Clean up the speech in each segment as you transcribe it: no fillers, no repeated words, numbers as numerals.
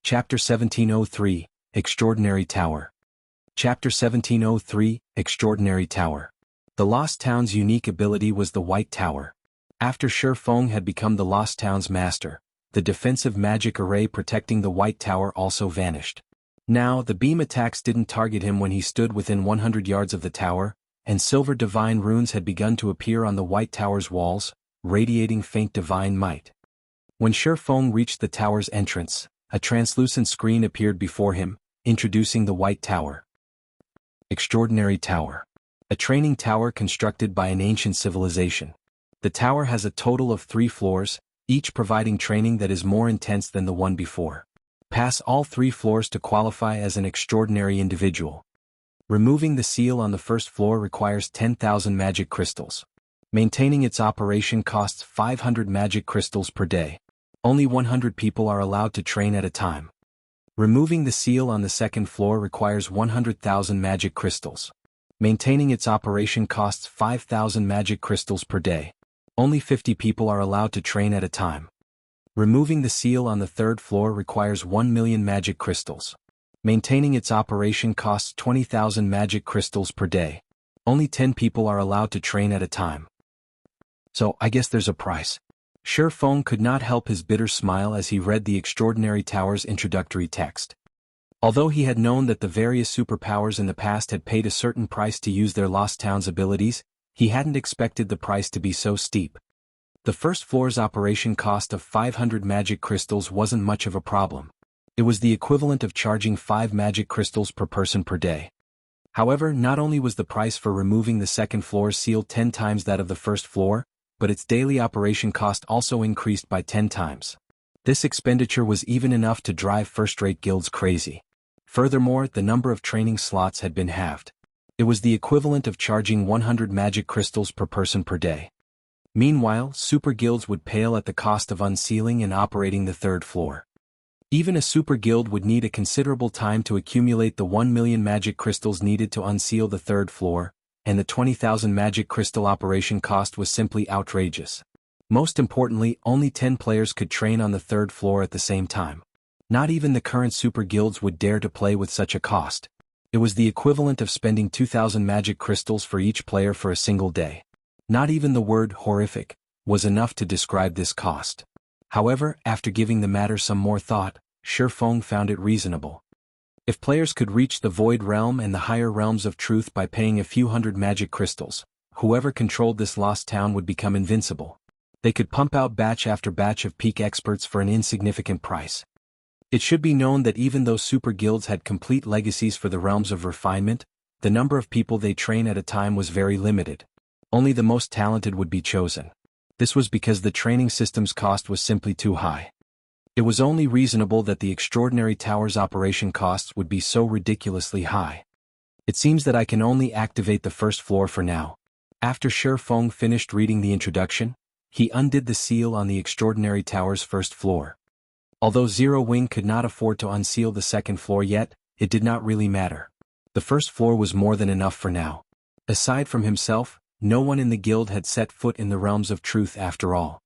Chapter 1703, Extraordinary Tower. Chapter 1703, Extraordinary Tower. The Lost Town's unique ability was the White Tower. After Shi Feng had become the Lost Town's master, the defensive magic array protecting the White Tower also vanished. Now, the beam attacks didn't target him when he stood within 100 yards of the tower, and silver divine runes had begun to appear on the White Tower's walls, radiating faint divine might. When Shi Feng reached the tower's entrance, a translucent screen appeared before him, introducing the White Tower. Extraordinary Tower. A training tower constructed by an ancient civilization. The tower has a total of 3 floors, each providing training that is more intense than the one before. Pass all 3 floors to qualify as an extraordinary individual. Removing the seal on the first floor requires 10,000 magic crystals. Maintaining its operation costs 500 magic crystals per day. Only 100 people are allowed to train at a time. Removing the seal on the second floor requires 100,000 magic crystals. Maintaining its operation costs 5,000 magic crystals per day. Only 50 people are allowed to train at a time. Removing the seal on the third floor requires 1 million magic crystals. Maintaining its operation costs 20,000 magic crystals per day. Only 10 people are allowed to train at a time. So, I guess there's a price. Shi Feng could not help his bitter smile as he read the Extraordinary Tower's introductory text. Although he had known that the various superpowers in the past had paid a certain price to use their Lost Town's abilities, he hadn't expected the price to be so steep. The first floor's operation cost of 500 magic crystals wasn't much of a problem. It was the equivalent of charging 5 magic crystals per person per day. However, not only was the price for removing the second floor's seal 10 times that of the first floor, but its daily operation cost also increased by 10 times. This expenditure was even enough to drive first-rate guilds crazy. Furthermore, the number of training slots had been halved. It was the equivalent of charging 100 magic crystals per person per day. Meanwhile, super guilds would pale at the cost of unsealing and operating the third floor. Even a super guild would need a considerable time to accumulate the 1 million magic crystals needed to unseal the third floor, and the 20,000 magic crystal operation cost was simply outrageous. Most importantly, only 10 players could train on the third floor at the same time. Not even the current super guilds would dare to play with such a cost. It was the equivalent of spending 2,000 magic crystals for each player for a single day. Not even the word horrific was enough to describe this cost. However, after giving the matter some more thought, Shi Feng found it reasonable. If players could reach the Void Realm and the higher realms of truth by paying a few hundred magic crystals, whoever controlled this lost town would become invincible. They could pump out batch after batch of peak experts for an insignificant price. It should be known that even though super guilds had complete legacies for the realms of refinement, the number of people they train at a time was very limited. Only the most talented would be chosen. This was because the training system's cost was simply too high. It was only reasonable that the Extraordinary Tower's operation costs would be so ridiculously high. It seems that I can only activate the first floor for now. After Shi Feng finished reading the introduction, he undid the seal on the Extraordinary Tower's first floor. Although Zero Wing could not afford to unseal the second floor yet, it did not really matter. The first floor was more than enough for now. Aside from himself, no one in the guild had set foot in the realms of truth after all.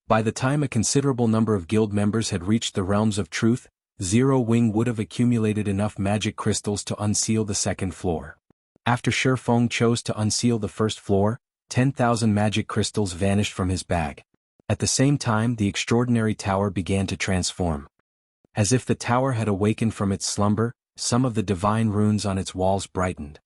By the time a considerable number of guild members had reached the realms of truth, Zero Wing would have accumulated enough magic crystals to unseal the second floor. After Shi Feng chose to unseal the first floor, 10,000 magic crystals vanished from his bag. At the same time, the Extraordinary Tower began to transform. As if the tower had awakened from its slumber, some of the divine runes on its walls brightened.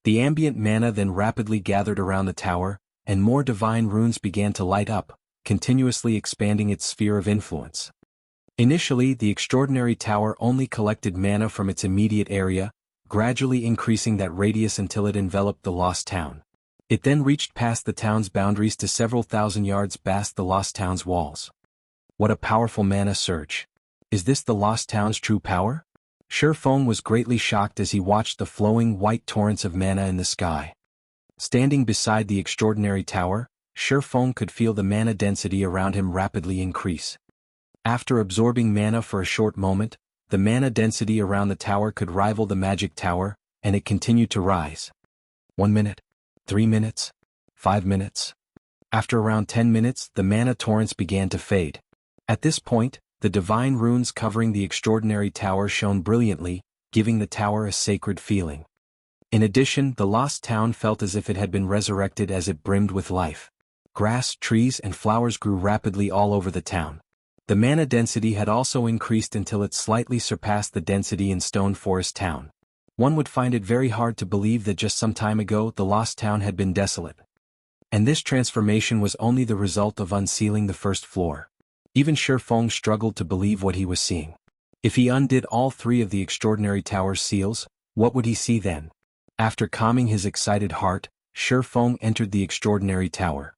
The ambient mana then rapidly gathered around the tower, and more divine runes began to light up, continuously expanding its sphere of influence. Initially, the Extraordinary Tower only collected mana from its immediate area, gradually increasing that radius until it enveloped the Lost Town. It then reached past the town's boundaries to several thousand yards past the Lost Town's walls. What a powerful mana surge. Is this the Lost Town's true power? Shi Feng was greatly shocked as he watched the flowing white torrents of mana in the sky. Standing beside the Extraordinary Tower, Shi Feng could feel the mana density around him rapidly increase. After absorbing mana for a short moment, the mana density around the tower could rival the magic tower, and it continued to rise. 1 minute, 3 minutes, 5 minutes. After around 10 minutes, the mana torrents began to fade. At this point, the divine runes covering the extraordinary tower shone brilliantly, giving the tower a sacred feeling. In addition, the lost town felt as if it had been resurrected as it brimmed with life. Grass, trees, and flowers grew rapidly all over the town. The mana density had also increased until it slightly surpassed the density in Stone Forest Town. One would find it very hard to believe that just some time ago the lost town had been desolate. And this transformation was only the result of unsealing the first floor. Even Shifeng struggled to believe what he was seeing. If he undid all three of the extraordinary tower's seals, what would he see then? After calming his excited heart, Shifeng entered the extraordinary tower.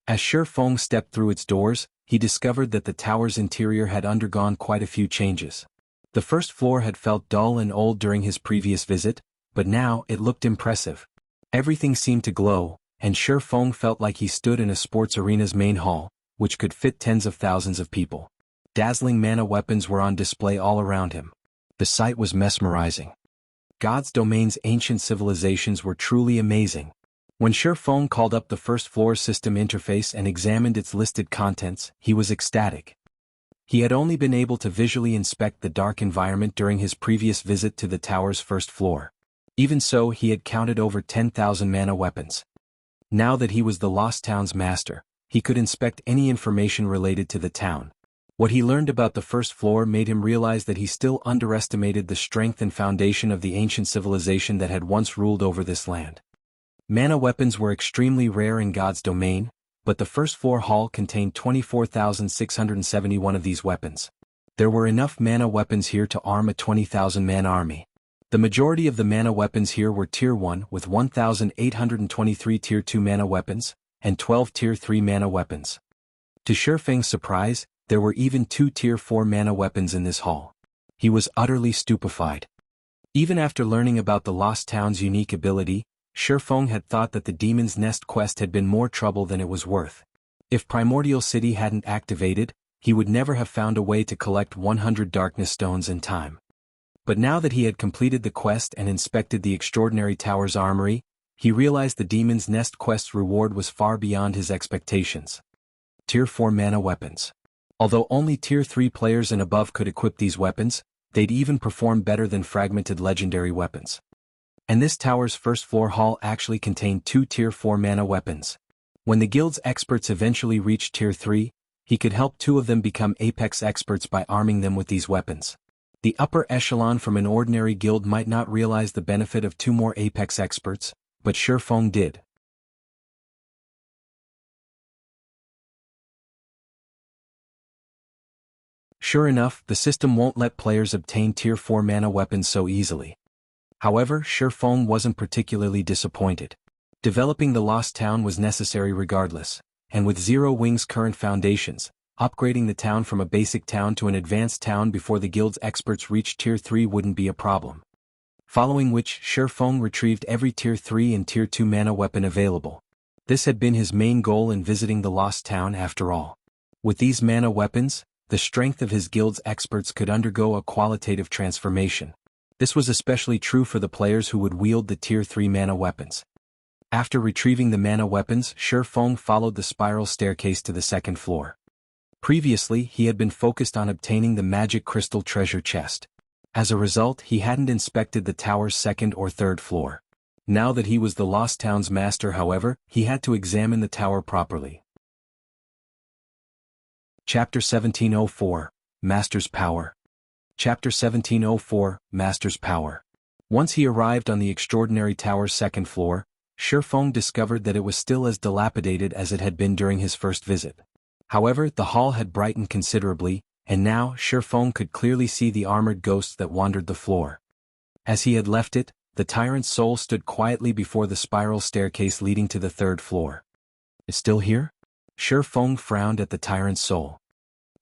As Shifeng stepped through its doors, he discovered that the tower's interior had undergone quite a few changes. The first floor had felt dull and old during his previous visit, but now it looked impressive. Everything seemed to glow, and Shifeng felt like he stood in a sports arena's main hall, which could fit tens of thousands of people. Dazzling mana weapons were on display all around him. The sight was mesmerizing. God's domain's ancient civilizations were truly amazing. When Shifeng called up the first floor system interface and examined its listed contents, he was ecstatic. He had only been able to visually inspect the dark environment during his previous visit to the tower's first floor. Even so, he had counted over 10,000 mana weapons. Now that he was the Lost Town's master, he could inspect any information related to the town. What he learned about the first floor made him realize that he still underestimated the strength and foundation of the ancient civilization that had once ruled over this land. Mana weapons were extremely rare in God's domain, but the first floor hall contained 24,671 of these weapons. There were enough mana weapons here to arm a 20,000-man army. The majority of the mana weapons here were Tier 1 with 1,823 Tier 2 mana weapons, and 12 Tier 3 mana weapons. To Shifeng's surprise, there were even 2 Tier 4 mana weapons in this hall. He was utterly stupefied. Even after learning about the Lost Town's unique ability, Shifeng had thought that the Demon's Nest quest had been more trouble than it was worth. If Primordial City hadn't activated, he would never have found a way to collect 100 Darkness Stones in time. But now that he had completed the quest and inspected the Extraordinary Tower's armory, he realized the Demon's Nest quest's reward was far beyond his expectations. Tier 4 mana weapons. Although only Tier 3 players and above could equip these weapons, they'd even perform better than fragmented legendary weapons. And this tower's first floor hall actually contained 2 Tier 4 mana weapons. When the guild's experts eventually reached Tier 3, he could help 2 of them become apex experts by arming them with these weapons. The upper echelon from an ordinary guild might not realize the benefit of 2 more apex experts, but Shifeng did. Sure enough, the system won't let players obtain Tier 4 mana weapons so easily. However, Shifeng wasn't particularly disappointed. Developing the Lost Town was necessary regardless, and with Zero Wing's current foundations, upgrading the town from a basic town to an advanced town before the guild's experts reached Tier 3 wouldn't be a problem. Following which, Shifeng retrieved every Tier 3 and Tier 2 mana weapon available. This had been his main goal in visiting the Lost Town after all. With these mana weapons, the strength of his guild's experts could undergo a qualitative transformation. This was especially true for the players who would wield the Tier 3 mana weapons. After retrieving the mana weapons, Shifeng followed the spiral staircase to the second floor. Previously, he had been focused on obtaining the magic crystal treasure chest. As a result, he hadn't inspected the tower's second or third floor. Now that he was the Lost Town's master, however, he had to examine the tower properly. Chapter 1704, Master's Power. Chapter 1704, Master's Power. Once he arrived on the Extraordinary Tower's second floor, Shifeng discovered that it was still as dilapidated as it had been during his first visit. However, the hall had brightened considerably, and now Shifeng could clearly see the armored ghosts that wandered the floor. As he had left it, the tyrant's soul stood quietly before the spiral staircase leading to the third floor. Is still here? Shifeng frowned at the tyrant's soul.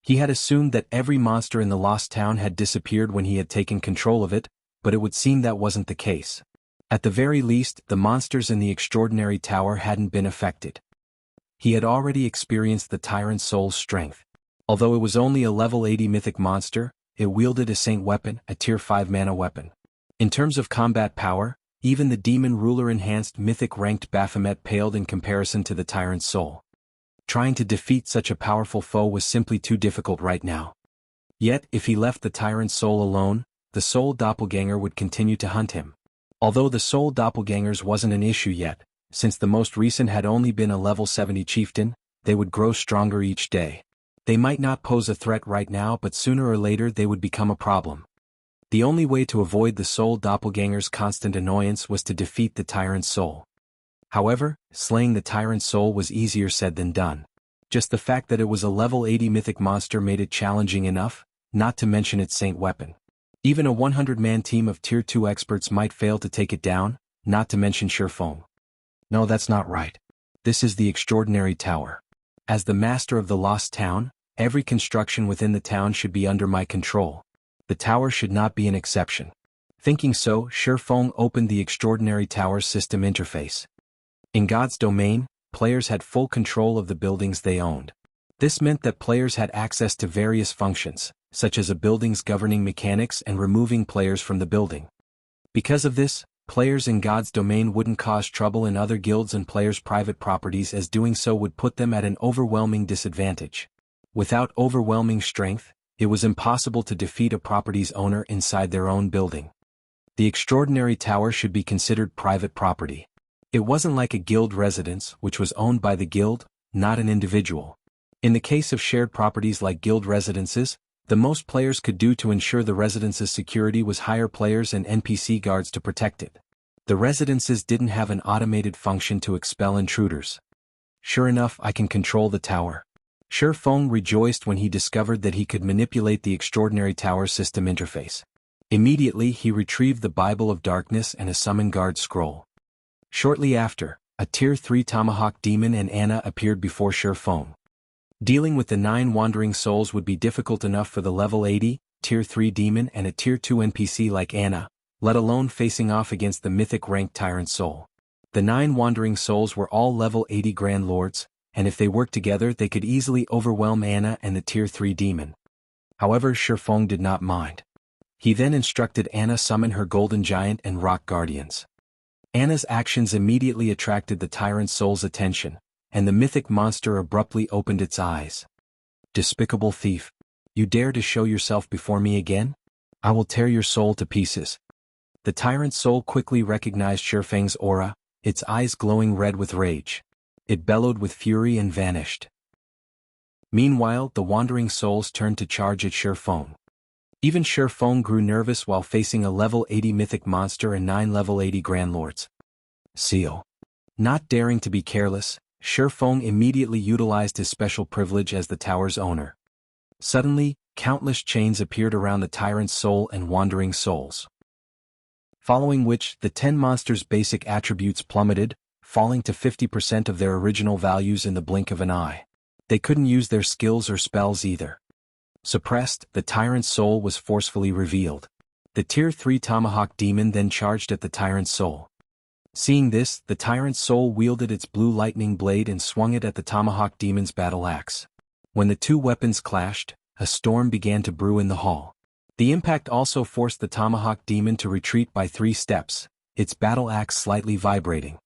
He had assumed that every monster in the Lost Town had disappeared when he had taken control of it, but it would seem that wasn't the case. At the very least, the monsters in the Extraordinary Tower hadn't been affected. He had already experienced the tyrant's soul's strength. Although it was only a level 80 mythic monster, it wielded a saint weapon, a tier 5 mana weapon. In terms of combat power, even the demon ruler enhanced mythic ranked Baphomet paled in comparison to the tyrant's soul. Trying to defeat such a powerful foe was simply too difficult right now. Yet, if he left the tyrant's soul alone, the soul doppelganger would continue to hunt him. Although the soul doppelgangers wasn't an issue yet, since the most recent had only been a level 70 chieftain, they would grow stronger each day. They might not pose a threat right now, but sooner or later they would become a problem. The only way to avoid the soul doppelganger's constant annoyance was to defeat the tyrant's soul. However, slaying the tyrant's soul was easier said than done. Just the fact that it was a level 80 mythic monster made it challenging enough, not to mention its saint weapon. Even a 100-man team of tier 2 experts might fail to take it down, not to mention Shurfeng. No, that's not right. This is the extraordinary tower. As the master of the lost town, every construction within the town should be under my control. The tower should not be an exception. Thinking so, Shurfeng opened the extraordinary tower system interface. In God's domain, players had full control of the buildings they owned. This meant that players had access to various functions, such as a building's governing mechanics and removing players from the building. Because of this, players in God's domain wouldn't cause trouble in other guilds and players' private properties, as doing so would put them at an overwhelming disadvantage. Without overwhelming strength, it was impossible to defeat a property's owner inside their own building. The extraordinary tower should be considered private property. It wasn't like a guild residence, which was owned by the guild, not an individual. In the case of shared properties like guild residences, the most players could do to ensure the residence's security was hire players and NPC guards to protect it. The residences didn't have an automated function to expel intruders. Sure enough, I can control the tower. Shurfeng rejoiced when he discovered that he could manipulate the extraordinary tower system interface. Immediately he retrieved the Bible of Darkness and a Summon Guard scroll. Shortly after, a Tier 3 Tomahawk Demon and Anna appeared before Shurfeng. Dealing with the 9 wandering souls would be difficult enough for the level 80, Tier 3 Demon and a Tier 2 NPC like Anna, let alone facing off against the mythic ranked Tyrant Soul. The 9 wandering souls were all level 80 Grand Lords, and if they worked together they could easily overwhelm Anna and the Tier 3 Demon. However, Shurfeng did not mind. He then instructed Anna summon her Golden Giant and Rock Guardians. Anna's actions immediately attracted the Tyrant Soul's attention, and the mythic monster abruptly opened its eyes. Despicable thief! You dare to show yourself before me again? I will tear your soul to pieces. The Tyrant Soul quickly recognized Shurfeng's aura, its eyes glowing red with rage. It bellowed with fury and vanished. Meanwhile, the wandering souls turned to charge at Shurfeng. Even Shurfeng grew nervous while facing a level 80 mythic monster and 9 level 80 Grand Lords. Seal. Not daring to be careless, Shurfeng immediately utilized his special privilege as the tower's owner. Suddenly, countless chains appeared around the Tyrant's soul and wandering souls. Following which, the 10 monsters' basic attributes plummeted, falling to 50% of their original values in the blink of an eye. They couldn't use their skills or spells either. Suppressed, the Tyrant's soul was forcefully revealed. The Tier 3 Tomahawk Demon then charged at the Tyrant's soul. Seeing this, the Tyrant's soul wielded its blue lightning blade and swung it at the Tomahawk Demon's battle axe. When the two weapons clashed, a storm began to brew in the hall. The impact also forced the Tomahawk Demon to retreat by 3 steps, its battle axe slightly vibrating.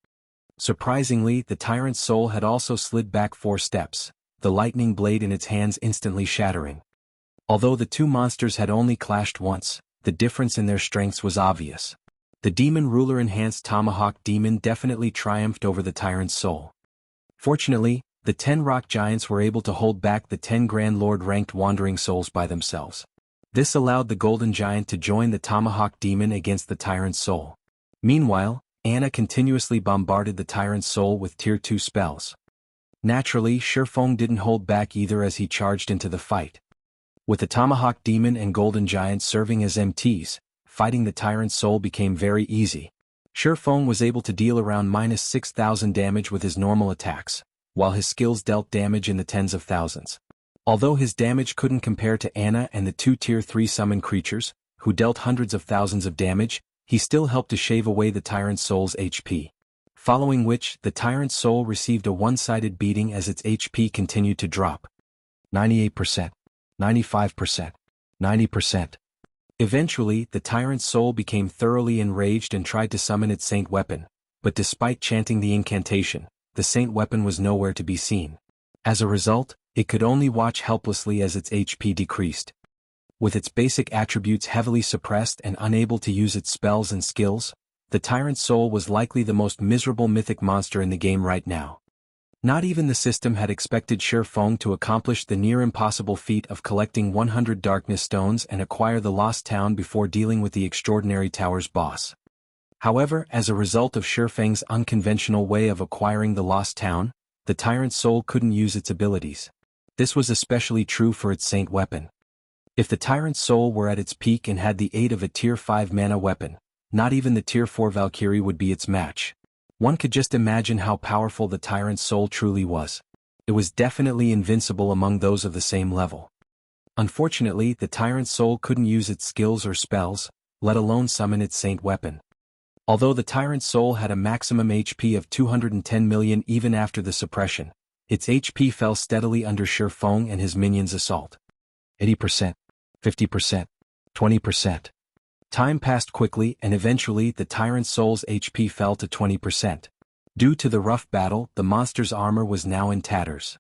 Surprisingly, the Tyrant's soul had also slid back 4 steps, the lightning blade in its hands instantly shattering. Although the two monsters had only clashed once, the difference in their strengths was obvious. The Demon Ruler enhanced Tomahawk Demon definitely triumphed over the Tyrant's soul. Fortunately, the 10 rock giants were able to hold back the 10 Grand Lord ranked wandering souls by themselves. This allowed the Golden Giant to join the Tomahawk Demon against the Tyrant's soul. Meanwhile, Anna continuously bombarded the Tyrant's soul with Tier 2 spells. Naturally, Shurfeng didn't hold back either as he charged into the fight. With the Tomahawk Demon and Golden Giant serving as MTs, fighting the Tyrant's soul became very easy. Shurfeng was able to deal around -6,000 damage with his normal attacks, while his skills dealt damage in the tens of thousands. Although his damage couldn't compare to Anna and the 2 Tier 3 summon creatures, who dealt hundreds of thousands of damage, he still helped to shave away the Tyrant's soul's HP. Following which, the Tyrant's soul received a one-sided beating as its HP continued to drop. 98%. 95%. 90%. Eventually, the Tyrant's soul became thoroughly enraged and tried to summon its saint weapon, but despite chanting the incantation, the saint weapon was nowhere to be seen. As a result, it could only watch helplessly as its HP decreased. With its basic attributes heavily suppressed and unable to use its spells and skills, the Tyrant's Soul was likely the most miserable mythic monster in the game right now. Not even the system had expected Shifeng to accomplish the near-impossible feat of collecting 100 Darkness Stones and acquire the Lost Town before dealing with the Extraordinary Tower's boss. However, as a result of Shifeng's unconventional way of acquiring the Lost Town, the Tyrant's Soul couldn't use its abilities. This was especially true for its Saint weapon. If the Tyrant's Soul were at its peak and had the aid of a Tier 5 mana weapon, not even the Tier 4 Valkyrie would be its match. One could just imagine how powerful the Tyrant's Soul truly was. It was definitely invincible among those of the same level. Unfortunately, the Tyrant's Soul couldn't use its skills or spells, let alone summon its Saint weapon. Although the Tyrant's Soul had a maximum HP of 210 million even after the suppression, its HP fell steadily under Shifeng and his minions' assault. 80%, 50%, 20%. Time passed quickly and eventually the Tyrant's Soul's HP fell to 20%. Due to the rough battle, the monster's armor was now in tatters.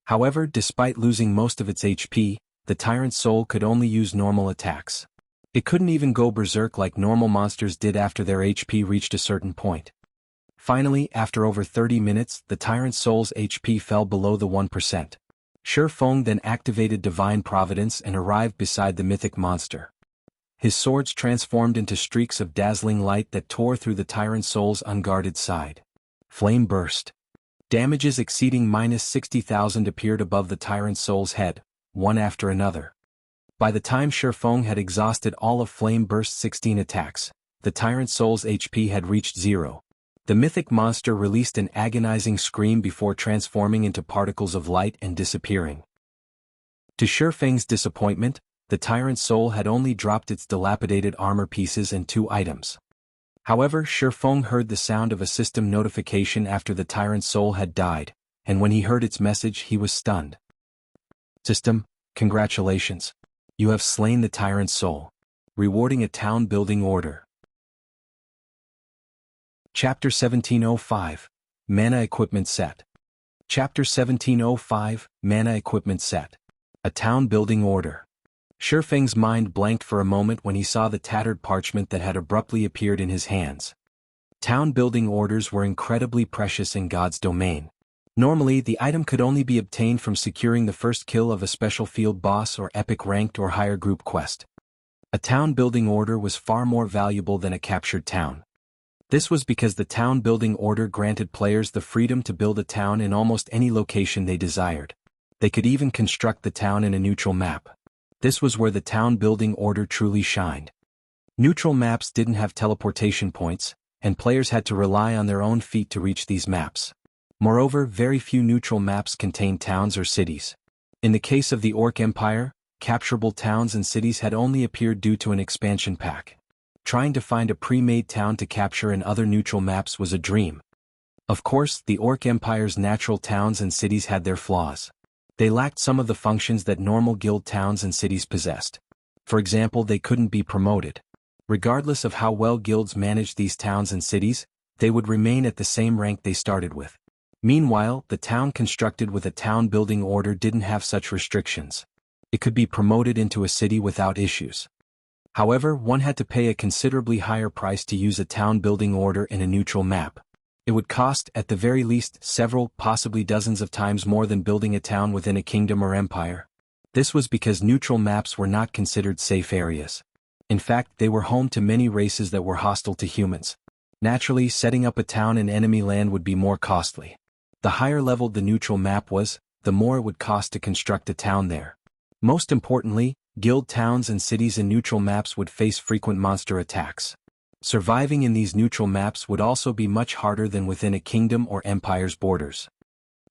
However, despite losing most of its HP, the Tyrant's Soul could only use normal attacks. It couldn't even go berserk like normal monsters did after their HP reached a certain point. Finally, after over 30 minutes, the Tyrant's Soul's HP fell below the 1%. Shifeng then activated Divine Providence and arrived beside the mythic monster. His swords transformed into streaks of dazzling light that tore through the Tyrant's Soul's unguarded side. Flame burst. Damages exceeding -60,000 appeared above the Tyrant's Soul's head, one after another. By the time Shifeng had exhausted all of Flame Burst's 16 attacks, the Tyrant's Soul's HP had reached 0. The mythic monster released an agonizing scream before transforming into particles of light and disappearing. To Shifeng's disappointment, the Tyrant's Soul had only dropped its dilapidated armor pieces and 2 items. However, Shifeng heard the sound of a system notification after the Tyrant's Soul had died, and when he heard its message he was stunned. System, congratulations. You have slain the Tyrant's Soul. Rewarding a town-building order. Chapter 1705, Mana Equipment Set. Chapter 1705, Mana Equipment Set. A town-building order. Shifeng's mind blanked for a moment when he saw the tattered parchment that had abruptly appeared in his hands. Town-building orders were incredibly precious in God's domain. Normally, the item could only be obtained from securing the first kill of a special field boss or epic ranked or higher group quest. A town-building order was far more valuable than a captured town. This was because the town-building order granted players the freedom to build a town in almost any location they desired. They could even construct the town in a neutral map. This was where the town-building order truly shined. Neutral maps didn't have teleportation points, and players had to rely on their own feet to reach these maps. Moreover, very few neutral maps contained towns or cities. In the case of the Orc Empire, capturable towns and cities had only appeared due to an expansion pack. Trying to find a pre-made town to capture in other neutral maps was a dream. Of course, the Orc Empire's natural towns and cities had their flaws. They lacked some of the functions that normal guild towns and cities possessed. For example, they couldn't be promoted. Regardless of how well guilds managed these towns and cities, they would remain at the same rank they started with. Meanwhile, the town constructed with a town-building order didn't have such restrictions. It could be promoted into a city without issues. However, one had to pay a considerably higher price to use a town-building order in a neutral map. It would cost, at the very least, several, possibly dozens of times more than building a town within a kingdom or empire. This was because neutral maps were not considered safe areas. In fact, they were home to many races that were hostile to humans. Naturally, setting up a town in enemy land would be more costly. The higher leveled the neutral map was, the more it would cost to construct a town there. Most importantly, guild towns and cities in neutral maps would face frequent monster attacks. Surviving in these neutral maps would also be much harder than within a kingdom or empire's borders.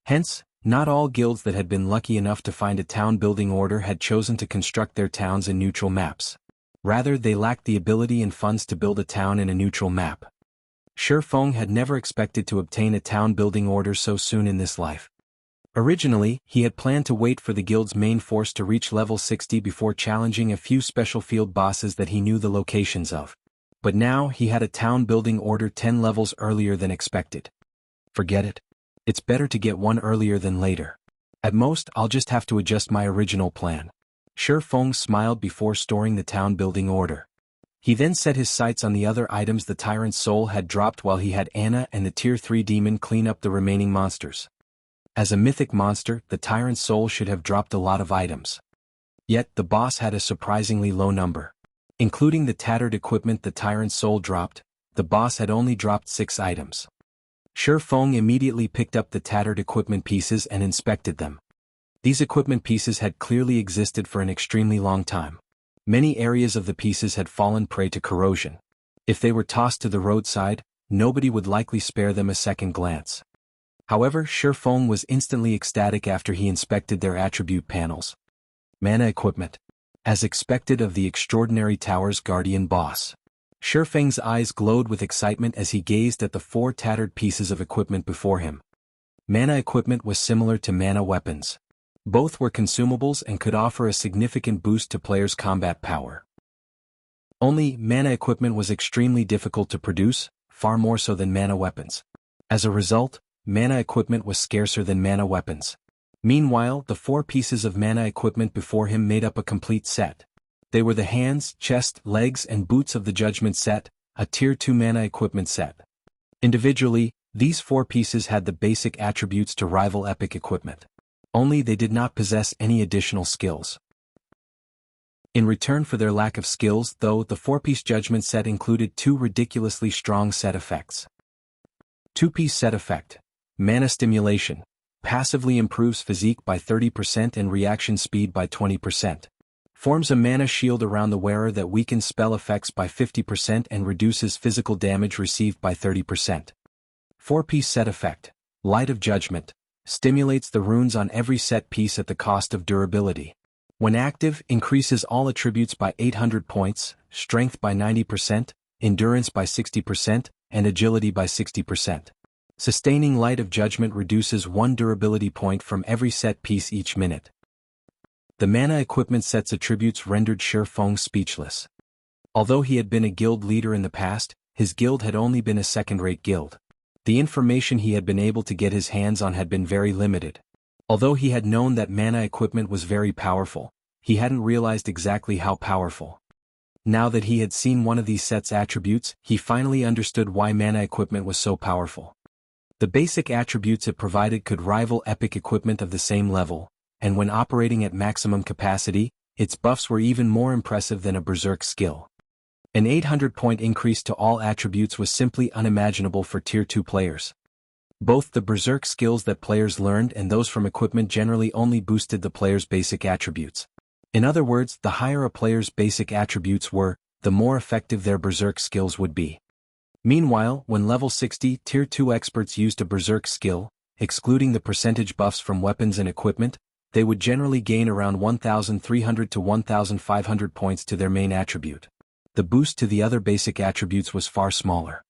Hence, not all guilds that had been lucky enough to find a town-building order had chosen to construct their towns in neutral maps. Rather, they lacked the ability and funds to build a town in a neutral map. Shifeng had never expected to obtain a town-building order so soon in this life. Originally, he had planned to wait for the guild's main force to reach level 60 before challenging a few special field bosses that he knew the locations of. But now he had a town-building order 10 levels earlier than expected. Forget it. It's better to get one earlier than later. At most, I'll just have to adjust my original plan. Shi Feng smiled before storing the town building order. He then set his sights on the other items the tyrant's soul had dropped while he had Anna and the Tier 3 demon clean up the remaining monsters. As a mythic monster, the tyrant's soul should have dropped a lot of items. Yet, the boss had a surprisingly low number. Including the tattered equipment the tyrant's soul dropped, the boss had only dropped 6 items. Shi Feng immediately picked up the tattered equipment pieces and inspected them. These equipment pieces had clearly existed for an extremely long time. Many areas of the pieces had fallen prey to corrosion. If they were tossed to the roadside, nobody would likely spare them a second glance. However, Shi Feng was instantly ecstatic after he inspected their attribute panels. Mana equipment. As expected of the Extraordinary Tower's guardian boss. Shi Feng's eyes glowed with excitement as he gazed at the 4 tattered pieces of equipment before him. Mana equipment was similar to mana weapons. Both were consumables and could offer a significant boost to players' combat power. Only, mana equipment was extremely difficult to produce, far more so than mana weapons. As a result, mana equipment was scarcer than mana weapons. Meanwhile, the 4 pieces of mana equipment before him made up a complete set. They were the hands, chest, legs and boots of the Judgment set, a Tier 2 mana equipment set. Individually, these 4 pieces had the basic attributes to rival epic equipment. Only they did not possess any additional skills. In return for their lack of skills, though, the 4-piece Judgment set included 2 ridiculously strong set effects. 2-piece set effect. Mana Stimulation. Passively improves physique by 30% and reaction speed by 20%. Forms a mana shield around the wearer that weakens spell effects by 50% and reduces physical damage received by 30%. 4-piece set effect. Light of Judgment. Stimulates the runes on every set piece at the cost of durability. When active, increases all attributes by 800 points, strength by 90%, endurance by 60%, and agility by 60%. Sustaining Light of Judgment reduces 1 durability point from every set piece each minute. The mana equipment set's attributes rendered Shi Feng speechless. Although he had been a guild leader in the past, his guild had only been a second-rate guild. The information he had been able to get his hands on had been very limited. Although he had known that mana equipment was very powerful, he hadn't realized exactly how powerful. Now that he had seen one of these sets' attributes, he finally understood why mana equipment was so powerful. The basic attributes it provided could rival epic equipment of the same level, and when operating at maximum capacity, its buffs were even more impressive than a berserk skill. An 800-point increase to all attributes was simply unimaginable for Tier 2 players. Both the berserk skills that players learned and those from equipment generally only boosted the player's basic attributes. In other words, the higher a player's basic attributes were, the more effective their berserk skills would be. Meanwhile, when level 60 Tier 2 experts used a berserk skill, excluding the percentage buffs from weapons and equipment, they would generally gain around 1,300 to 1,500 points to their main attribute. The boost to the other basic attributes was far smaller.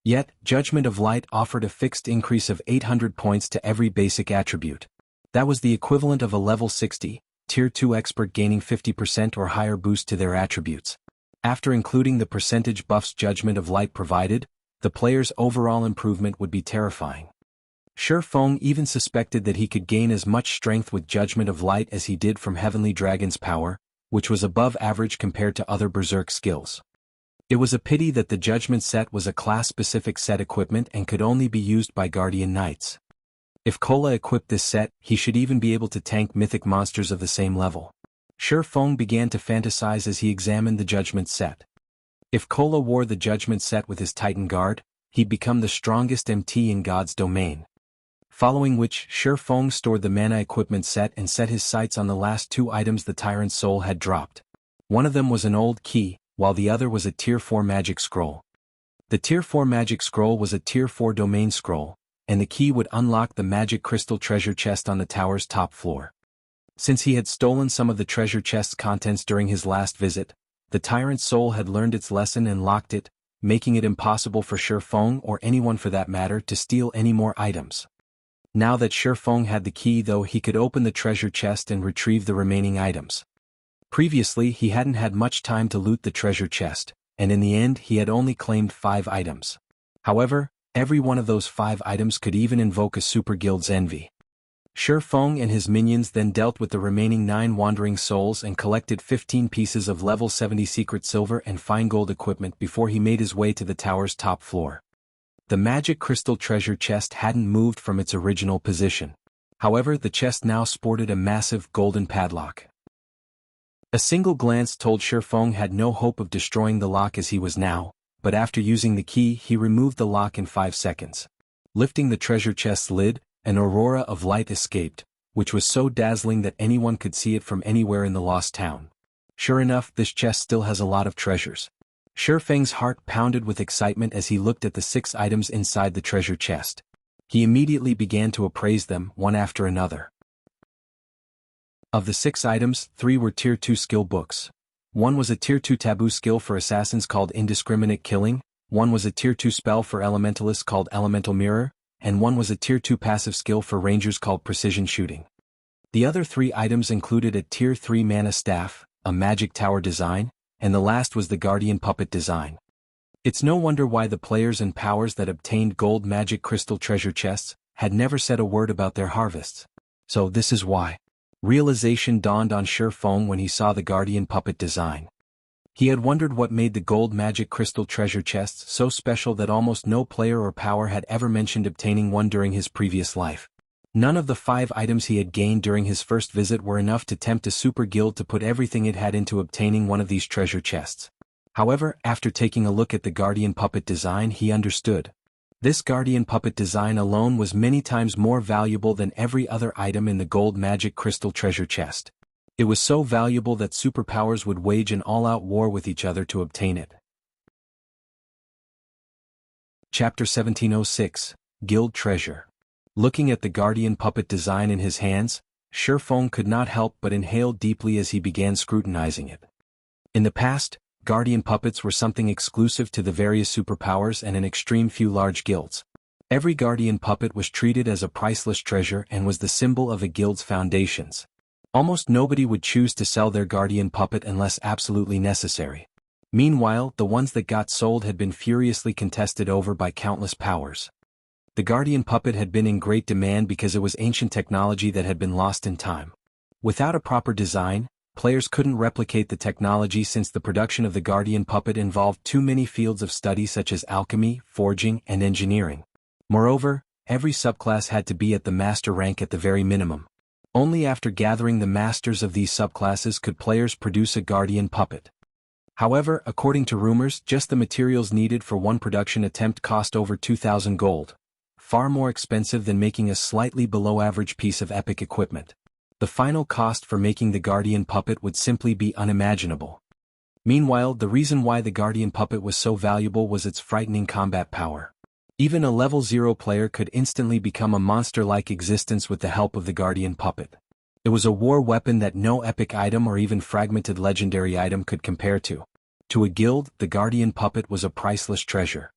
Yet, Judgment of Light offered a fixed increase of 800 points to every basic attribute. That was the equivalent of a level 60, Tier 2 expert gaining 50% or higher boost to their attributes. After including the percentage buffs Judgment of Light provided, the player's overall improvement would be terrifying. Shi Feng even suspected that he could gain as much strength with Judgment of Light as he did from Heavenly Dragon's power, which was above average compared to other berserk skills. It was a pity that the Judgment set was a class-specific set equipment and could only be used by Guardian Knights. If Kola equipped this set, he should even be able to tank mythic monsters of the same level. Shi Feng began to fantasize as he examined the Judgment set. If Kola wore the Judgment set with his Titan Guard, he'd become the strongest MT in God's domain. Following which, Shi Feng stored the mana equipment set and set his sights on the last 2 items the Tyrant's soul had dropped. One of them was an old key, while the other was a Tier 4 magic scroll. The Tier 4 magic scroll was a Tier 4 domain scroll, and the key would unlock the magic crystal treasure chest on the tower's top floor. Since he had stolen some of the treasure chest's contents during his last visit, the Tyrant's soul had learned its lesson and locked it, making it impossible for Shi Feng or anyone for that matter to steal any more items. Now that Shi Feng had the key though, he could open the treasure chest and retrieve the remaining items. Previously he hadn't had much time to loot the treasure chest, and in the end he had only claimed 5 items. However, every one of those 5 items could even invoke a super guild's envy. Shi Feng and his minions then dealt with the remaining 9 wandering souls and collected 15 pieces of level 70 secret silver and fine gold equipment before he made his way to the tower's top floor. The magic crystal treasure chest hadn't moved from its original position. However, the chest now sported a massive golden padlock. A single glance told Shi Feng had no hope of destroying the lock as he was now, but after using the key he removed the lock in 5 seconds. Lifting the treasure chest's lid, an aurora of light escaped, which was so dazzling that anyone could see it from anywhere in the lost town. Sure enough, this chest still has a lot of treasures. Shi Feng's heart pounded with excitement as he looked at the 6 items inside the treasure chest. He immediately began to appraise them, one after another. Of the 6 items, 3 were Tier 2 skill books. One was a Tier 2 taboo skill for assassins called Indiscriminate Killing, one was a Tier 2 spell for elementalists called Elemental Mirror, and one was a Tier 2 passive skill for rangers called Precision Shooting. The other 3 items included a Tier 3 mana staff, a magic tower design, and the last was the Guardian Puppet design. It's no wonder why the players and powers that obtained gold magic crystal treasure chests had never said a word about their harvests. So this is why. Realization dawned on Shi Feng when he saw the Guardian Puppet design. He had wondered what made the gold magic crystal treasure chests so special that almost no player or power had ever mentioned obtaining one during his previous life. None of the 5 items he had gained during his first visit were enough to tempt a super guild to put everything it had into obtaining one of these treasure chests. However, after taking a look at the Guardian Puppet design he understood. This Guardian Puppet design alone was many times more valuable than every other item in the gold magic crystal treasure chest. It was so valuable that superpowers would wage an all-out war with each other to obtain it. Chapter 1706, Guild Treasure. Looking at the Guardian Puppet design in his hands, Shi Feng could not help but inhale deeply as he began scrutinizing it. In the past, Guardian Puppets were something exclusive to the various superpowers and an extreme few large guilds. Every Guardian Puppet was treated as a priceless treasure and was the symbol of a guild's foundations. Almost nobody would choose to sell their Guardian Puppet unless absolutely necessary. Meanwhile, the ones that got sold had been furiously contested over by countless powers. The Guardian Puppet had been in great demand because it was ancient technology that had been lost in time. Without a proper design, players couldn't replicate the technology since the production of the Guardian Puppet involved too many fields of study such as alchemy, forging, and engineering. Moreover, every subclass had to be at the master rank at the very minimum. Only after gathering the masters of these subclasses could players produce a Guardian Puppet. However, according to rumors, just the materials needed for one production attempt cost over 2,000 gold. Far more expensive than making a slightly below-average piece of epic equipment. The final cost for making the Guardian Puppet would simply be unimaginable. Meanwhile, the reason why the Guardian Puppet was so valuable was its frightening combat power. Even a level 0 player could instantly become a monster-like existence with the help of the Guardian Puppet. It was a war weapon that no epic item or even fragmented legendary item could compare to. To a guild, the Guardian Puppet was a priceless treasure.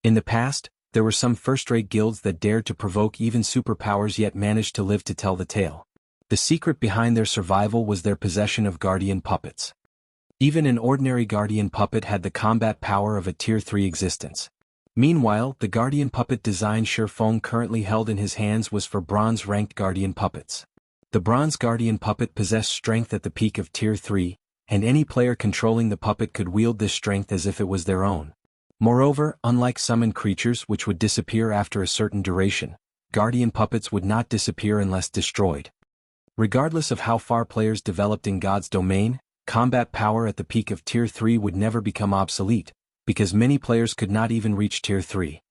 In the past, there were some first-rate guilds that dared to provoke even superpowers yet managed to live to tell the tale. The secret behind their survival was their possession of Guardian Puppets. Even an ordinary Guardian Puppet had the combat power of a Tier 3 existence. Meanwhile, the Guardian Puppet design Shi Feng currently held in his hands was for bronze-ranked Guardian Puppets. The bronze Guardian Puppet possessed strength at the peak of Tier 3, and any player controlling the puppet could wield this strength as if it was their own. Moreover, unlike summoned creatures which would disappear after a certain duration, Guardian Puppets would not disappear unless destroyed. Regardless of how far players developed in God's domain, combat power at the peak of Tier 3 would never become obsolete, because many players could not even reach Tier 3.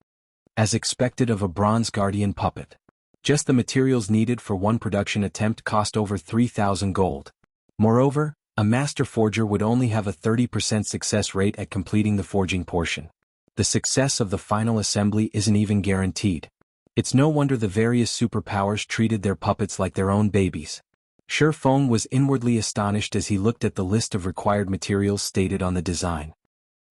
As expected of a bronze Guardian Puppet. Just the materials needed for one production attempt cost over 3,000 gold. Moreover, a master forger would only have a 30% success rate at completing the forging portion. The success of the final assembly isn't even guaranteed. It's no wonder the various superpowers treated their puppets like their own babies. Shi Feng was inwardly astonished as he looked at the list of required materials stated on the design.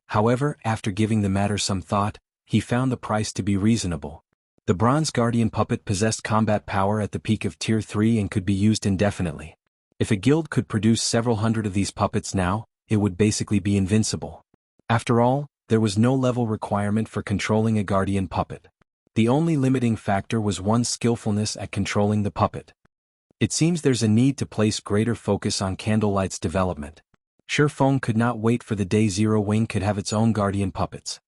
However, after giving the matter some thought, he found the price to be reasonable. The bronze Guardian Puppet possessed combat power at the peak of Tier 3 and could be used indefinitely. If a guild could produce several hundred of these puppets now, it would basically be invincible. After all, there was no level requirement for controlling a Guardian Puppet. The only limiting factor was one's skillfulness at controlling the puppet. It seems there's a need to place greater focus on Candlelight's development. Shifeng could not wait for the day Zero Wing could have its own guardian puppets.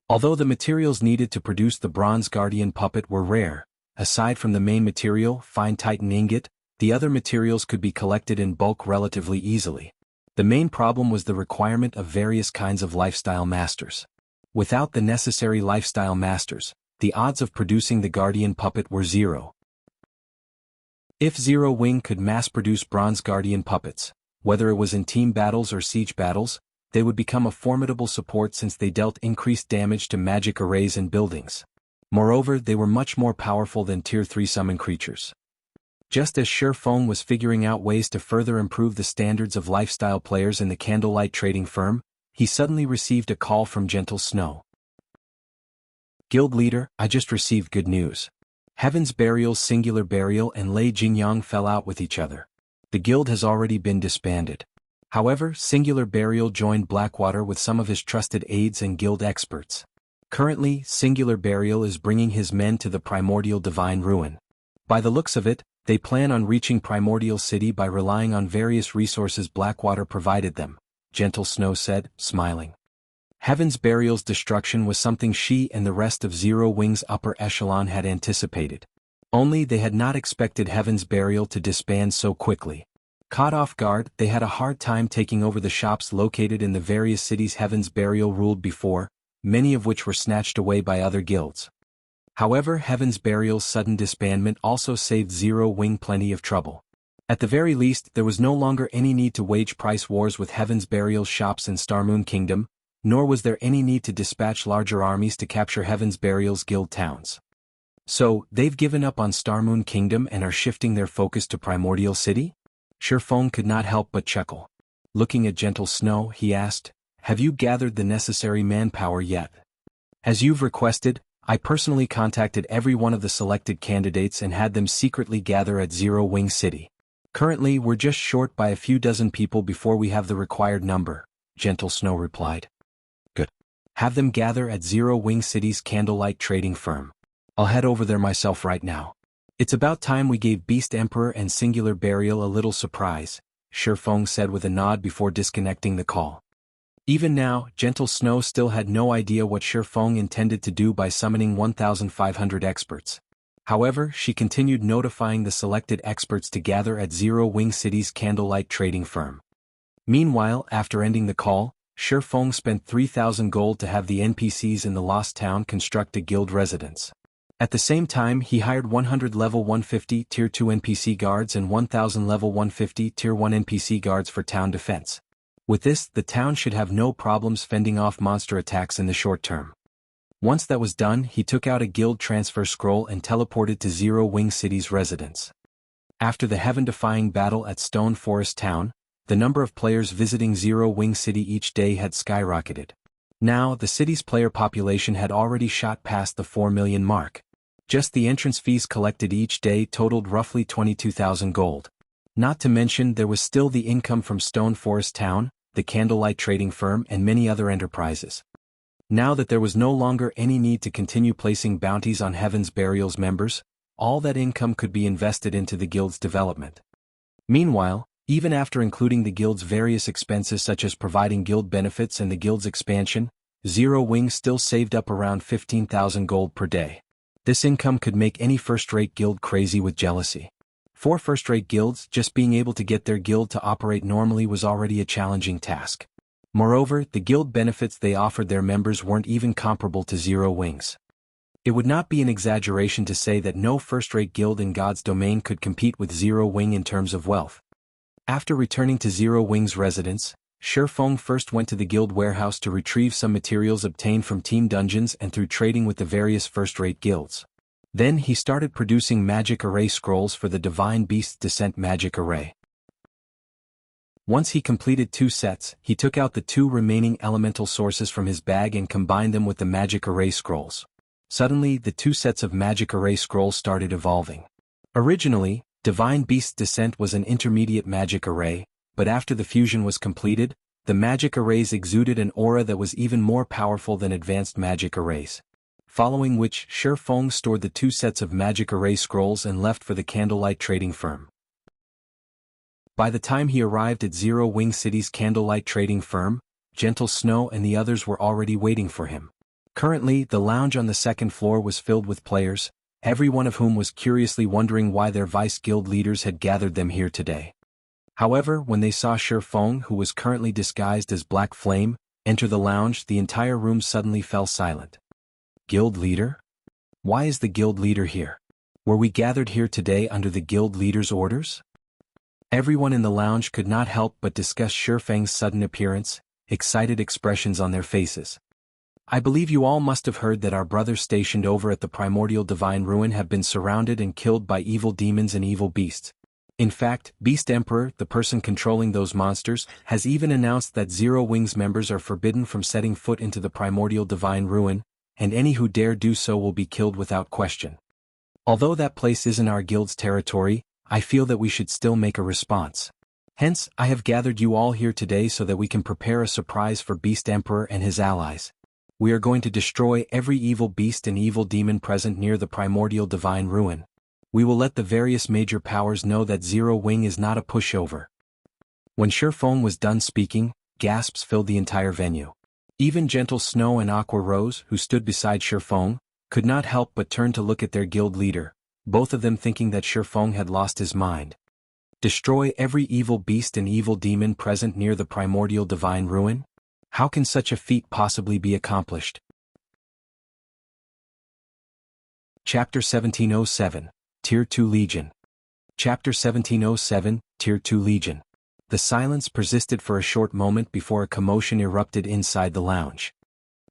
Although the materials needed to produce the bronze guardian puppet were rare, aside from the main material, fine titan ingot, the other materials could be collected in bulk relatively easily. The main problem was the requirement of various kinds of lifestyle masters. Without the necessary lifestyle masters, the odds of producing the guardian puppet were zero. If Zero Wing could mass-produce bronze guardian puppets, whether it was in team battles or siege battles, they would become a formidable support since they dealt increased damage to magic arrays and buildings. Moreover, they were much more powerful than Tier 3 summon creatures. Just as Shifeng was figuring out ways to further improve the standards of lifestyle players in the Candlelight trading firm, he suddenly received a call from Gentle Snow. Guild leader, I just received good news. Heaven's Burial's Singular Burial and Lei Jingyang fell out with each other. The guild has already been disbanded. However, Singular Burial joined Blackwater with some of his trusted aides and guild experts. Currently, Singular Burial is bringing his men to the Primordial Divine Ruin. By the looks of it, they plan on reaching Primordial City by relying on various resources Blackwater provided them, Gentle Snow said, smiling. Heaven's Burial's destruction was something she and the rest of Zero Wing's upper echelon had anticipated. Only they had not expected Heaven's Burial to disband so quickly. Caught off guard, they had a hard time taking over the shops located in the various cities Heaven's Burial ruled before, many of which were snatched away by other guilds. However, Heaven's Burial's sudden disbandment also saved Zero Wing plenty of trouble. At the very least, there was no longer any need to wage price wars with Heaven's Burial's shops in Starmoon Kingdom, nor was there any need to dispatch larger armies to capture Heaven's Burial's guild towns. So, they've given up on Starmoon Kingdom and are shifting their focus to Primordial City? Shifeng could not help but chuckle. Looking at Gentle Snow, he asked, have you gathered the necessary manpower yet? As you've requested, I personally contacted every one of the selected candidates and had them secretly gather at Zero Wing City. Currently, we're just short by a few dozen people before we have the required number, Gentle Snow replied. Good. Have them gather at Zero Wing City's Candlelight trading firm. I'll head over there myself right now. It's about time we gave Beast Emperor and Singular Burial a little surprise, Shifeng said with a nod before disconnecting the call. Even now, Gentle Snow still had no idea what Shifeng intended to do by summoning 1,500 experts. However, she continued notifying the selected experts to gather at Zero Wing City's Candlelight trading firm. Meanwhile, after ending the call, Shifeng spent 3,000 gold to have the NPCs in the Lost Town construct a guild residence. At the same time, he hired 100 level 150 Tier 2 NPC guards and 1,000 level 150 Tier 1 NPC guards for town defense. With this, the town should have no problems fending off monster attacks in the short term. Once that was done, he took out a guild transfer scroll and teleported to Zero Wing City's residence. After the heaven-defying battle at Stone Forest Town, the number of players visiting Zero Wing City each day had skyrocketed. Now, the city's player population had already shot past the 4 million mark. Just the entrance fees collected each day totaled roughly 22,000 gold. Not to mention there was still the income from Stone Forest Town, the Candlelight trading firm and many other enterprises. Now that there was no longer any need to continue placing bounties on Heaven's Burial's members, all that income could be invested into the guild's development. Meanwhile, even after including the guild's various expenses such as providing guild benefits and the guild's expansion, Zero Wing still saved up around 15,000 gold per day. This income could make any first-rate guild crazy with jealousy. For first-rate guilds, just being able to get their guild to operate normally was already a challenging task. Moreover, the guild benefits they offered their members weren't even comparable to Zero Wing's. It would not be an exaggeration to say that no first-rate guild in God's domain could compete with Zero Wing in terms of wealth. After returning to Zero Wing's residence, Shifeng first went to the guild warehouse to retrieve some materials obtained from team dungeons and through trading with the various first-rate guilds. Then he started producing magic array scrolls for the Divine Beast's Descent magic array. Once he completed 2 sets, he took out the 2 remaining elemental sources from his bag and combined them with the magic array scrolls. Suddenly, the 2 sets of magic array scrolls started evolving. Originally, Divine Beast's Descent was an intermediate magic array, but after the fusion was completed, the magic arrays exuded an aura that was even more powerful than advanced magic arrays. following which Shi Feng stored the 2 sets of magic array scrolls and left for the candlelight trading firm. By the time he arrived at Zero Wing City's candlelight trading firm, Gentle Snow and the others were already waiting for him. Currently, the lounge on the 2nd floor was filled with players, every one of whom was curiously wondering why their vice guild leaders had gathered them here today. However, when they saw Shi Feng, who was currently disguised as Black Flame, enter the lounge, the entire room suddenly fell silent. Guild leader? Why is the guild leader here? Were we gathered here today under the guild leader's orders? Everyone in the lounge could not help but discuss Shi Feng's sudden appearance, excited expressions on their faces. I believe you all must have heard that our brothers stationed over at the Primordial Divine Ruin have been surrounded and killed by evil demons and evil beasts. In fact, Beast Emperor, the person controlling those monsters, has even announced that Zero Wings members are forbidden from setting foot into the Primordial Divine Ruin, and any who dare do so will be killed without question. Although that place isn't our guild's territory, I feel that we should still make a response. Hence, I have gathered you all here today so that we can prepare a surprise for Beast Emperor and his allies. We are going to destroy every evil beast and evil demon present near the Primordial Divine Ruin. We will let the various major powers know that Zero Wing is not a pushover. When Shi Feng was done speaking, gasps filled the entire venue. Even Gentle Snow and Aqua Rose, who stood beside Shi Feng, could not help but turn to look at their guild leader, both of them thinking that Shi Feng had lost his mind. Destroy every evil beast and evil demon present near the Primordial Divine Ruin? How can such a feat possibly be accomplished? Chapter 1707, Tier 2 Legion. Chapter 1707, Tier 2 Legion. The silence persisted for a short moment before a commotion erupted inside the lounge.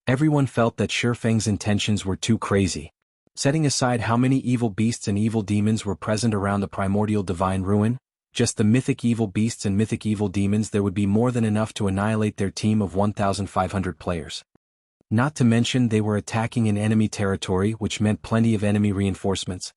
Everyone felt that Shi Feng's intentions were too crazy. Setting aside how many evil beasts and evil demons were present around the Primordial Divine Ruin, just the mythic evil beasts and mythic evil demons, there would be more than enough to annihilate their team of 1,500 players. Not to mention they were attacking in enemy territory, which meant plenty of enemy reinforcements.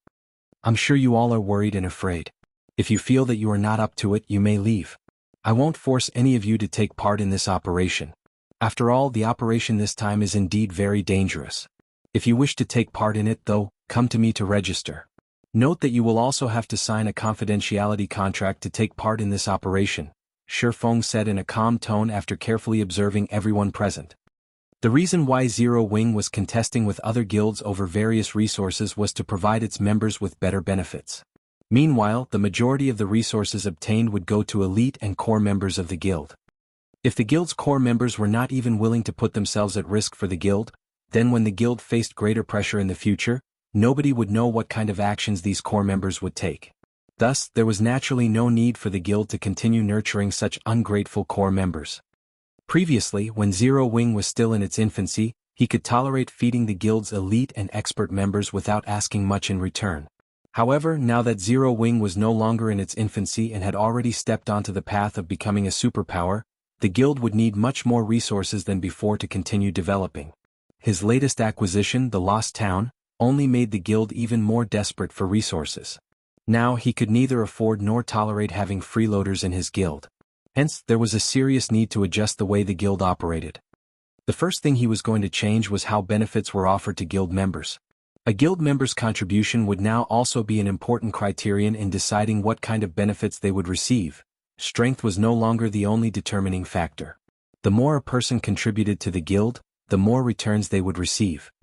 I'm sure you all are worried and afraid. If you feel that you are not up to it, you may leave. I won't force any of you to take part in this operation. After all, the operation this time is indeed very dangerous. If you wish to take part in it, though, come to me to register. Note that you will also have to sign a confidentiality contract to take part in this operation, Shi Feng said in a calm tone after carefully observing everyone present. The reason why Zero Wing was contesting with other guilds over various resources was to provide its members with better benefits. Meanwhile, the majority of the resources obtained would go to elite and core members of the guild. If the guild's core members were not even willing to put themselves at risk for the guild, then when the guild faced greater pressure in the future, nobody would know what kind of actions these core members would take. Thus, there was naturally no need for the guild to continue nurturing such ungrateful core members. Previously, when Zero Wing was still in its infancy, he could tolerate feeding the guild's elite and expert members without asking much in return. However, now that Zero Wing was no longer in its infancy and had already stepped onto the path of becoming a superpower, the guild would need much more resources than before to continue developing. His latest acquisition, the Lost Town, only made the guild even more desperate for resources. Now he could neither afford nor tolerate having freeloaders in his guild. Hence, there was a serious need to adjust the way the guild operated. The first thing he was going to change was how benefits were offered to guild members. A guild member's contribution would now also be an important criterion in deciding what kind of benefits they would receive. Strength was no longer the only determining factor. The more a person contributed to the guild, the more returns they would receive.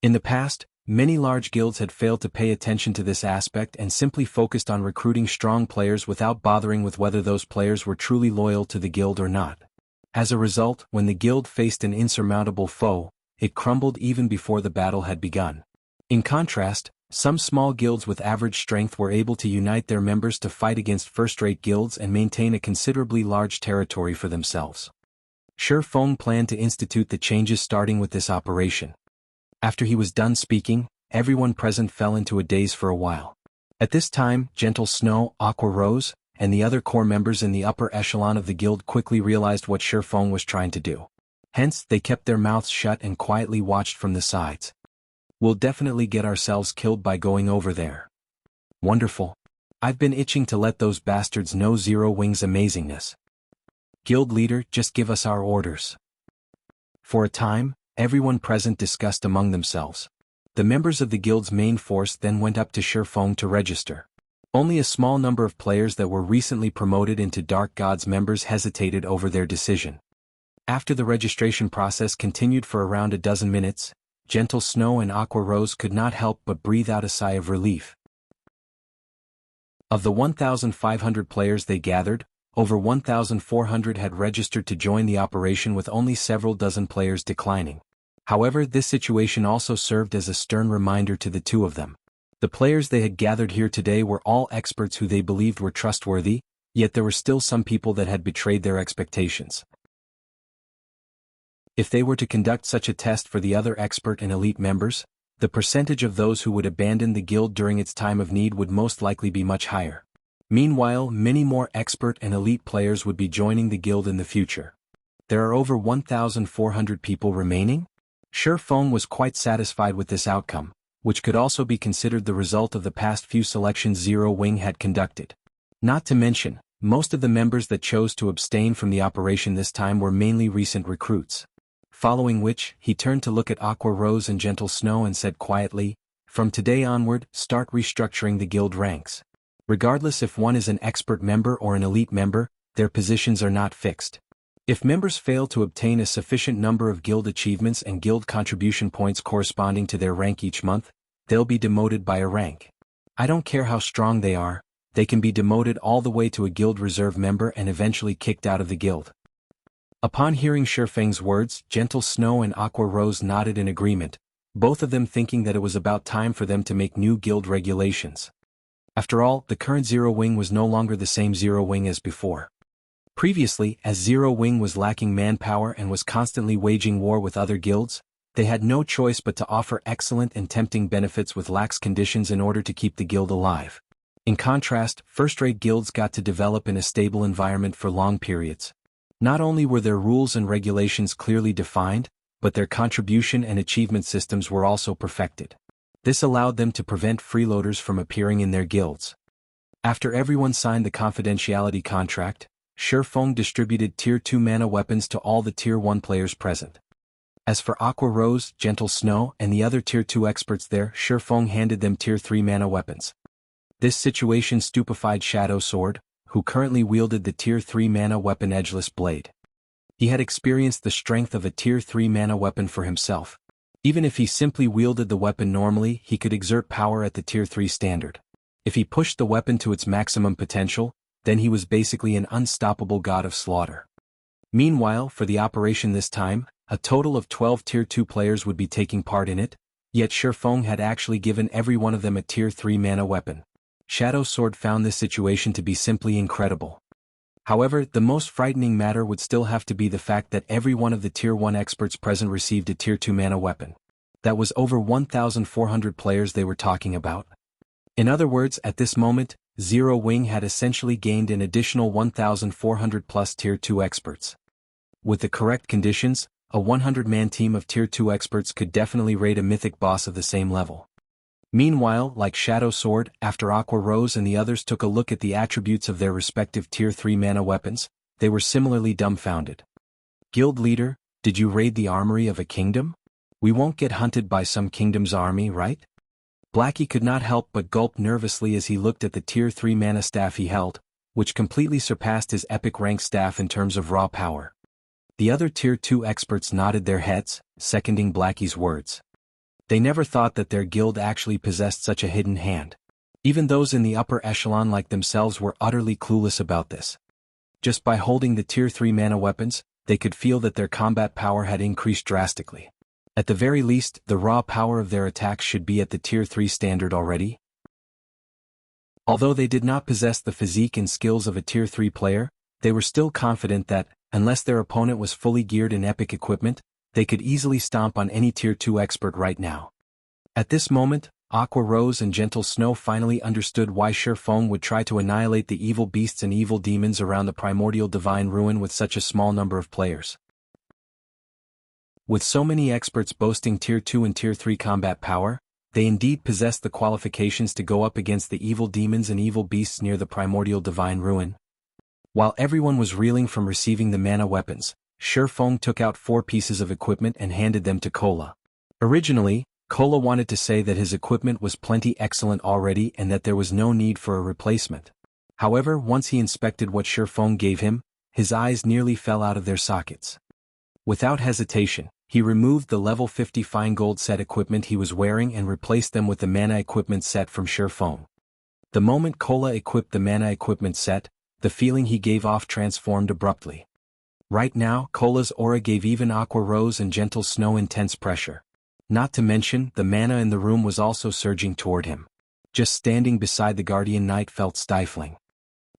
In the past, many large guilds had failed to pay attention to this aspect and simply focused on recruiting strong players without bothering with whether those players were truly loyal to the guild or not. As a result, when the guild faced an insurmountable foe, it crumbled even before the battle had begun. In contrast, some small guilds with average strength were able to unite their members to fight against first-rate guilds and maintain a considerably large territory for themselves. Shi Feng planned to institute the changes starting with this operation. After he was done speaking, everyone present fell into a daze for a while. At this time, Gentle Snow, Aqua Rose, and the other core members in the upper echelon of the guild quickly realized what Shi Feng was trying to do. Hence, they kept their mouths shut and quietly watched from the sides. We'll definitely get ourselves killed by going over there. Wonderful. I've been itching to let those bastards know Zero Wing's amazingness. Guild leader, just give us our orders. For a time, everyone present discussed among themselves. The members of the guild's main force then went up to Shifeng to register. Only a small number of players that were recently promoted into Dark Gods members hesitated over their decision. After the registration process continued for around a dozen minutes, Gentle Snow and Aqua Rose could not help but breathe out a sigh of relief. Of the 1,500 players they gathered, over 1,400 had registered to join the operation, with only several dozen players declining. However, this situation also served as a stern reminder to the two of them. The players they had gathered here today were all experts who they believed were trustworthy, yet there were still some people that had betrayed their expectations. If they were to conduct such a test for the other expert and elite members, the percentage of those who would abandon the guild during its time of need would most likely be much higher. Meanwhile, many more expert and elite players would be joining the guild in the future. There are over 1,400 people remaining? Shifeng was quite satisfied with this outcome, which could also be considered the result of the past few selections Zero Wing had conducted. Not to mention, most of the members that chose to abstain from the operation this time were mainly recent recruits. Following which, he turned to look at Aqua Rose and Gentle Snow and said quietly, "From today onward, start restructuring the guild ranks. Regardless if one is an expert member or an elite member, their positions are not fixed. If members fail to obtain a sufficient number of guild achievements and guild contribution points corresponding to their rank each month, they'll be demoted by a rank. I don't care how strong they are, they can be demoted all the way to a guild reserve member and eventually kicked out of the guild." Upon hearing Shifeng's words, Gentle Snow and Aqua Rose nodded in agreement, both of them thinking that it was about time for them to make new guild regulations. After all, the current Zero Wing was no longer the same Zero Wing as before. Previously, as Zero Wing was lacking manpower and was constantly waging war with other guilds, they had no choice but to offer excellent and tempting benefits with lax conditions in order to keep the guild alive. In contrast, first-rate guilds got to develop in a stable environment for long periods. Not only were their rules and regulations clearly defined, but their contribution and achievement systems were also perfected. This allowed them to prevent freeloaders from appearing in their guilds. After everyone signed the confidentiality contract, Shifeng distributed Tier 2 mana weapons to all the Tier 1 players present. As for Aqua Rose, Gentle Snow, and the other Tier 2 experts there, Shifeng handed them Tier 3 mana weapons. This situation stupefied Shadow Sword, who currently wielded the Tier 3 mana weapon Edgeless Blade. He had experienced the strength of a Tier 3 mana weapon for himself. Even if he simply wielded the weapon normally, he could exert power at the Tier 3 standard. If he pushed the weapon to its maximum potential, then he was basically an unstoppable god of slaughter. Meanwhile, for the operation this time, a total of 12 Tier 2 players would be taking part in it, yet Shifeng had actually given every one of them a Tier 3 mana weapon. Shadow Sword found this situation to be simply incredible. However, the most frightening matter would still have to be the fact that every one of the Tier 1 experts present received a Tier 2 mana weapon. That was over 1,400 players they were talking about. In other words, at this moment, Zero Wing had essentially gained an additional 1,400 plus Tier 2 experts. With the correct conditions, a 100-man team of Tier 2 experts could definitely raid a mythic boss of the same level. Meanwhile, like Shadow Sword, after Aqua Rose and the others took a look at the attributes of their respective Tier 3 mana weapons, they were similarly dumbfounded. "Guild leader, did you raid the armory of a kingdom? We won't get hunted by some kingdom's army, right?" Blackie could not help but gulp nervously as he looked at the Tier 3 mana staff he held, which completely surpassed his epic rank staff in terms of raw power. The other Tier 2 experts nodded their heads, seconding Blackie's words. They never thought that their guild actually possessed such a hidden hand. Even those in the upper echelon like themselves were utterly clueless about this. Just by holding the Tier 3 mana weapons, they could feel that their combat power had increased drastically. At the very least, the raw power of their attacks should be at the Tier 3 standard already. Although they did not possess the physique and skills of a Tier 3 player, they were still confident that, unless their opponent was fully geared in epic equipment, they could easily stomp on any Tier 2 expert right now. At this moment, Aqua Rose and Gentle Snow finally understood why Shifeng would try to annihilate the evil beasts and evil demons around the primordial divine ruin with such a small number of players. With so many experts boasting Tier 2 and Tier 3 combat power, they indeed possessed the qualifications to go up against the evil demons and evil beasts near the primordial divine ruin. While everyone was reeling from receiving the mana weapons, Shifeng took out 4 pieces of equipment and handed them to Kola. Originally, Kola wanted to say that his equipment was plenty excellent already and that there was no need for a replacement. However, once he inspected what Shifeng gave him, his eyes nearly fell out of their sockets. Without hesitation, he removed the level 50 fine gold set equipment he was wearing and replaced them with the mana equipment set from Shifeng. The moment Kola equipped the mana equipment set, the feeling he gave off transformed abruptly. Right now, Kola's aura gave even Aqua Rose and Gentle Snow intense pressure. Not to mention, the mana in the room was also surging toward him. Just standing beside the Guardian Knight felt stifling.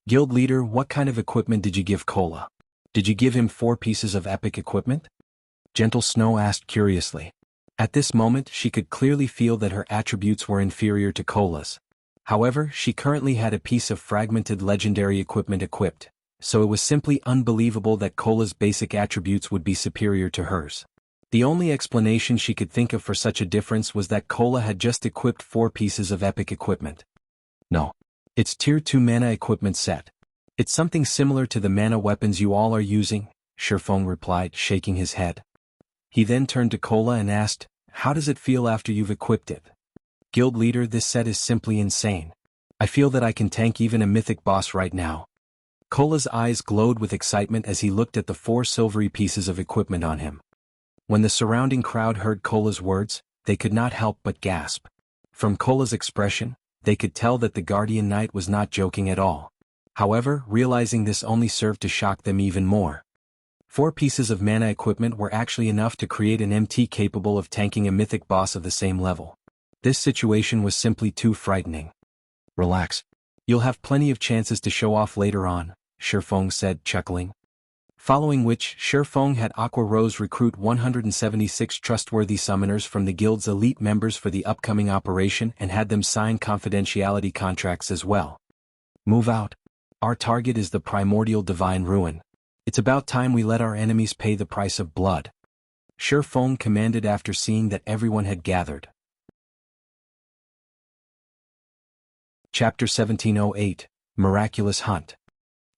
Guild leader, what kind of equipment did you give Kola? Did you give him 4 pieces of epic equipment? Gentle Snow asked curiously. At this moment, she could clearly feel that her attributes were inferior to Kola's. However, she currently had a piece of fragmented legendary equipment equipped, so it was simply unbelievable that Kola's basic attributes would be superior to hers. The only explanation she could think of for such a difference was that Kola had just equipped 4 pieces of epic equipment. No. It's Tier 2 mana equipment set. It's something similar to the mana weapons you all are using, Shifeng replied, shaking his head. He then turned to Kola and asked, how does it feel after you've equipped it? Guild leader, this set is simply insane. I feel that I can tank even a mythic boss right now. Kola's eyes glowed with excitement as he looked at the 4 silvery pieces of equipment on him. When the surrounding crowd heard Kola's words, they could not help but gasp. From Kola's expression, they could tell that the Guardian Knight was not joking at all. However, realizing this only served to shock them even more. 4 pieces of mana equipment were actually enough to create an MT capable of tanking a mythic boss of the same level. This situation was simply too frightening. Relax. You'll have plenty of chances to show off later on, Shifeng said, chuckling. Following which, Shifeng had Aqua Rose recruit 176 trustworthy summoners from the guild's elite members for the upcoming operation and had them sign confidentiality contracts as well. Move out. Our target is the primordial divine ruin. It's about time we let our enemies pay the price of blood. Shifeng commanded after seeing that everyone had gathered. Chapter 1708, Miraculous Hunt.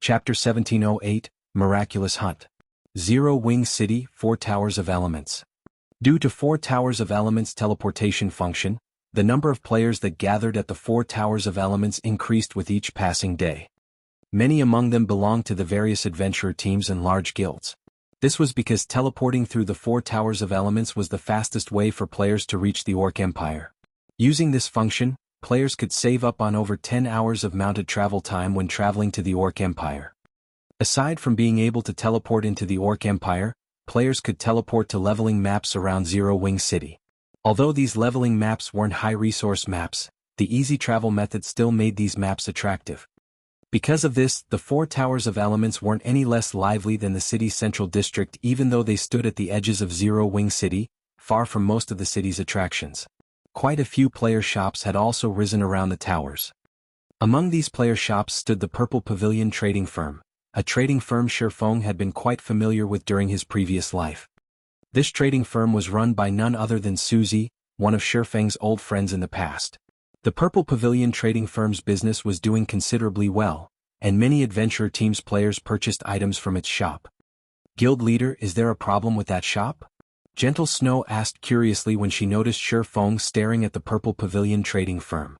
Chapter 1708, Miraculous Hunt. Zero Wing City, 4 Towers of Elements. Due to 4 Towers of Elements teleportation function, the number of players that gathered at the 4 Towers of Elements increased with each passing day. Many among them belonged to the various adventurer teams and large guilds. This was because teleporting through the 4 Towers of Elements was the fastest way for players to reach the Orc Empire. Using this function, players could save up on over 10 hours of mounted travel time when traveling to the Orc Empire. Aside from being able to teleport into the Orc Empire, players could teleport to leveling maps around Zero Wing City. Although these leveling maps weren't high-resource maps, the easy travel method still made these maps attractive. Because of this, the 4 Towers of Elements weren't any less lively than the city's central district even though they stood at the edges of Zero Wing City, far from most of the city's attractions. Quite a few player shops had also risen around the towers. Among these player shops stood the Purple Pavilion Trading Firm, a trading firm Shifeng had been quite familiar with during his previous life. This trading firm was run by none other than Suzy, one of Shifeng's old friends in the past. The Purple Pavilion Trading Firm's business was doing considerably well, and many adventurer teams players purchased items from its shop. Guild leader, is there a problem with that shop? Gentle Snow asked curiously when she noticed Shifeng staring at the Purple Pavilion Trading Firm.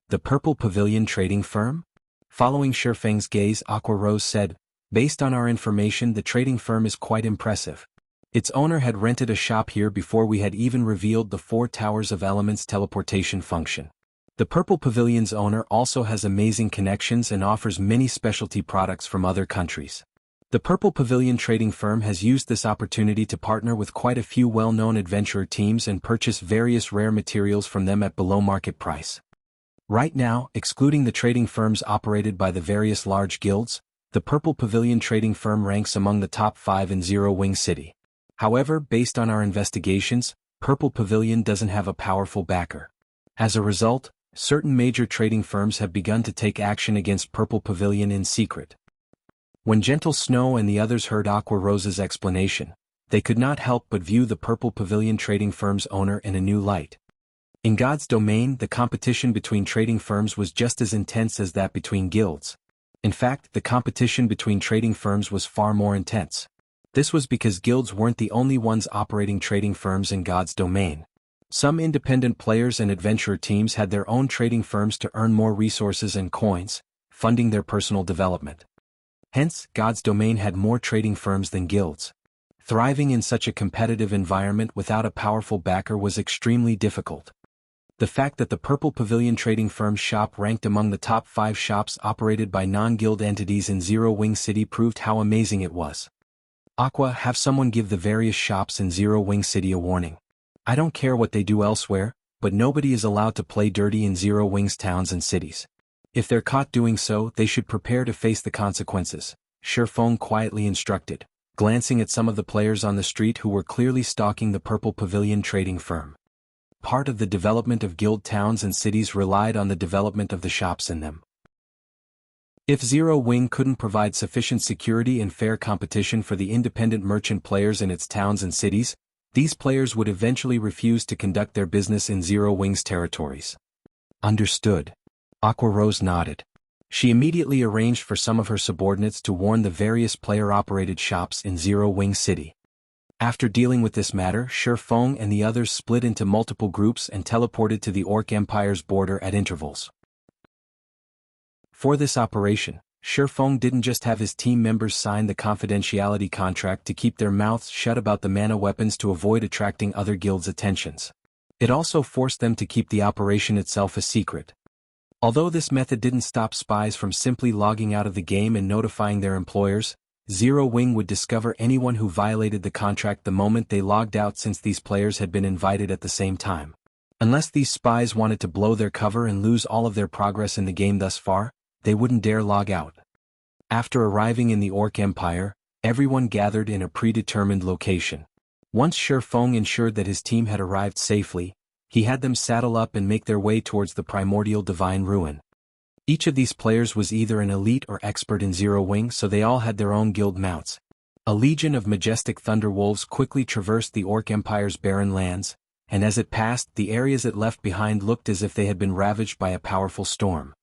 The Purple Pavilion Trading Firm? Following Shifeng's gaze, Aqua Rose said, based on our information, the trading firm is quite impressive. Its owner had rented a shop here before we had even revealed the 4 Towers of Elements teleportation function. The Purple Pavilion's owner also has amazing connections and offers many specialty products from other countries. The Purple Pavilion Trading Firm has used this opportunity to partner with quite a few well-known adventurer teams and purchase various rare materials from them at below market price. Right now, excluding the trading firms operated by the various large guilds, the Purple Pavilion Trading Firm ranks among the top 5 in Zero Wing City. However, based on our investigations, Purple Pavilion doesn't have a powerful backer. As a result, certain major trading firms have begun to take action against Purple Pavilion in secret. When Gentle Snow and the others heard Aqua Rose's explanation, they could not help but view the Purple Pavilion Trading Firm's owner in a new light. In God's domain, the competition between trading firms was just as intense as that between guilds. In fact, the competition between trading firms was far more intense. This was because guilds weren't the only ones operating trading firms in God's domain. Some independent players and adventurer teams had their own trading firms to earn more resources and coins, funding their personal development. Hence, God's domain had more trading firms than guilds. Thriving in such a competitive environment without a powerful backer was extremely difficult. The fact that the Purple Pavilion trading firm's shop ranked among the top 5 shops operated by non-guild entities in Zero Wing City proved how amazing it was. Aqua, have someone give the various shops in Zero Wing City a warning. I don't care what they do elsewhere, but nobody is allowed to play dirty in Zero Wing's towns and cities. If they're caught doing so, they should prepare to face the consequences, Shifeng quietly instructed, glancing at some of the players on the street who were clearly stalking the Purple Pavilion trading firm. Part of the development of guild towns and cities relied on the development of the shops in them. If Zero Wing couldn't provide sufficient security and fair competition for the independent merchant players in its towns and cities, these players would eventually refuse to conduct their business in Zero Wing's territories. Understood. Aqua Rose nodded. She immediately arranged for some of her subordinates to warn the various player-operated shops in Zero Wing City. After dealing with this matter, Shifeng and the others split into multiple groups and teleported to the Orc Empire's border at intervals. For this operation, Shifeng didn't just have his team members sign the confidentiality contract to keep their mouths shut about the mana weapons to avoid attracting other guilds' attentions. It also forced them to keep the operation itself a secret. Although this method didn't stop spies from simply logging out of the game and notifying their employers, Zero Wing would discover anyone who violated the contract the moment they logged out, since these players had been invited at the same time. Unless these spies wanted to blow their cover and lose all of their progress in the game thus far, they wouldn't dare log out. After arriving in the Orc Empire, everyone gathered in a predetermined location. Once Shifeng ensured that his team had arrived safely, he had them saddle up and make their way towards the primordial divine ruin. Each of these players was either an elite or expert in Zero Wing, so they all had their own guild mounts. A legion of majestic thunderwolves quickly traversed the Orc Empire's barren lands, and as it passed, the areas it left behind looked as if they had been ravaged by a powerful storm.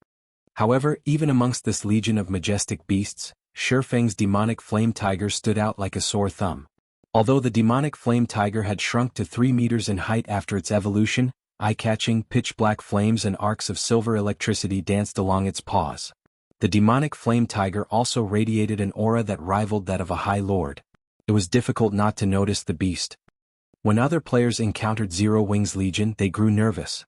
However, even amongst this legion of majestic beasts, Shifeng's demonic flame tiger stood out like a sore thumb. Although the demonic flame tiger had shrunk to 3 meters in height after its evolution, eye-catching, pitch-black flames and arcs of silver electricity danced along its paws. The demonic flame tiger also radiated an aura that rivaled that of a high lord. It was difficult not to notice the beast. When other players encountered Zero Wing's legion, they grew nervous.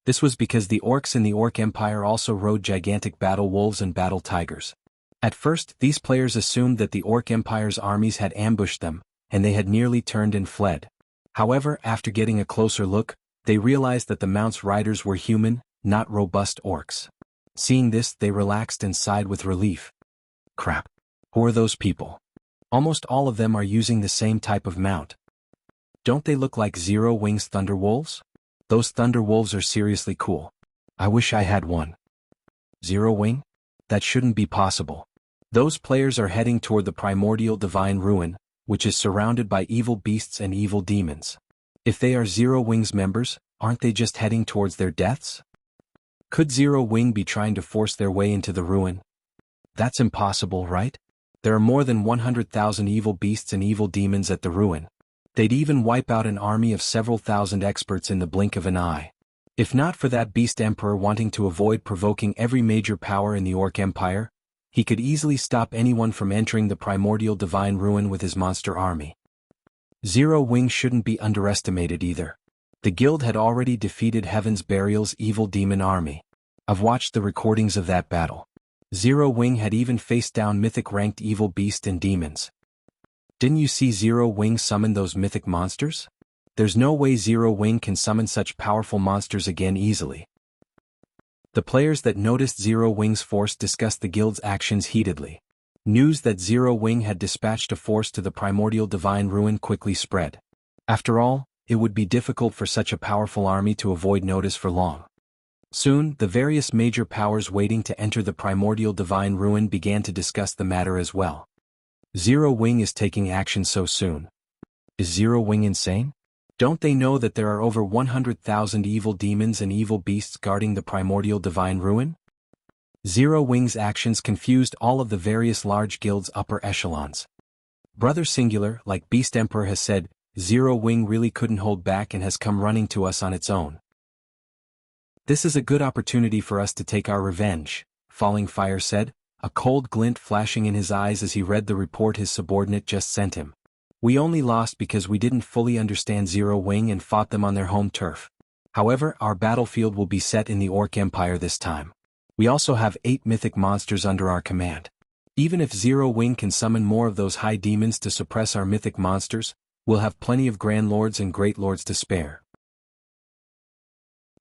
This was because the orcs in the Orc Empire also rode gigantic battle wolves and battle tigers. At first, these players assumed that the Orc Empire's armies had ambushed them, and they had nearly turned and fled. However, after getting a closer look, they realized that the mount's riders were human, not robust orcs. Seeing this, they relaxed and sighed with relief. Crap. Who are those people? Almost all of them are using the same type of mount. Don't they look like Zero Wing's Thunderwolves? Those Thunderwolves are seriously cool. I wish I had one. Zero Wing? That shouldn't be possible. Those players are heading toward the primordial divine ruin, which is surrounded by evil beasts and evil demons. If they are Zero Wing's members, aren't they just heading towards their deaths? Could Zero Wing be trying to force their way into the ruin? That's impossible, right? There are more than 100,000 evil beasts and evil demons at the ruin. They'd even wipe out an army of several thousand experts in the blink of an eye. If not for that beast emperor wanting to avoid provoking every major power in the Orc Empire, he could easily stop anyone from entering the primordial divine ruin with his monster army. Zero Wing shouldn't be underestimated either. The guild had already defeated Heaven's Burial's evil demon army. I've watched the recordings of that battle. Zero Wing had even faced down mythic-ranked evil beasts and demons. Didn't you see Zero Wing summon those mythic monsters? There's no way Zero Wing can summon such powerful monsters again easily. The players that noticed Zero Wing's force discussed the guild's actions heatedly. News that Zero Wing had dispatched a force to the primordial divine ruin quickly spread. After all, it would be difficult for such a powerful army to avoid notice for long. Soon, the various major powers waiting to enter the primordial divine ruin began to discuss the matter as well. Zero Wing is taking action so soon. Is Zero Wing insane? Don't they know that there are over 100,000 evil demons and evil beasts guarding the primordial divine ruin? Zero Wing's actions confused all of the various large guilds' upper echelons. Brother Singular, like Beast Emperor has said, Zero Wing really couldn't hold back and has come running to us on its own. This is a good opportunity for us to take our revenge, Falling Fire said, a cold glint flashing in his eyes as he read the report his subordinate just sent him. We only lost because we didn't fully understand Zero Wing and fought them on their home turf. However, our battlefield will be set in the Orc Empire this time. We also have 8 mythic monsters under our command. Even if Zero Wing can summon more of those high demons to suppress our mythic monsters, we'll have plenty of Grand Lords and Great Lords to spare.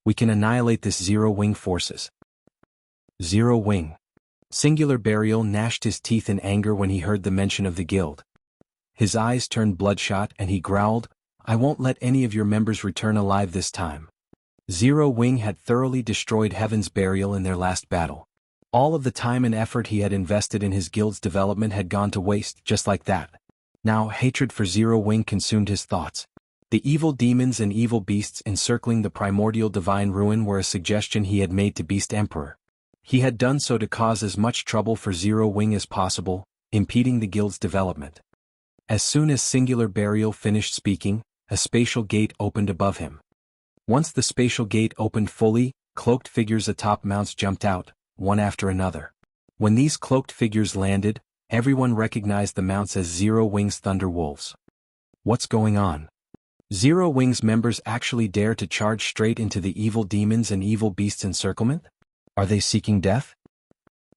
We can annihilate this Zero Wing forces. Zero Wing. Singular Burial gnashed his teeth in anger when he heard the mention of the guild. His eyes turned bloodshot and he growled, I won't let any of your members return alive this time. Zero Wing had thoroughly destroyed Heaven's Burial in their last battle. All of the time and effort he had invested in his guild's development had gone to waste just like that. Now hatred for Zero Wing consumed his thoughts. The evil demons and evil beasts encircling the primordial divine ruin were a suggestion he had made to Beast Emperor. He had done so to cause as much trouble for Zero Wing as possible, impeding the guild's development. As soon as Singular Burial finished speaking, a spatial gate opened above him. Once the spatial gate opened fully, cloaked figures atop mounts jumped out, one after another. When these cloaked figures landed, everyone recognized the mounts as Zero Wing's Thunder Wolves. What's going on? Zero Wing's members actually dare to charge straight into the evil demons and evil beasts' encirclement? Are they seeking death?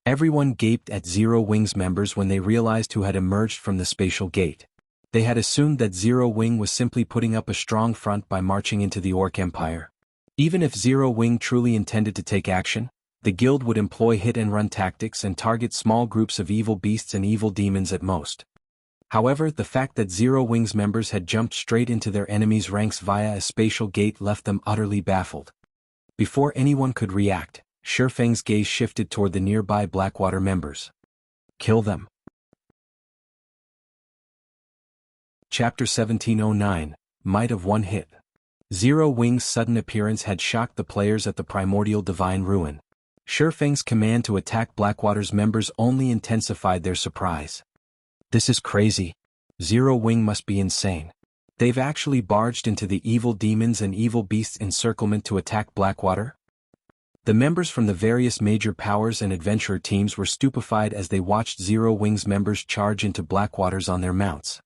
Everyone gaped at Zero Wing's members when they realized who had emerged from the spatial gate. They had assumed that Zero Wing was simply putting up a strong front by marching into the Orc Empire. Even if Zero Wing truly intended to take action, the guild would employ hit-and-run tactics and target small groups of evil beasts and evil demons at most. However, the fact that Zero Wing's members had jumped straight into their enemies' ranks via a spatial gate left them utterly baffled. Before anyone could react, Shifeng's gaze shifted toward the nearby Blackwater members. Kill them. Chapter 1709, Might of One Hit. Zero Wing's sudden appearance had shocked the players at the primordial divine ruin. Shifeng's command to attack Blackwater's members only intensified their surprise. This is crazy. Zero Wing must be insane. They've actually barged into the evil demons and evil beasts' encirclement to attack Blackwater? The members from the various major powers and adventurer teams were stupefied as they watched Zero Wing's members charge into Blackwater's on their mounts.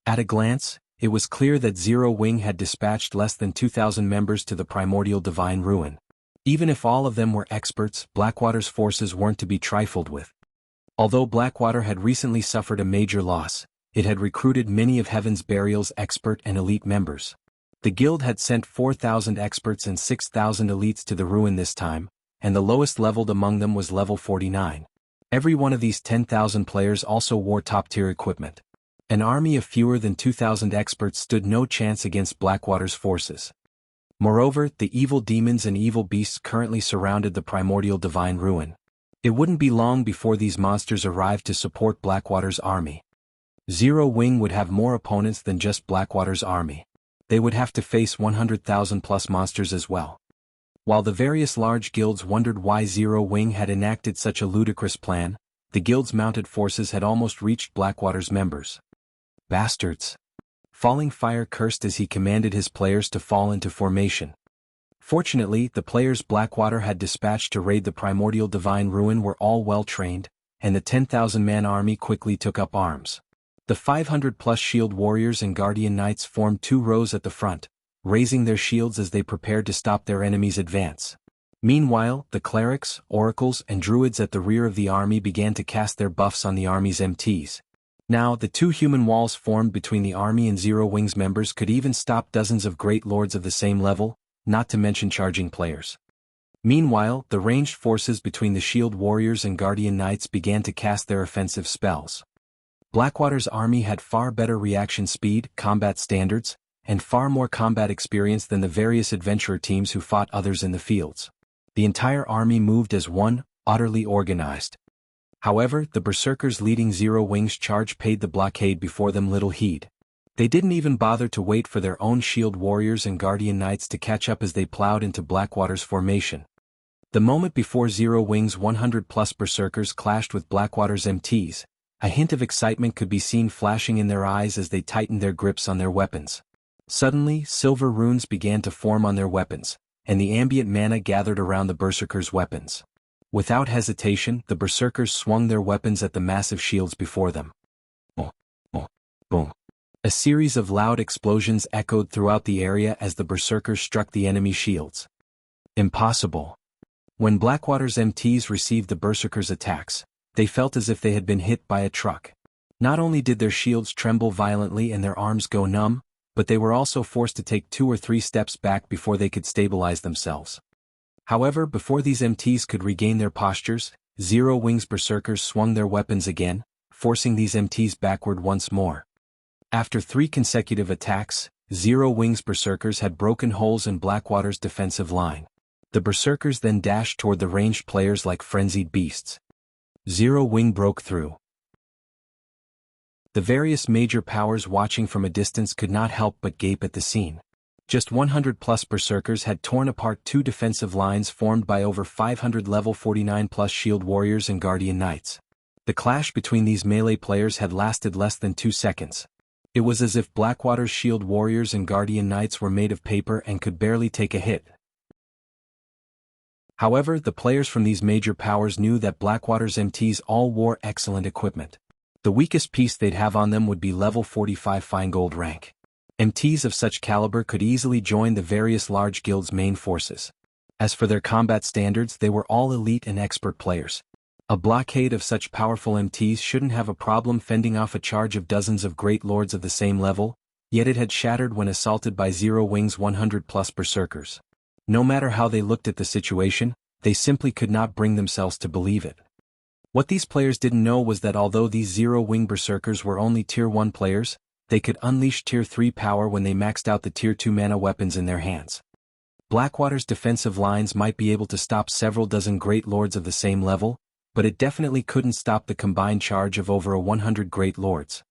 At a glance, it was clear that Zero Wing had dispatched less than 2,000 members to the primordial divine ruin. Even if all of them were experts, Blackwater's forces weren't to be trifled with. Although Blackwater had recently suffered a major loss, it had recruited many of Heaven's Burial's expert and elite members. The guild had sent 4,000 experts and 6,000 elites to the ruin this time, and the lowest leveled among them was level 49. Every one of these 10,000 players also wore top-tier equipment. An army of fewer than 2,000 experts stood no chance against Blackwater's forces. Moreover, the evil demons and evil beasts currently surrounded the primordial divine ruin. It wouldn't be long before these monsters arrived to support Blackwater's army. Zero Wing would have more opponents than just Blackwater's army. They would have to face 100,000 plus monsters as well. While the various large guilds wondered why Zero Wing had enacted such a ludicrous plan, the guild's mounted forces had almost reached Blackwater's members. Bastards! Falling Fire cursed as he commanded his players to fall into formation. Fortunately, the players Blackwater had dispatched to raid the primordial divine ruin were all well trained, and the 10,000-man army quickly took up arms. The 500-plus shield warriors and guardian knights formed 2 rows at the front, raising their shields as they prepared to stop their enemy's advance. Meanwhile, the clerics, oracles, and druids at the rear of the army began to cast their buffs on the army's MTs. Now, the 2 human walls formed between the army and Zero Wing's members could even stop dozens of great lords of the same level, not to mention charging players. Meanwhile, the ranged forces between the shield warriors and guardian knights began to cast their offensive spells. Blackwater's army had far better reaction speed, combat standards, and far more combat experience than the various adventurer teams who fought others in the fields. The entire army moved as one, utterly organized. However, the berserkers leading Zero Wing's charge paid the blockade before them little heed. They didn't even bother to wait for their own shield warriors and guardian knights to catch up as they plowed into Blackwater's formation. The moment before Zero Wing's 100-plus berserkers clashed with Blackwater's MTs, A hint of excitement could be seen flashing in their eyes as they tightened their grips on their weapons. Suddenly, silver runes began to form on their weapons, and the ambient mana gathered around the berserkers' weapons. Without hesitation, the berserkers swung their weapons at the massive shields before them. Boom, boom, boom. A series of loud explosions echoed throughout the area as the berserkers struck the enemy shields. Impossible. When Blackwater's MTs received the berserkers' attacks, they felt as if they had been hit by a truck. Not only did their shields tremble violently and their arms go numb, but they were also forced to take 2 or 3 steps back before they could stabilize themselves. However, before these MTs could regain their postures, Zero Wings berserkers swung their weapons again, forcing these MTs backward once more. After 3 consecutive attacks, Zero Wings berserkers had broken holes in Blackwater's defensive line. The berserkers then dashed toward the ranged players like frenzied beasts. Zero Wing broke through. The various major powers watching from a distance could not help but gape at the scene. Just 100+ berserkers had torn apart 2 defensive lines formed by over 500 level 49+ shield warriors and guardian knights. The clash between these melee players had lasted less than 2 seconds. It was as if Blackwater's shield warriors and guardian knights were made of paper and could barely take a hit. However, the players from these major powers knew that Blackwater's MTs all wore excellent equipment. The weakest piece they'd have on them would be level 45 fine gold rank. MTs of such caliber could easily join the various large guilds' main forces. As for their combat standards, they were all elite and expert players. A blockade of such powerful MTs shouldn't have a problem fending off a charge of dozens of great lords of the same level, yet it had shattered when assaulted by Zero Wings 100+ berserkers. No matter how they looked at the situation, they simply could not bring themselves to believe it. What these players didn't know was that although these Zero Wing berserkers were only Tier 1 players, they could unleash Tier 3 power when they maxed out the Tier 2 mana weapons in their hands. Blackwater's defensive lines might be able to stop several dozen great lords of the same level, but it definitely couldn't stop the combined charge of over 100 great lords.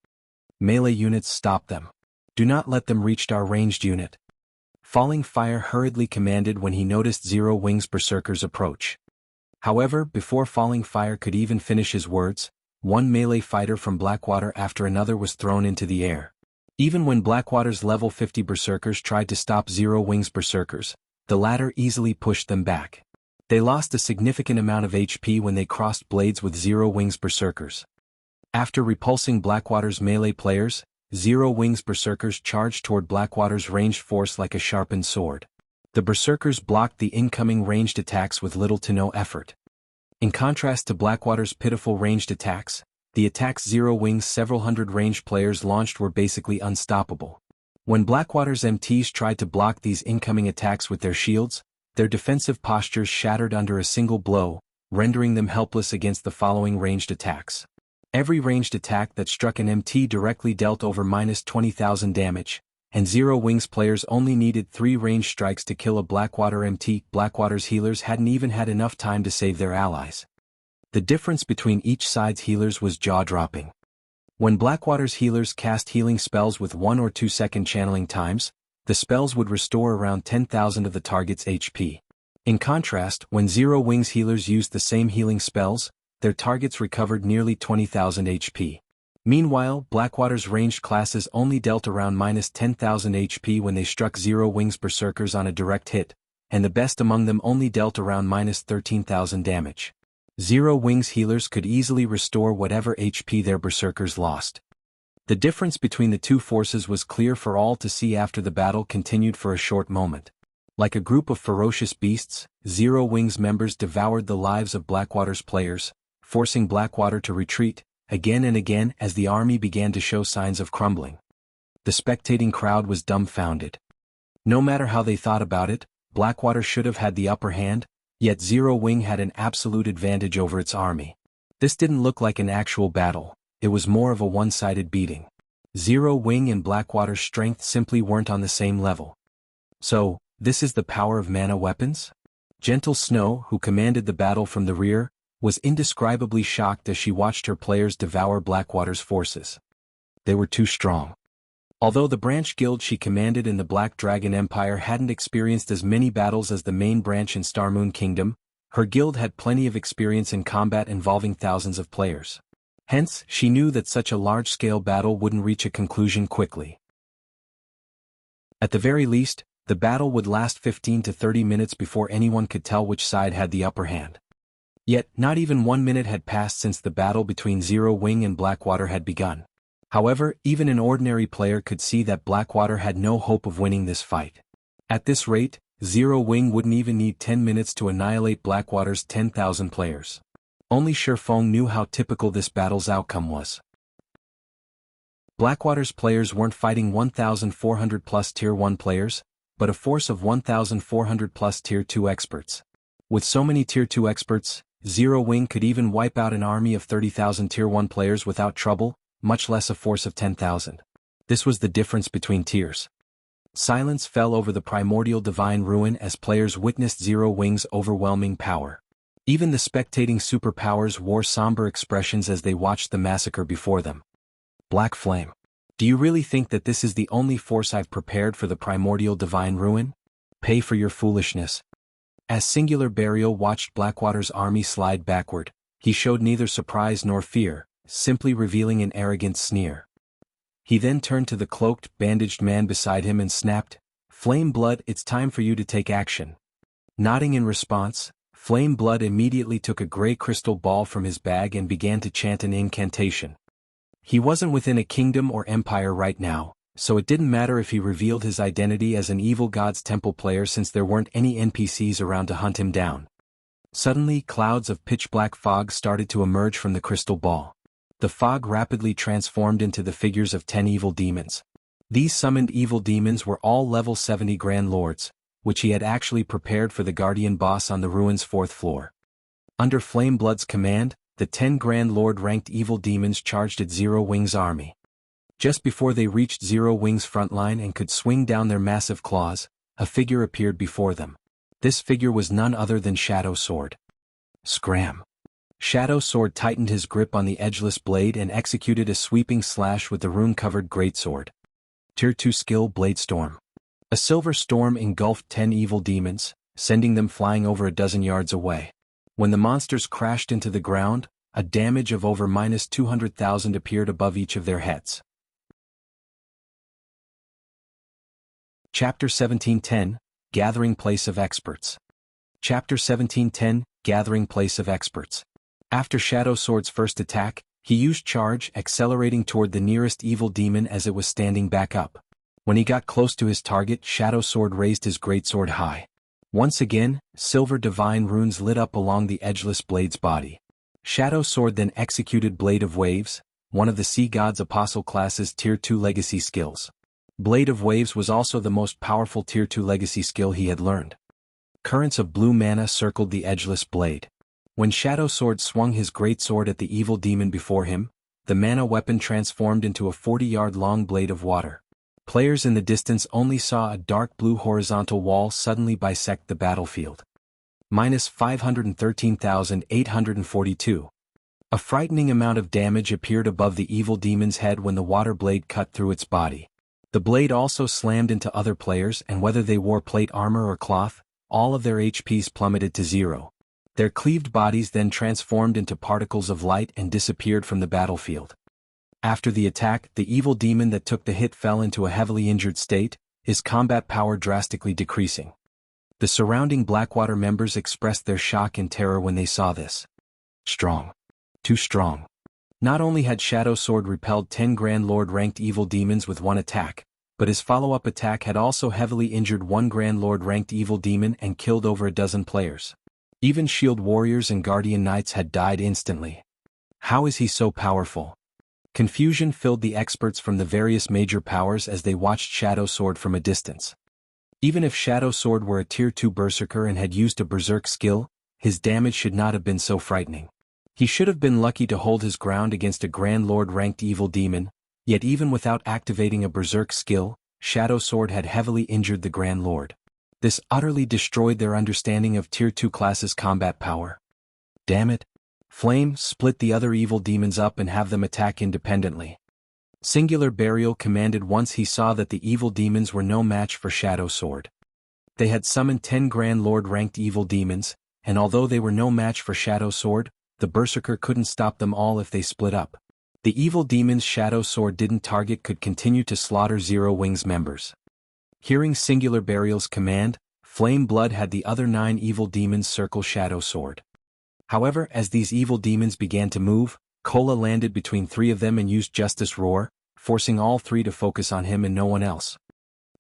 Melee units, stop them. Do not let them reach our ranged unit. Falling Fire hurriedly commanded when he noticed Zero Wings berserkers approach. However, before Falling Fire could even finish his words, one melee fighter from Blackwater after another was thrown into the air. Even when Blackwater's level 50 berserkers tried to stop Zero Wings berserkers, the latter easily pushed them back. They lost a significant amount of HP when they crossed blades with Zero Wings berserkers. After repulsing Blackwater's melee players, Zero Wings berserkers charged toward Blackwater's ranged force like a sharpened sword. The berserkers blocked the incoming ranged attacks with little to no effort. In contrast to Blackwater's pitiful ranged attacks, the attacks Zero Wings' several hundred ranged players launched were basically unstoppable. When Blackwater's MTs tried to block these incoming attacks with their shields, their defensive postures shattered under a single blow, rendering them helpless against the following ranged attacks. Every ranged attack that struck an MT directly dealt over -20,000 damage, and Zero Wings players only needed 3 ranged strikes to kill a Blackwater MT. Blackwater's healers hadn't even had enough time to save their allies. The difference between each side's healers was jaw-dropping. When Blackwater's healers cast healing spells with 1 or 2 second channeling times, the spells would restore around 10,000 of the target's HP. In contrast, when Zero Wings healers used the same healing spells, their targets recovered nearly 20,000 HP. Meanwhile, Blackwater's ranged classes only dealt around -10,000 HP when they struck Zero Wings berserkers on a direct hit, and the best among them only dealt around -13,000 damage. Zero Wings healers could easily restore whatever HP their berserkers lost. The difference between the two forces was clear for all to see after the battle continued for a short moment. Like a group of ferocious beasts, Zero Wings members devoured the lives of Blackwater's players, forcing Blackwater to retreat, again and again as the army began to show signs of crumbling. The spectating crowd was dumbfounded. No matter how they thought about it, Blackwater should have had the upper hand, yet Zero Wing had an absolute advantage over its army. This didn't look like an actual battle, it was more of a one-sided beating. Zero Wing and Blackwater's strength simply weren't on the same level. So, this is the power of mana weapons? Gentle Snow, who commanded the battle from the rear, was indescribably shocked as she watched her players devour Blackwater's forces. They were too strong. Although the branch guild she commanded in the Black Dragon Empire hadn't experienced as many battles as the main branch in Starmoon Kingdom, her guild had plenty of experience in combat involving thousands of players. Hence, she knew that such a large-scale battle wouldn't reach a conclusion quickly. At the very least, the battle would last 15 to 30 minutes before anyone could tell which side had the upper hand. Yet, not even 1 minute had passed since the battle between Zero Wing and Blackwater had begun. However, even an ordinary player could see that Blackwater had no hope of winning this fight. At this rate, Zero Wing wouldn't even need 10 minutes to annihilate Blackwater's 10,000 players. Only Shifeng knew how typical this battle's outcome was. Blackwater's players weren't fighting 1,400 plus Tier 1 players, but a force of 1,400 plus Tier 2 experts. With so many Tier 2 experts, Zero Wing could even wipe out an army of 30,000 Tier 1 players without trouble, much less a force of 10,000. This was the difference between tiers. Silence fell over the primordial divine ruin as players witnessed Zero Wing's overwhelming power. Even the spectating superpowers wore somber expressions as they watched the massacre before them. Black Flame. Do you really think that this is the only force I've prepared for the primordial divine ruin? Pay for your foolishness. As Singular Burial watched Blackwater's army slide backward, he showed neither surprise nor fear, simply revealing an arrogant sneer. He then turned to the cloaked, bandaged man beside him and snapped, "Flame Blood, it's time for you to take action." Nodding in response, Flame Blood immediately took a gray crystal ball from his bag and began to chant an incantation. He wasn't within a kingdom or empire right now, so it didn't matter if he revealed his identity as an evil god's temple player since there weren't any NPCs around to hunt him down. Suddenly, clouds of pitch-black fog started to emerge from the crystal ball. The fog rapidly transformed into the figures of 10 evil demons. These summoned evil demons were all level 70 Grand Lords, which he had actually prepared for the Guardian boss on the ruin's 4th floor. Under Flame Blood's command, the 10 Grand Lord-ranked evil demons charged at Zero Wing's army. Just before they reached Zero Wing's front line and could swing down their massive claws, a figure appeared before them. This figure was none other than Shadow Sword. Scram! Shadow Sword tightened his grip on the edgeless blade and executed a sweeping slash with the rune-covered greatsword. Tier 2 skill Blade Storm. A silver storm engulfed 10 evil demons, sending them flying over a dozen yards away. When the monsters crashed into the ground, a damage of over -200,000 appeared above each of their heads. Chapter 1710, Gathering Place of Experts. Chapter 1710, Gathering Place of Experts. After Shadow Sword's first attack, he used Charge, accelerating toward the nearest evil demon as it was standing back up. When he got close to his target, Shadow Sword raised his greatsword high. Once again, silver divine runes lit up along the edgeless blade's body. Shadow Sword then executed Blade of Waves, one of the Sea God's Apostle class's Tier 2 legacy skills. Blade of Waves was also the most powerful Tier 2 legacy skill he had learned. Currents of blue mana circled the edgeless blade. When Shadow Sword swung his greatsword at the evil demon before him, the mana weapon transformed into a 40-yard-long blade of water. Players in the distance only saw a dark blue horizontal wall suddenly bisect the battlefield. -513,842. A frightening amount of damage appeared above the evil demon's head when the water blade cut through its body. The blade also slammed into other players, and whether they wore plate armor or cloth, all of their HPs plummeted to 0. Their cleaved bodies then transformed into particles of light and disappeared from the battlefield. After the attack, the evil demon that took the hit fell into a heavily injured state, his combat power drastically decreasing. The surrounding Blackwater members expressed their shock and terror when they saw this. Strong. Too strong. Not only had Shadow Sword repelled 10 Grand Lord-ranked evil demons with one attack, but his follow-up attack had also heavily injured 1 Grand Lord-ranked evil demon and killed over a dozen players. Even Shield Warriors and Guardian Knights had died instantly. How is he so powerful? Confusion filled the experts from the various major powers as they watched Shadow Sword from a distance. Even if Shadow Sword were a Tier 2 Berserker and had used a Berserk skill, his damage should not have been so frightening. He should have been lucky to hold his ground against a Grand Lord-ranked evil demon, yet even without activating a Berserk skill, Shadow Sword had heavily injured the Grand Lord. This utterly destroyed their understanding of Tier 2 classes' combat power. Damn it. Flame, split the other evil demons up and have them attack independently. Singular Burial commanded once he saw that the evil demons were no match for Shadow Sword. They had summoned 10 Grand Lord-ranked evil demons, and although they were no match for Shadow Sword, the Berserker couldn't stop them all if they split up. The evil demon's shadow sword didn't target could continue to slaughter Zero Wing's members. Hearing Singular Burial's command, Flame Blood had the other 9 evil demons circle Shadow Sword. However, as these evil demons began to move, Kola landed between 3 of them and used Justice Roar, forcing all 3 to focus on him and no one else.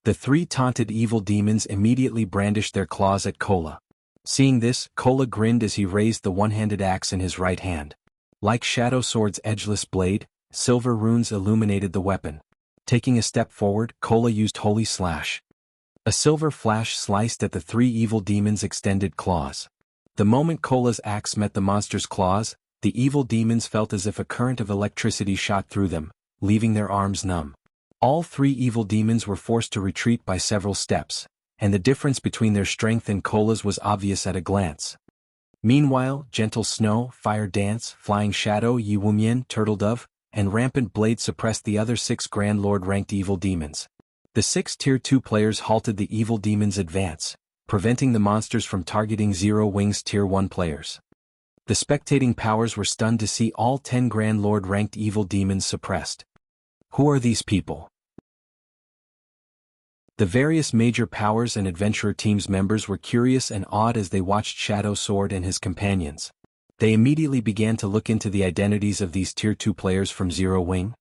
The 3 taunted evil demons immediately brandished their claws at Kola. Seeing this, Kola grinned as he raised the one-handed axe in his right hand. Like Shadow Sword's edgeless blade, silver runes illuminated the weapon. Taking a step forward, Kola used Holy Slash. A silver flash sliced at the 3 evil demons' extended claws. The moment Kola's axe met the monster's claws, the evil demons felt as if a current of electricity shot through them, leaving their arms numb. All 3 evil demons were forced to retreat by several steps, and the difference between their strength and Kola's was obvious at a glance. Meanwhile, Gentle Snow, Fire Dance, Flying Shadow, Yi Wumian, Turtle Dove, and Rampant Blade suppressed the other 6 Grand Lord-ranked evil demons. The 6 Tier 2 players halted the evil demons' advance, preventing the monsters from targeting Zero Wing's Tier 1 players. The spectating powers were stunned to see all 10 Grand Lord-ranked evil demons suppressed. Who are these people? The various major powers and adventurer teams members were curious and awed as they watched Shadow Sword and his companions. They immediately began to look into the identities of these Tier 2 players from Zero Wing.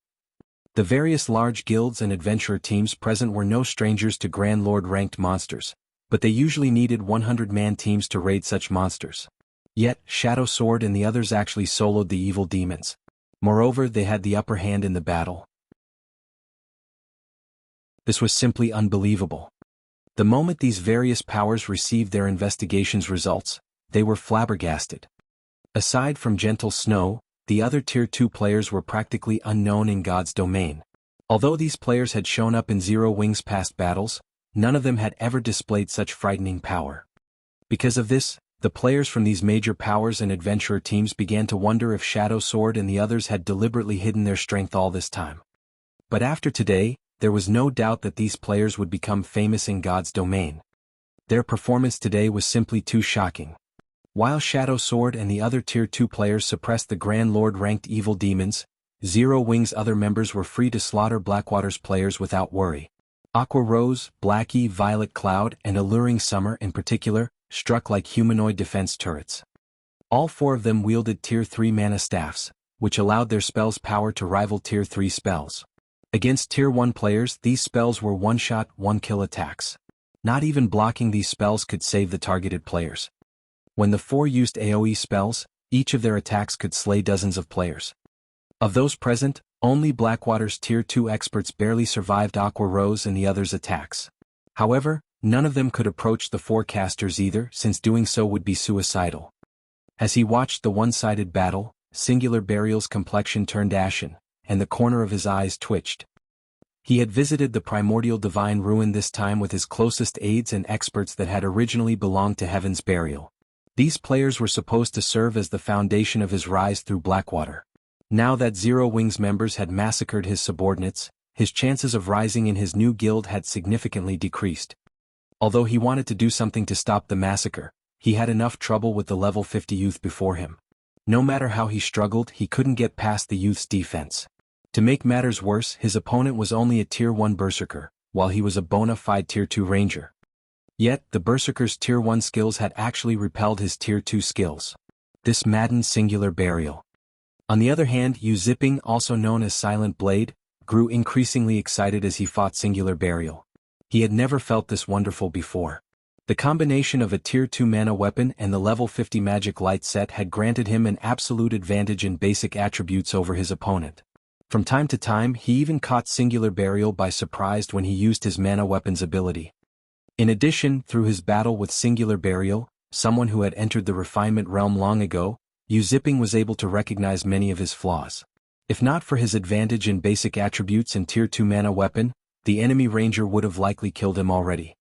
The various large guilds and adventurer teams present were no strangers to Grand Lord-ranked monsters, but they usually needed 100-man teams to raid such monsters. Yet, Shadow Sword and the others actually soloed the evil demons. Moreover, they had the upper hand in the battle. This was simply unbelievable. The moment these various powers received their investigations results, they were flabbergasted. Aside from Gentle Snow, the other Tier 2 players were practically unknown in God's domain. Although these players had shown up in Zero Wing's past battles, none of them had ever displayed such frightening power. Because of this, the players from these major powers and adventurer teams began to wonder if Shadow Sword and the others had deliberately hidden their strength all this time. But after today, there was no doubt that these players would become famous in God's domain. Their performance today was simply too shocking. While Shadow Sword and the other Tier 2 players suppressed the Grand Lord-ranked evil demons, Zero Wing's other members were free to slaughter Blackwater's players without worry. Aqua Rose, Blackie, Violet Cloud, and Alluring Summer in particular, struck like humanoid defense turrets. All 4 of them wielded Tier 3 mana staffs, which allowed their spells' power to rival Tier 3 spells. Against Tier 1 players, these spells were one-shot, one-kill attacks. Not even blocking these spells could save the targeted players. When the 4 used AoE spells, each of their attacks could slay dozens of players. Of those present, only Blackwater's Tier 2 experts barely survived Aqua Rose and the others' attacks. However, none of them could approach the 4 casters either, since doing so would be suicidal. As he watched the one-sided battle, Singular Burial's complexion turned ashen, and the corner of his eyes twitched. He had visited the primordial divine ruin this time with his closest aides and experts that had originally belonged to Heaven's Burial. These players were supposed to serve as the foundation of his rise through Blackwater. Now that Zero Wing's members had massacred his subordinates, his chances of rising in his new guild had significantly decreased. Although he wanted to do something to stop the massacre, he had enough trouble with the level 50 youth before him. No matter how he struggled, he couldn't get past the youth's defense. To make matters worse, his opponent was only a Tier 1 Berserker, while he was a bona fide Tier 2 Ranger. Yet, the Berserker's Tier 1 skills had actually repelled his Tier 2 skills. This maddened Singular Burial. On the other hand, Yu Zipping, also known as Silent Blade, grew increasingly excited as he fought Singular Burial. He had never felt this wonderful before. The combination of a Tier 2 mana weapon and the level 50 magic light set had granted him an absolute advantage in basic attributes over his opponent. From time to time, he even caught Singular Burial by surprise when he used his mana weapon's ability. In addition, through his battle with Singular Burial, someone who had entered the refinement realm long ago, Yu Zipping was able to recognize many of his flaws. If not for his advantage in basic attributes and Tier 2 mana weapon, the enemy ranger would have likely killed him already.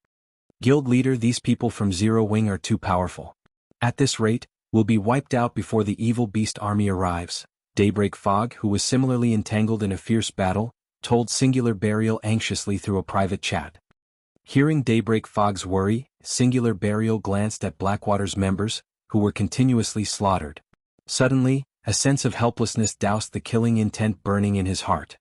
Guild leader, these people from Zero Wing are too powerful. At this rate, we'll be wiped out before the evil beast army arrives. Daybreak Fog, who was similarly entangled in a fierce battle, told Singular Burial anxiously through a private chat. Hearing Daybreak Fog's worry, Singular Burial glanced at Blackwater's members, who were continuously slaughtered. Suddenly, a sense of helplessness doused the killing intent burning in his heart.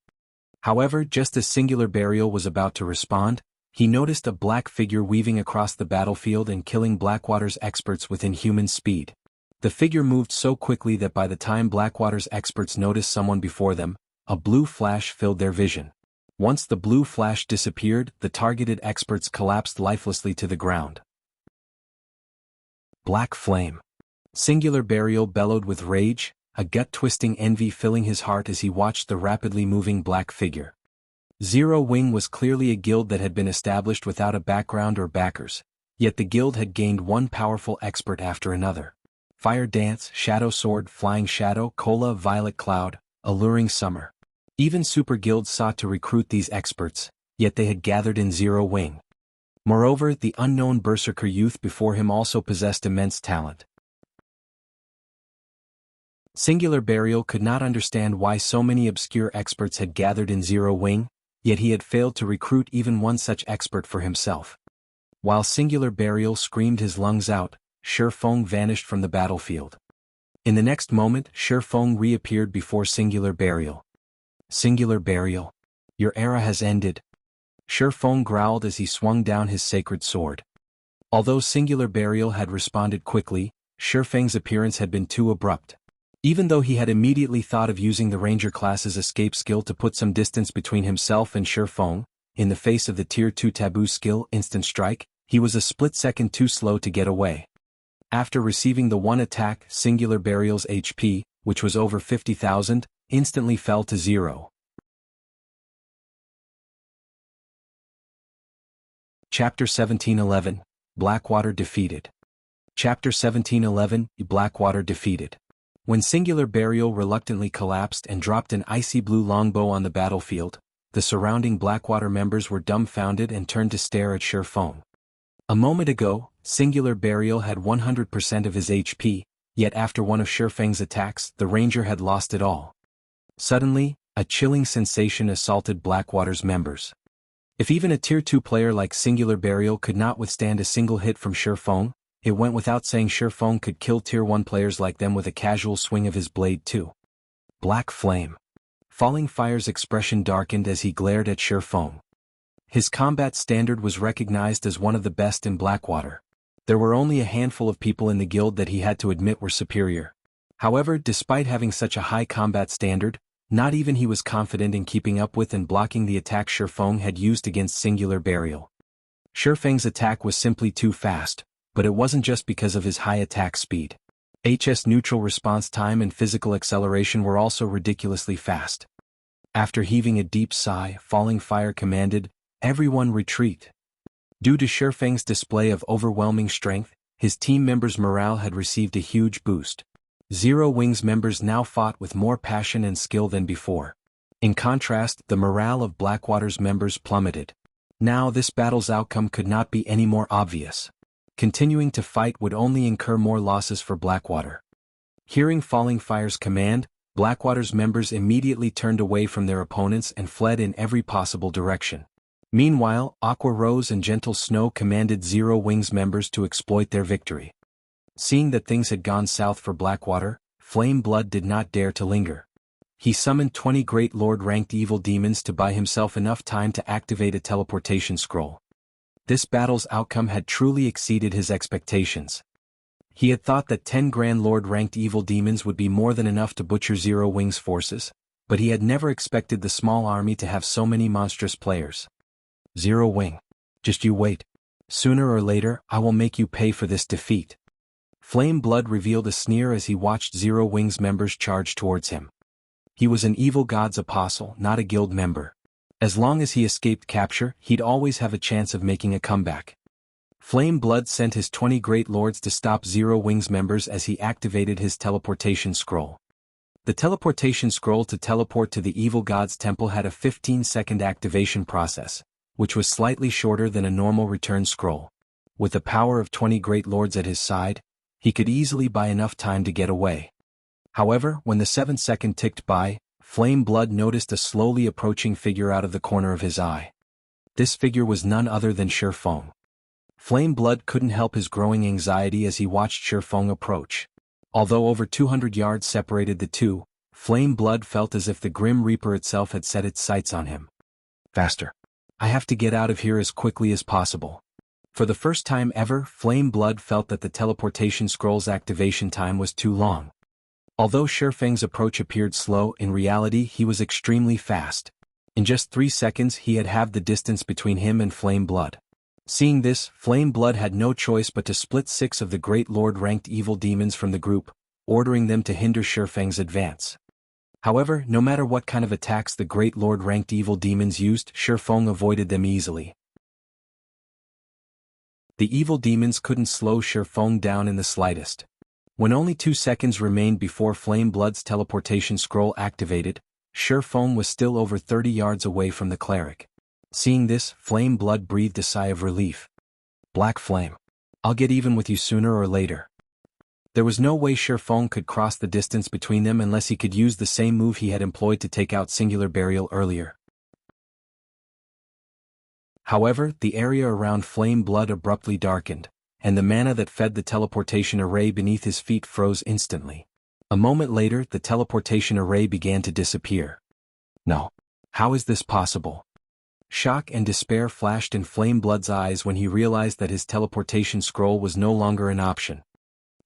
However, just as Singular Burial was about to respond, he noticed a black figure weaving across the battlefield and killing Blackwater's experts with inhuman speed. The figure moved so quickly that by the time Blackwater's experts noticed someone before them, a blue flash filled their vision. Once the blue flash disappeared, the targeted experts collapsed lifelessly to the ground. Black Flame. Singular Burial bellowed with rage, a gut-twisting envy filling his heart as he watched the rapidly moving black figure. Zero Wing was clearly a guild that had been established without a background or backers, yet the guild had gained one powerful expert after another. Fire Dance, Shadow Sword, Flying Shadow, Cola, Violet Cloud, Alluring Summer. Even super guilds sought to recruit these experts, yet they had gathered in Zero Wing. Moreover, the unknown berserker youth before him also possessed immense talent. Singular Burial could not understand why so many obscure experts had gathered in Zero Wing, yet he had failed to recruit even one such expert for himself. While Singular Burial screamed his lungs out, Shifeng vanished from the battlefield. In the next moment, Shifeng reappeared before Singular Burial. Singular Burial, your era has ended. Shifeng growled as he swung down his sacred sword. Although Singular Burial had responded quickly, Shifeng's appearance had been too abrupt. Even though he had immediately thought of using the Ranger class's escape skill to put some distance between himself and Shifeng, in the face of the Tier 2 taboo skill Instant Strike, he was a split second too slow to get away. After receiving the one attack, Singular Burial's HP, which was over 50,000, instantly fell to 0. Chapter 1711, Blackwater defeated. Chapter 1711, Blackwater defeated. When Singular Burial reluctantly collapsed and dropped an icy blue longbow on the battlefield, the surrounding Blackwater members were dumbfounded and turned to stare at Shifeng. A moment ago, Singular Burial had 100% of his HP, yet after one of Shifeng's attacks, the Ranger had lost it all. Suddenly, a chilling sensation assaulted Blackwater's members. If even a Tier 2 player like Singular Burial could not withstand a single hit from Shifeng, it went without saying Shifeng could kill Tier 1 players like them with a casual swing of his blade too. Black Flame. Falling Fire's expression darkened as he glared at Shifeng. His combat standard was recognized as one of the best in Blackwater. There were only a handful of people in the guild that he had to admit were superior. However, despite having such a high combat standard, not even he was confident in keeping up with and blocking the attack Shifeng had used against Singular Burial. Shifeng's attack was simply too fast, but it wasn't just because of his high attack speed. HS neutral response time and physical acceleration were also ridiculously fast. After heaving a deep sigh, Falling Fire commanded, "Everyone retreat." Due to Shifeng's display of overwhelming strength, his team members' morale had received a huge boost. Zero Wing's members now fought with more passion and skill than before. In contrast, the morale of Blackwater's members plummeted. Now this battle's outcome could not be any more obvious. Continuing to fight would only incur more losses for Blackwater. Hearing Falling Fire's command, Blackwater's members immediately turned away from their opponents and fled in every possible direction. Meanwhile, Aqua Rose and Gentle Snow commanded Zero Wing's members to exploit their victory. Seeing that things had gone south for Blackwater, Flame Blood did not dare to linger. He summoned 20 Great Lord-ranked evil demons to buy himself enough time to activate a teleportation scroll. This battle's outcome had truly exceeded his expectations. He had thought that 10 Grand Lord-ranked evil demons would be more than enough to butcher Zero Wing's forces, but he had never expected the small army to have so many monstrous players. Zero Wing. Just you wait. Sooner or later, I will make you pay for this defeat. Flame Blood revealed a sneer as he watched Zero Wing's members charge towards him. He was an evil god's apostle, not a guild member. As long as he escaped capture, he'd always have a chance of making a comeback. Flame Blood sent his 20 Great Lords to stop Zero Wing's members as he activated his teleportation scroll. The teleportation scroll to teleport to the evil god's temple had a 15-second activation process, which was slightly shorter than a normal return scroll. With the power of 20 Great Lords at his side, he could easily buy enough time to get away. However, when the 7th second ticked by, Flame Blood noticed a slowly approaching figure out of the corner of his eye. This figure was none other than Shifeng. Flame Blood couldn't help his growing anxiety as he watched Shifeng approach. Although over 200 yards separated the two, Flame Blood felt as if the Grim Reaper itself had set its sights on him. Faster. I have to get out of here as quickly as possible. For the first time ever, Flame Blood felt that the teleportation scroll's activation time was too long. Although Shifeng's approach appeared slow, in reality he was extremely fast. In just 3 seconds he had halved the distance between him and Flame Blood. Seeing this, Flame Blood had no choice but to split 6 of the Great Lord-ranked evil demons from the group, ordering them to hinder Shifeng's advance. However, no matter what kind of attacks the Great Lord-ranked evil demons used, Shifeng avoided them easily. The evil demons couldn't slow Shifeng down in the slightest. When only 2 seconds remained before Flame Blood's teleportation scroll activated, Shifeng was still over 30 yards away from the cleric. Seeing this, Flame Blood breathed a sigh of relief. Black Flame. I'll get even with you sooner or later. There was no way Shifeng could cross the distance between them unless he could use the same move he had employed to take out Singular Burial earlier. However, the area around Flame Blood abruptly darkened, and the mana that fed the teleportation array beneath his feet froze instantly. A moment later, the teleportation array began to disappear. No. How is this possible? Shock and despair flashed in Flame Blood's eyes when he realized that his teleportation scroll was no longer an option.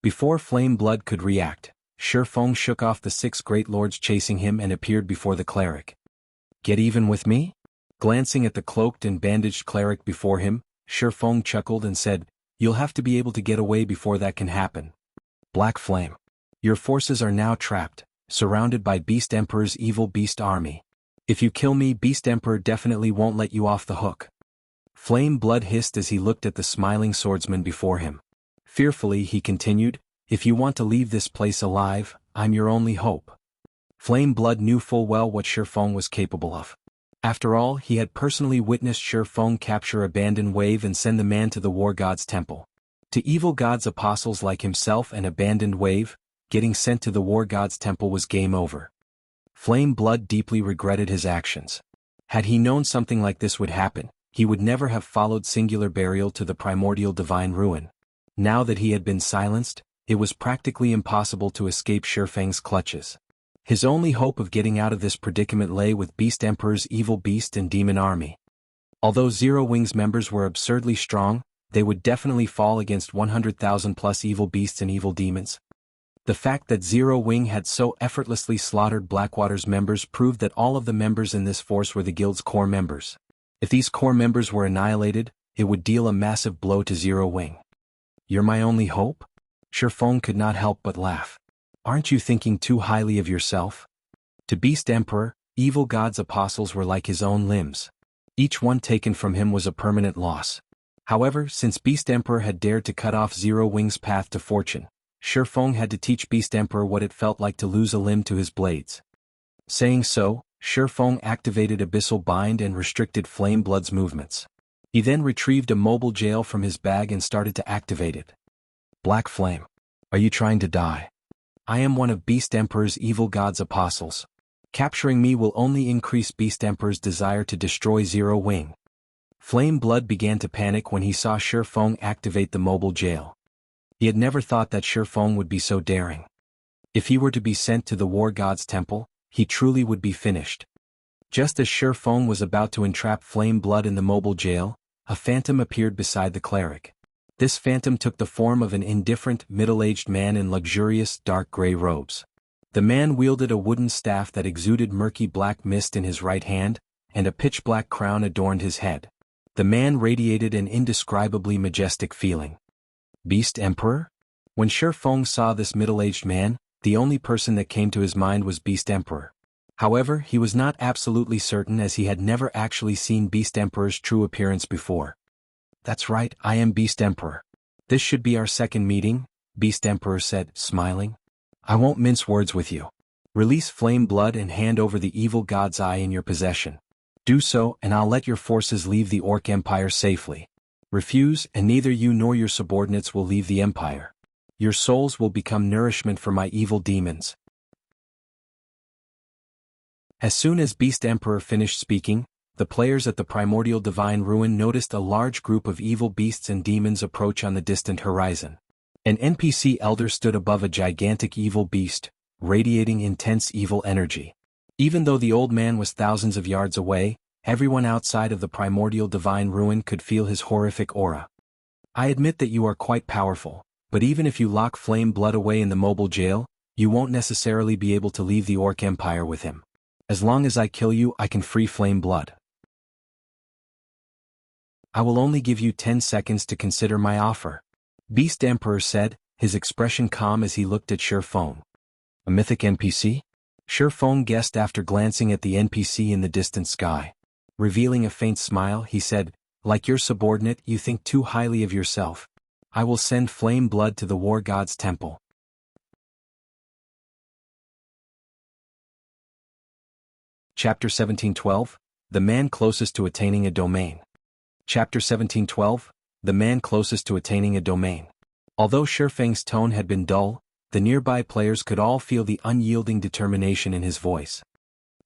Before Flame Blood could react, Shifeng shook off the 6 great lords chasing him and appeared before the cleric. Get even with me? Glancing at the cloaked and bandaged cleric before him, Shifeng chuckled and said, You'll have to be able to get away before that can happen. Black Flame. Your forces are now trapped, surrounded by Beast Emperor's evil beast army. If you kill me, Beast Emperor definitely won't let you off the hook. Flame Blood hissed as he looked at the smiling swordsman before him. Fearfully he continued, If you want to leave this place alive, I'm your only hope. Flame Blood knew full well what Shifeng was capable of. After all, he had personally witnessed Shifeng capture Abandoned Wave and send the man to the War God's temple. To evil gods apostles like himself and Abandoned Wave, getting sent to the War God's temple was game over. Flame Blood deeply regretted his actions. Had he known something like this would happen, he would never have followed Singular Burial to the primordial divine ruin. Now that he had been silenced, it was practically impossible to escape Shifeng's clutches. His only hope of getting out of this predicament lay with Beast Emperor's evil beast and demon army. Although Zero Wing's members were absurdly strong, they would definitely fall against 100,000 plus evil beasts and evil demons. The fact that Zero Wing had so effortlessly slaughtered Blackwater's members proved that all of the members in this force were the guild's core members. If these core members were annihilated, it would deal a massive blow to Zero Wing. You're my only hope? Shifeng could not help but laugh. Aren't you thinking too highly of yourself? To Beast Emperor, evil gods apostles were like his own limbs. Each one taken from him was a permanent loss. However, since Beast Emperor had dared to cut off Zero Wing's path to fortune, Shifeng had to teach Beast Emperor what it felt like to lose a limb to his blades. Saying so, Shifeng activated Abyssal Bind and restricted Flame Blood's movements. He then retrieved a mobile jail from his bag and started to activate it. Black Flame. Are you trying to die? I am one of Beast Emperor's evil gods apostles. Capturing me will only increase Beast Emperor's desire to destroy Zero Wing. Flame Blood began to panic when he saw Shifeng activate the mobile jail. He had never thought that Shifeng would be so daring. If he were to be sent to the War God's temple, he truly would be finished. Just as Shifeng was about to entrap Flame Blood in the mobile jail, a phantom appeared beside the cleric. This phantom took the form of an indifferent, middle-aged man in luxurious, dark gray robes. The man wielded a wooden staff that exuded murky black mist in his right hand, and a pitch-black crown adorned his head. The man radiated an indescribably majestic feeling. Beast Emperor? When Shifeng saw this middle-aged man, the only person that came to his mind was Beast Emperor. However, he was not absolutely certain as he had never actually seen Beast Emperor's true appearance before. That's right, I am Beast Emperor. This should be our second meeting, Beast Emperor said, smiling. I won't mince words with you. Release Flame Blood and hand over the evil god's eye in your possession. Do so and I'll let your forces leave the Orc Empire safely. Refuse and neither you nor your subordinates will leave the Empire. Your souls will become nourishment for my evil demons. As soon as Beast Emperor finished speaking, the players at the Primordial Divine Ruin noticed a large group of evil beasts and demons approach on the distant horizon. An NPC elder stood above a gigantic evil beast, radiating intense evil energy. Even though the old man was thousands of yards away, everyone outside of the primordial divine ruin could feel his horrific aura. I admit that you are quite powerful, but even if you lock Flame Blood away in the mobile jail, you won't necessarily be able to leave the Orc Empire with him. As long as I kill you, I can free Flame Blood. I will only give you 10 seconds to consider my offer. Beast Emperor said, his expression calm as he looked at Sherfong. A mythic NPC? Sherfong guessed after glancing at the NPC in the distant sky. Revealing a faint smile, he said, like your subordinate, you think too highly of yourself. I will send Flame Blood to the War God's temple. Chapter 1712, The Man Closest to Attaining a Domain. Chapter 1712, The Man Closest to Attaining a Domain. Although Sherfang's tone had been dull, the nearby players could all feel the unyielding determination in his voice.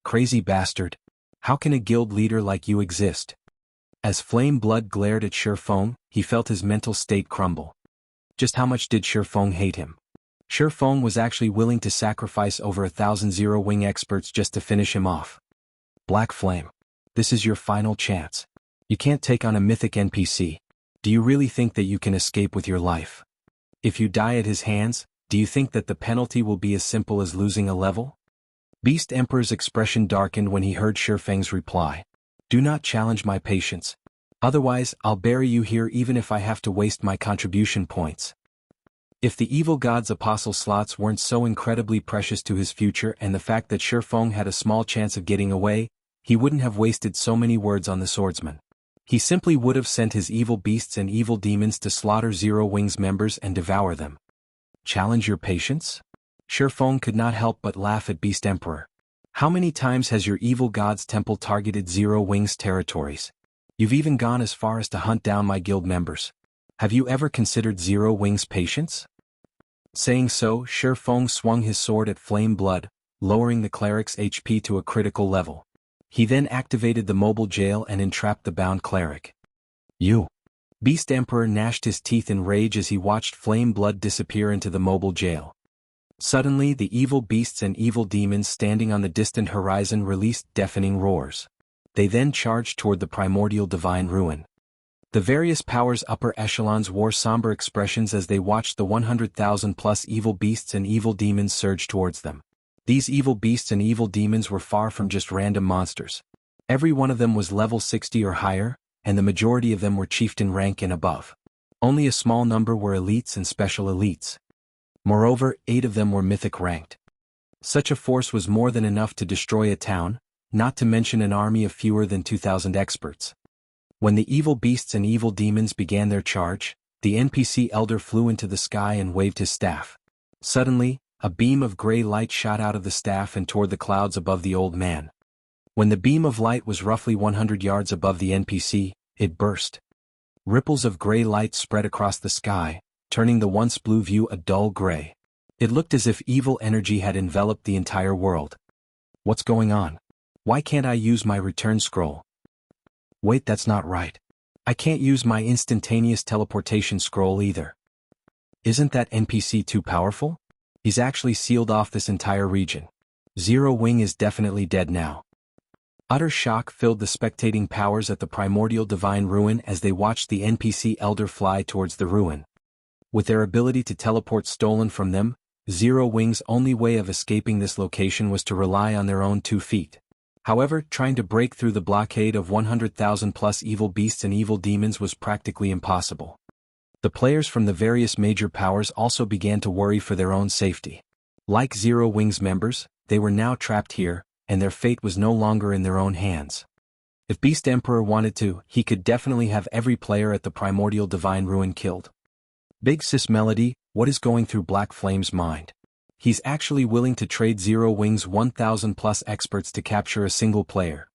Crazy bastard. How can a guild leader like you exist? As Flame Blood glared at Sherfang, he felt his mental state crumble. Just how much did Sherfang hate him? Sherfang was actually willing to sacrifice over 1,000 zero-wing experts just to finish him off. Black Flame. This is your final chance. You can't take on a mythic NPC. Do you really think that you can escape with your life? If you die at his hands, do you think that the penalty will be as simple as losing a level? Beast Emperor's expression darkened when he heard Sherfang's reply. Do not challenge my patience. Otherwise, I'll bury you here even if I have to waste my contribution points. If the evil god's apostle slots weren't so incredibly precious to his future and the fact that Sherfang had a small chance of getting away, he wouldn't have wasted so many words on the swordsman. He simply would have sent his evil beasts and evil demons to slaughter Zero Wings members and devour them. Challenge your patience? Sherfang could not help but laugh at Beast Emperor. How many times has your evil god's temple targeted Zero Wings territories? You've even gone as far as to hunt down my guild members. Have you ever considered Zero Wings' patience? Saying so, Sherfang swung his sword at Flame Blood, lowering the cleric's HP to a critical level. He then activated the mobile jail and entrapped the bound cleric. You! Beast Emperor gnashed his teeth in rage as he watched Flame Blood disappear into the mobile jail. Suddenly, the evil beasts and evil demons standing on the distant horizon released deafening roars. They then charged toward the primordial divine ruin. The various powers' upper echelons wore somber expressions as they watched the 100,000-plus evil beasts and evil demons surge towards them. These evil beasts and evil demons were far from just random monsters. Every one of them was level 60 or higher, and the majority of them were chieftain rank and above. Only a small number were elites and special elites. Moreover, 8 of them were mythic ranked. Such a force was more than enough to destroy a town, not to mention an army of fewer than 2,000 experts. When the evil beasts and evil demons began their charge, the NPC elder flew into the sky and waved his staff. Suddenly, a beam of gray light shot out of the staff and toward the clouds above the old man. When the beam of light was roughly 100 yards above the NPC, it burst. Ripples of gray light spread across the sky, turning the once blue view a dull gray. It looked as if evil energy had enveloped the entire world. What's going on? Why can't I use my return scroll? Wait, that's not right. I can't use my instantaneous teleportation scroll either. Isn't that NPC too powerful? He's actually sealed off this entire region. Zero Wing is definitely dead now. Utter shock filled the spectating powers at the primordial divine ruin as they watched the NPC elder fly towards the ruin. With their ability to teleport stolen from them, Zero Wing's only way of escaping this location was to rely on their own 2 feet. However, trying to break through the blockade of 100,000-plus evil beasts and evil demons was practically impossible. The players from the various major powers also began to worry for their own safety. Like Zero Wing's members, they were now trapped here, and their fate was no longer in their own hands. If Beast Emperor wanted to, he could definitely have every player at the primordial divine ruin killed. Big Sis Melody, what is going through Black Flame's mind? He's actually willing to trade Zero Wing's 1,000-plus experts to capture a single player.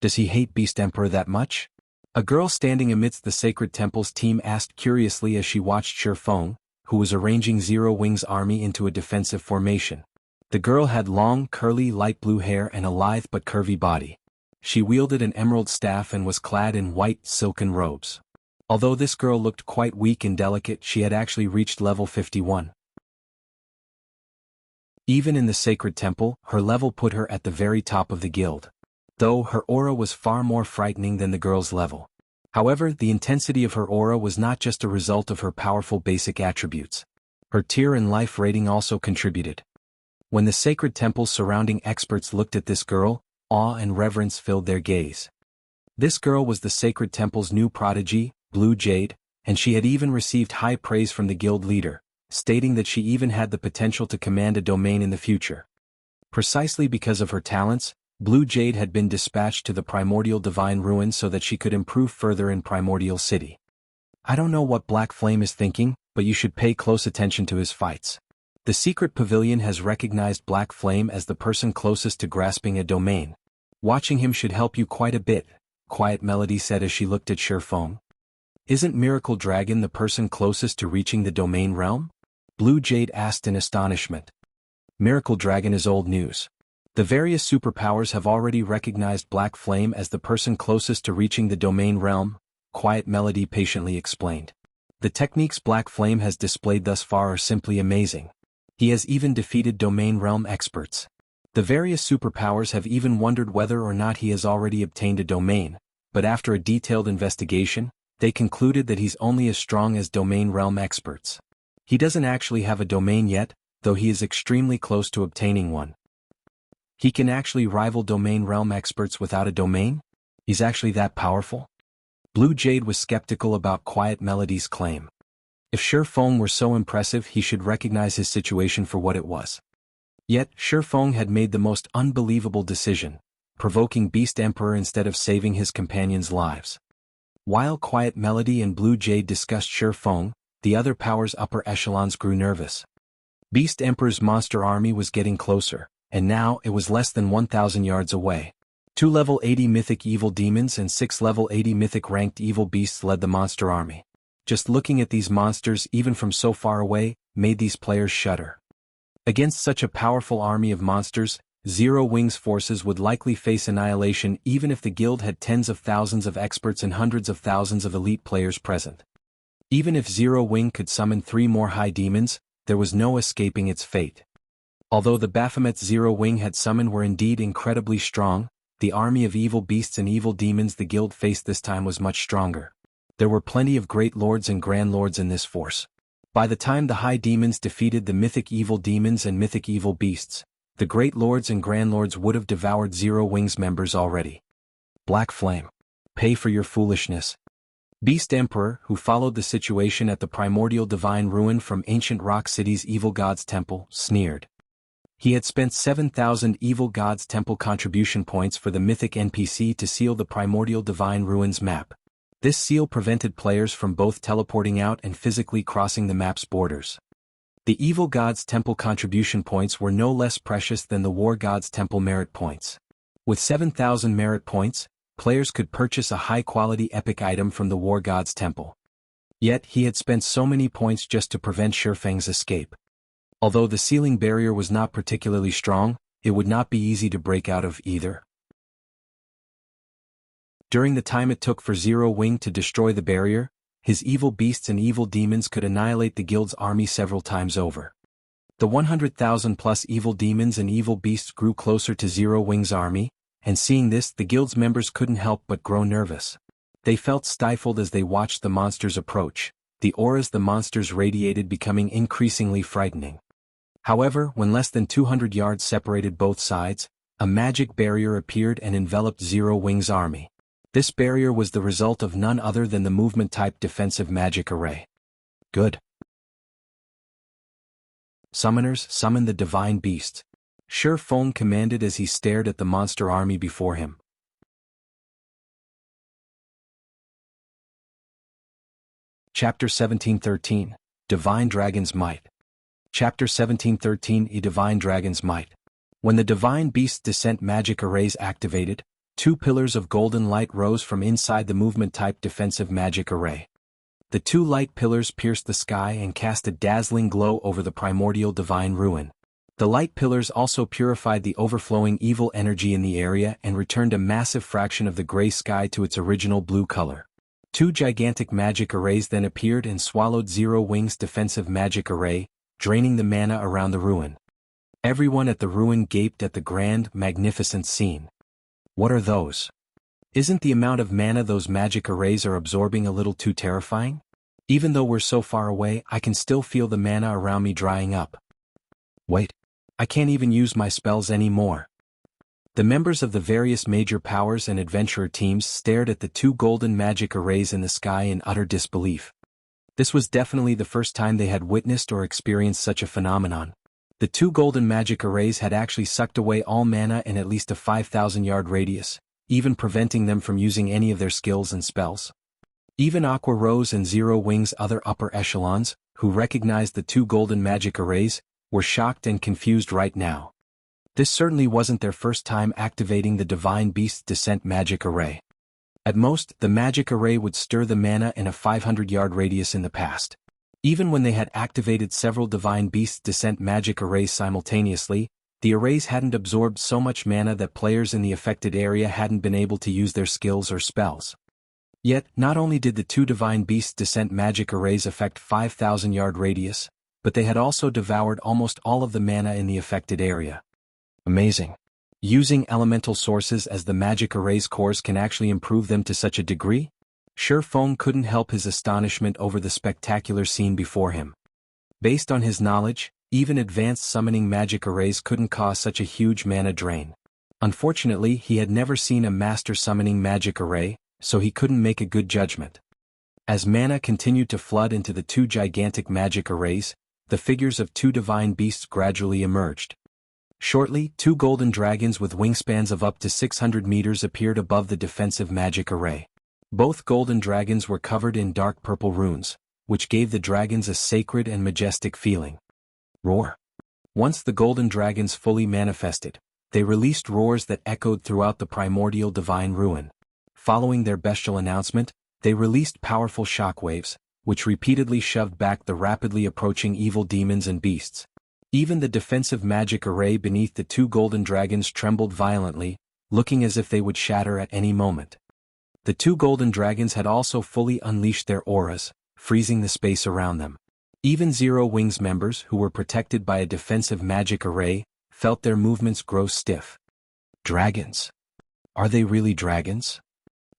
Does he hate Beast Emperor that much? A girl standing amidst the Sacred Temple's team asked curiously as she watched Sherfong, who was arranging Zero Wing's army into a defensive formation. The girl had long, curly, light blue hair and a lithe but curvy body. She wielded an emerald staff and was clad in white, silken robes. Although this girl looked quite weak and delicate, she had actually reached level 51. Even in the sacred temple, her level put her at the very top of the guild. Though her aura was far more frightening than the girl's level. However, the intensity of her aura was not just a result of her powerful basic attributes. Her tier and life rating also contributed. When the sacred temple's surrounding experts looked at this girl, awe and reverence filled their gaze. This girl was the sacred temple's new prodigy, Blue Jade, and she had even received high praise from the guild leader, stating that she even had the potential to command a domain in the future. Precisely because of her talents, Blue Jade had been dispatched to the Primordial Divine Ruin so that she could improve further in Primordial City. I don't know what Black Flame is thinking, but you should pay close attention to his fights. The secret pavilion has recognized Black Flame as the person closest to grasping a domain. Watching him should help you quite a bit, Quiet Melody said as she looked at Shifeng. Isn't Miracle Dragon the person closest to reaching the domain realm? Blue Jade asked in astonishment. Miracle Dragon is old news. The various superpowers have already recognized Black Flame as the person closest to reaching the domain realm, Quiet Melody patiently explained. The techniques Black Flame has displayed thus far are simply amazing. He has even defeated domain realm experts. The various superpowers have even wondered whether or not he has already obtained a domain, but after a detailed investigation, they concluded that he's only as strong as domain realm experts. He doesn't actually have a domain yet, though he is extremely close to obtaining one. He can actually rival domain realm experts without a domain? He's actually that powerful? Blue Jade was skeptical about Quiet Melody's claim. If Shifeng were so impressive, he should recognize his situation for what it was. Yet, Shifeng had made the most unbelievable decision, provoking Beast Emperor instead of saving his companions' lives. While Quiet Melody and Blue Jade discussed Shifeng, the other powers' upper echelons grew nervous. Beast Emperor's monster army was getting closer, and now it was less than 1,000 yards away. 2 level 80 mythic evil demons and 6 level 80 mythic ranked evil beasts led the monster army. Just looking at these monsters even from so far away, made these players shudder. Against such a powerful army of monsters, Zero Wing's forces would likely face annihilation even if the guild had tens of thousands of experts and hundreds of thousands of elite players present. Even if Zero Wing could summon 3 more high demons, there was no escaping its fate. Although the Baphomets Zero Wing had summoned were indeed incredibly strong, the army of evil beasts and evil demons the guild faced this time was much stronger. There were plenty of great lords and grand lords in this force. By the time the high demons defeated the mythic evil demons and mythic evil beasts, the great lords and grand lords would have devoured Zero Wing's members already. Black Flame. Pay for your foolishness. Beast Emperor, who followed the situation at the Primordial Divine Ruin from Ancient Rock City's Evil God's Temple, sneered. He had spent 7,000 Evil God's Temple contribution points for the mythic NPC to seal the Primordial Divine Ruins map. This seal prevented players from both teleporting out and physically crossing the map's borders. The Evil God's Temple contribution points were no less precious than the War God's Temple merit points. With 7,000 merit points, players could purchase a high-quality epic item from the War God's Temple. Yet he had spent so many points just to prevent Shifeng's escape. Although the sealing barrier was not particularly strong, it would not be easy to break out of either. During the time it took for Zero Wing to destroy the barrier, his evil beasts and evil demons could annihilate the guild's army several times over. The 100,000 plus evil demons and evil beasts grew closer to Zero Wing's army, and seeing this the guild's members couldn't help but grow nervous. They felt stifled as they watched the monsters approach, the auras the monsters radiated becoming increasingly frightening. However, when less than 200 yards separated both sides, a magic barrier appeared and enveloped Zero Wing's army. This barrier was the result of none other than the movement-type defensive magic array. Good. Summoners, summon the divine beast. Shifeng commanded as he stared at the monster army before him. Chapter 1713, Divine Dragon's Might. Chapter 1713, A Divine Dragon's Might. When the divine beast's descent magic arrays activated, 2 pillars of golden light rose from inside the movement-type defensive magic array. The 2 light pillars pierced the sky and cast a dazzling glow over the primordial divine ruin. The light pillars also purified the overflowing evil energy in the area and returned a massive fraction of the gray sky to its original blue color. Two gigantic magic arrays then appeared and swallowed Zero Wing's defensive magic array, draining the mana around the ruin. Everyone at the ruin gaped at the grand, magnificent scene. What are those? Isn't the amount of mana those magic arrays are absorbing a little too terrifying? Even though we're so far away, I can still feel the mana around me drying up. Wait, I can't even use my spells anymore. The members of the various major powers and adventurer teams stared at the two golden magic arrays in the sky in utter disbelief. This was definitely the first time they had witnessed or experienced such a phenomenon. The two golden magic arrays had actually sucked away all mana in at least a 5,000-yard radius, even preventing them from using any of their skills and spells. Even Aqua Rose and Zero Wing's other upper echelons, who recognized the two golden magic arrays, were shocked and confused right now. This certainly wasn't their first time activating the Divine Beast's Descent magic array. At most, the magic array would stir the mana in a 500-yard radius in the past. Even when they had activated several Divine Beast's Descent magic arrays simultaneously, the arrays hadn't absorbed so much mana that players in the affected area hadn't been able to use their skills or spells. Yet, not only did the two Divine Beast's Descent magic arrays affect 5,000-yard radius, but they had also devoured almost all of the mana in the affected area. Amazing. Using elemental sources as the magic array's cores can actually improve them to such a degree? Shi Feng couldn't help his astonishment over the spectacular scene before him. Based on his knowledge, even advanced summoning magic arrays couldn't cause such a huge mana drain. Unfortunately, he had never seen a master summoning magic array, so he couldn't make a good judgment. As mana continued to flood into the two gigantic magic arrays, the figures of two divine beasts gradually emerged. Shortly, two golden dragons with wingspans of up to 600 meters appeared above the defensive magic array. Both golden dragons were covered in dark purple runes, which gave the dragons a sacred and majestic feeling. Roar. Once the golden dragons fully manifested, they released roars that echoed throughout the primordial divine ruin. Following their bestial announcement, they released powerful shockwaves, which repeatedly shoved back the rapidly approaching evil demons and beasts. Even the defensive magic array beneath the two golden dragons trembled violently, looking as if they would shatter at any moment. The two golden dragons had also fully unleashed their auras, freezing the space around them. Even Zero Wing's members, who were protected by a defensive magic array, felt their movements grow stiff. Dragons. Are they really dragons?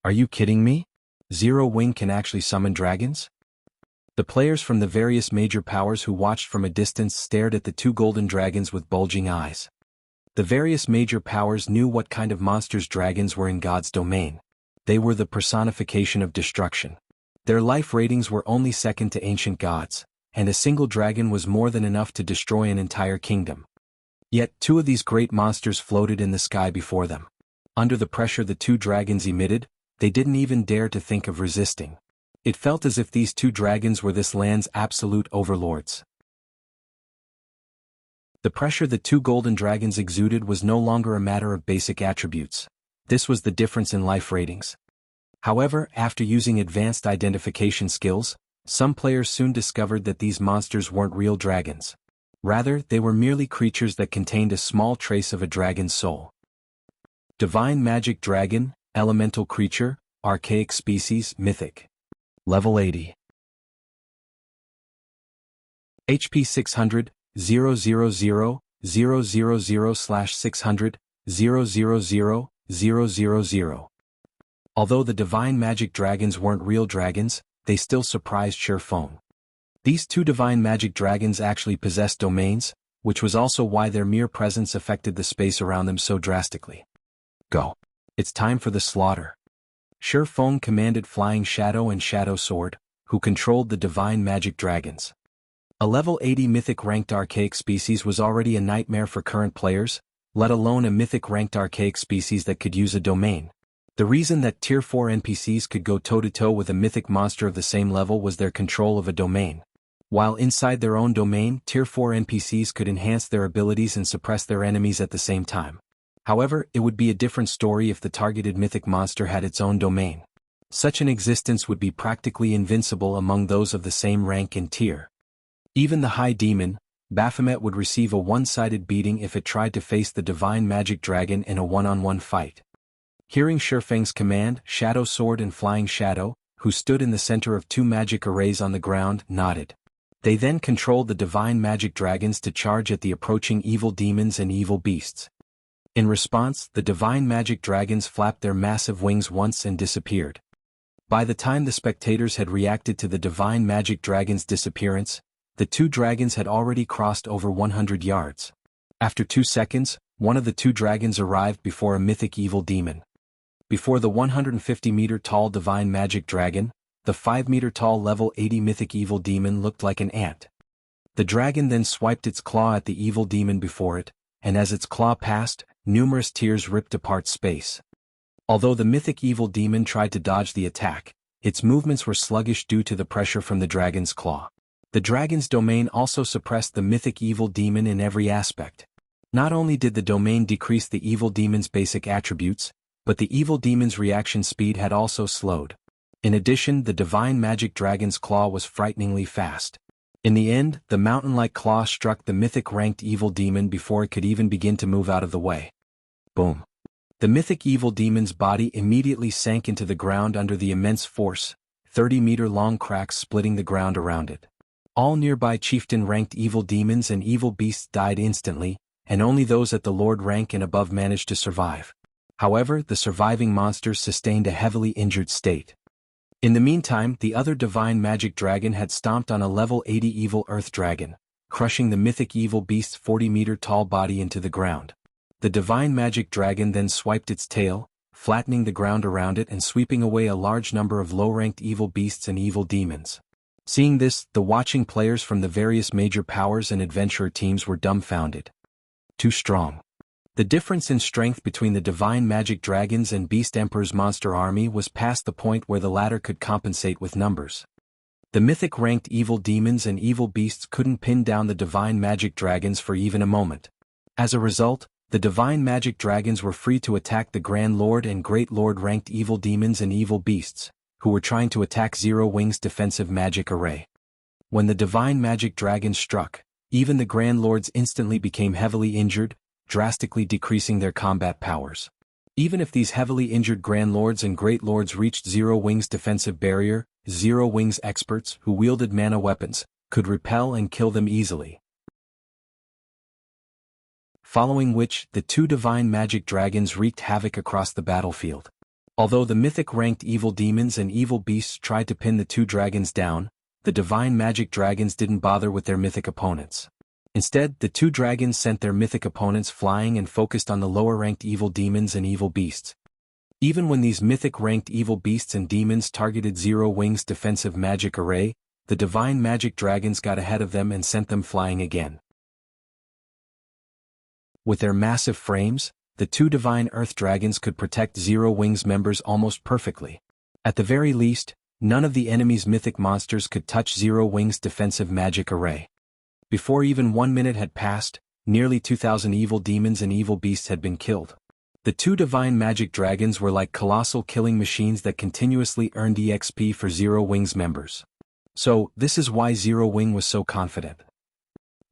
Are you kidding me? Zero Wing can actually summon dragons? The players from the various major powers who watched from a distance stared at the two golden dragons with bulging eyes. The various major powers knew what kind of monsters dragons were in God's domain. They were the personification of destruction. Their life ratings were only second to ancient gods, and a single dragon was more than enough to destroy an entire kingdom. Yet two of these great monsters floated in the sky before them. Under the pressure the two dragons emitted, they didn't even dare to think of resisting. It felt as if these two dragons were this land's absolute overlords. The pressure the two golden dragons exuded was no longer a matter of basic attributes. This was the difference in life ratings. However, after using advanced identification skills, some players soon discovered that these monsters weren't real dragons. Rather, they were merely creatures that contained a small trace of a dragon's soul. Divine Magic Dragon, Elemental Creature, Archaic Species, Mythic. Level 80. HP 600, 000, 000/600, 000, 000. Although the Divine Magic Dragons weren't real dragons, they still surprised Shi Feng. These two Divine Magic Dragons actually possessed domains, which was also why their mere presence affected the space around them so drastically. Go. It's time for the slaughter. Shi Feng commanded Flying Shadow and Shadow Sword, who controlled the Divine Magic Dragons. A level 80 Mythic ranked archaic species was already a nightmare for current players, let alone a Mythic ranked archaic species that could use a domain. The reason that Tier 4 NPCs could go toe-to-toe with a Mythic monster of the same level was their control of a domain. While inside their own domain, Tier 4 NPCs could enhance their abilities and suppress their enemies at the same time. However, it would be a different story if the targeted Mythic monster had its own domain. Such an existence would be practically invincible among those of the same rank and tier. Even the High Demon, Baphomet, would receive a one-sided beating if it tried to face the Divine Magic Dragon in a one-on-one fight. Hearing Shi Feng's command, Shadow Sword and Flying Shadow, who stood in the center of two magic arrays on the ground, nodded. They then controlled the divine magic dragons to charge at the approaching evil demons and evil beasts. In response, the divine magic dragons flapped their massive wings once and disappeared. By the time the spectators had reacted to the divine magic dragon's disappearance, the two dragons had already crossed over 100 yards. After 2 seconds, one of the two dragons arrived before a mythic evil demon. Before the 150-meter-tall divine magic dragon, the 5-meter-tall level 80 mythic evil demon looked like an ant. The dragon then swiped its claw at the evil demon before it, and as its claw passed, numerous tears ripped apart space. Although the mythic evil demon tried to dodge the attack, its movements were sluggish due to the pressure from the dragon's claw. The dragon's domain also suppressed the mythic evil demon in every aspect. Not only did the domain decrease the evil demon's basic attributes, but the evil demon's reaction speed had also slowed. In addition, the divine magic dragon's claw was frighteningly fast. In the end, the mountain-like claw struck the mythic-ranked evil demon before it could even begin to move out of the way. Boom. The mythic evil demon's body immediately sank into the ground under the immense force, 30-meter-long cracks splitting the ground around it. All nearby chieftain-ranked evil demons and evil beasts died instantly, and only those at the lord rank and above managed to survive. However, the surviving monsters sustained a heavily injured state. In the meantime, the other divine magic dragon had stomped on a level 80 evil earth dragon, crushing the mythic evil beast's 40-meter-tall body into the ground. The divine magic dragon then swiped its tail, flattening the ground around it and sweeping away a large number of low-ranked evil beasts and evil demons. Seeing this, the watching players from the various major powers and adventurer teams were dumbfounded. Too strong. The difference in strength between the divine magic dragons and Beast Emperor's monster army was past the point where the latter could compensate with numbers. The mythic-ranked evil demons and evil beasts couldn't pin down the divine magic dragons for even a moment. As a result, the divine magic dragons were free to attack the Grand Lord and Great Lord-ranked evil demons and evil beasts, who were trying to attack Zero Wing's defensive magic array. When the divine magic dragons struck, even the Grand Lords instantly became heavily injured, drastically decreasing their combat powers. Even if these heavily injured Grand Lords and Great Lords reached Zero Wing's defensive barrier, Zero Wing's experts, who wielded mana weapons, could repel and kill them easily. Following which, the two divine magic dragons wreaked havoc across the battlefield. Although the mythic-ranked evil demons and evil beasts tried to pin the two dragons down, the divine magic dragons didn't bother with their mythic opponents. Instead, the two dragons sent their mythic opponents flying and focused on the lower-ranked evil demons and evil beasts. Even when these mythic-ranked evil beasts and demons targeted Zero Wing's defensive magic array, the divine magic dragons got ahead of them and sent them flying again. With their massive frames, the two divine earth dragons could protect Zero Wing's members almost perfectly. At the very least, none of the enemy's mythic monsters could touch Zero Wing's defensive magic array. Before even 1 minute had passed, nearly 2,000 evil demons and evil beasts had been killed. The two divine magic dragons were like colossal killing machines that continuously earned EXP for Zero Wing's members. So, this is why Zero Wing was so confident.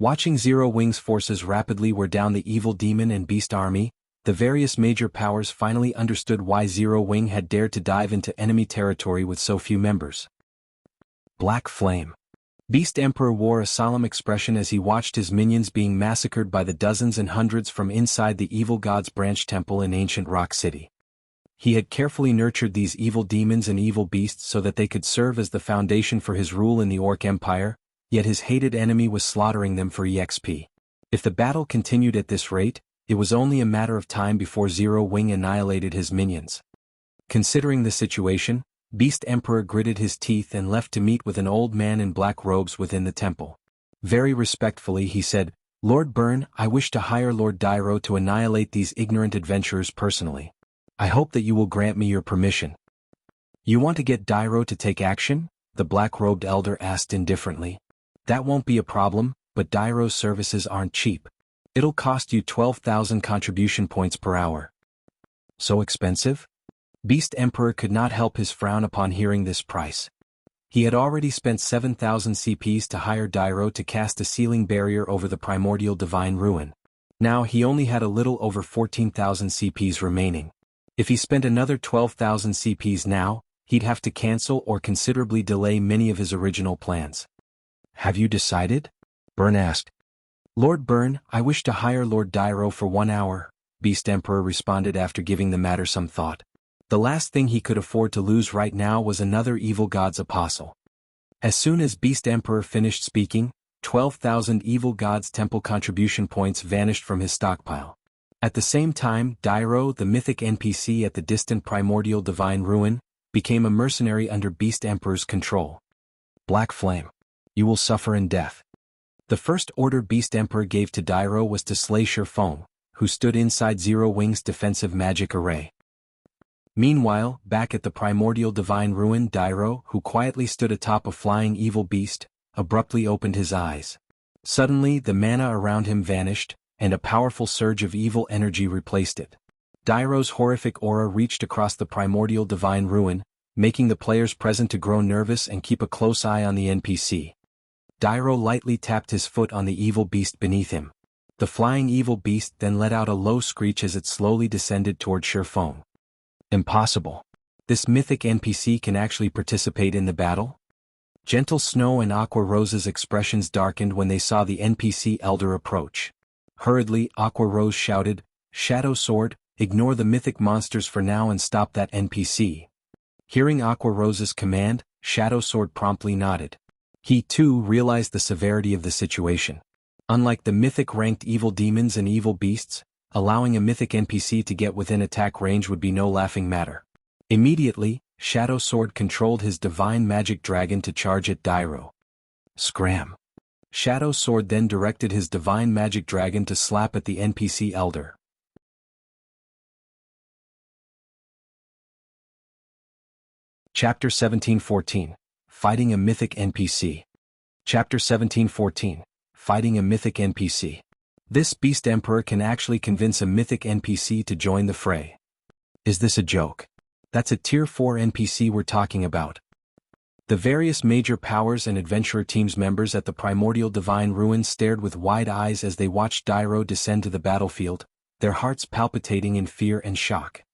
Watching Zero Wing's forces rapidly wear down the evil demon and beast army, the various major powers finally understood why Zero Wing had dared to dive into enemy territory with so few members. Black Flame. Beast Emperor wore a solemn expression as he watched his minions being massacred by the dozens and hundreds from inside the evil god's branch temple in ancient Rock City. He had carefully nurtured these evil demons and evil beasts so that they could serve as the foundation for his rule in the Orc Empire, yet his hated enemy was slaughtering them for EXP. If the battle continued at this rate, it was only a matter of time before Zero Wing annihilated his minions. Considering the situation, Beast Emperor gritted his teeth and left to meet with an old man in black robes within the temple. Very respectfully he said, "Lord Byrne, I wish to hire Lord Dairo to annihilate these ignorant adventurers personally. I hope that you will grant me your permission." "You want to get Dairo to take action?" the black-robed elder asked indifferently. "That won't be a problem, but Dairo's services aren't cheap. It'll cost you 12,000 contribution points per hour." "So expensive?" Beast Emperor could not help his frown upon hearing this price. He had already spent 7,000 CPs to hire Dairo to cast a sealing barrier over the primordial divine ruin. Now he only had a little over 14,000 CPs remaining. If he spent another 12,000 CPs now, he'd have to cancel or considerably delay many of his original plans. "Have you decided?" Byrne asked. "Lord Byrne, I wish to hire Lord Dairo for 1 hour," Beast Emperor responded after giving the matter some thought. The last thing he could afford to lose right now was another evil god's apostle. As soon as Beast Emperor finished speaking, 12,000 evil gods' temple contribution points vanished from his stockpile. At the same time, Dairo, the mythic NPC at the distant primordial divine ruin, became a mercenary under Beast Emperor's control. "Black Flame. You will suffer in death." The first order Beast Emperor gave to Dairo was to slay Feng, who stood inside Zero Wing's defensive magic array. Meanwhile, back at the primordial divine ruin, Dairo, who quietly stood atop a flying evil beast, abruptly opened his eyes. Suddenly, the mana around him vanished, and a powerful surge of evil energy replaced it. Dairo's horrific aura reached across the primordial divine ruin, making the players present to grow nervous and keep a close eye on the NPC. Dairo lightly tapped his foot on the evil beast beneath him. The flying evil beast then let out a low screech as it slowly descended toward Feng. "Impossible. This mythic NPC can actually participate in the battle?" Gentle Snow and Aqua Rose's expressions darkened when they saw the NPC elder approach. Hurriedly, Aqua Rose shouted, "Shadow Sword, ignore the mythic monsters for now and stop that NPC." Hearing Aqua Rose's command, Shadow Sword promptly nodded. He too realized the severity of the situation. Unlike the mythic-ranked evil demons and evil beasts, allowing a mythic NPC to get within attack range would be no laughing matter. Immediately, Shadow Sword controlled his divine magic dragon to charge at Dairo. Scram. Shadow Sword then directed his divine magic dragon to slap at the NPC elder. Chapter 1714. Fighting a Mythic NPC. Chapter 1714. Fighting a Mythic NPC. This Beast Emperor can actually convince a Mythic NPC to join the fray. Is this a joke? That's a Tier 4 NPC we're talking about. The various major powers and adventurer teams members at the primordial divine ruin stared with wide eyes as they watched Dairo descend to the battlefield, their hearts palpitating in fear and shock.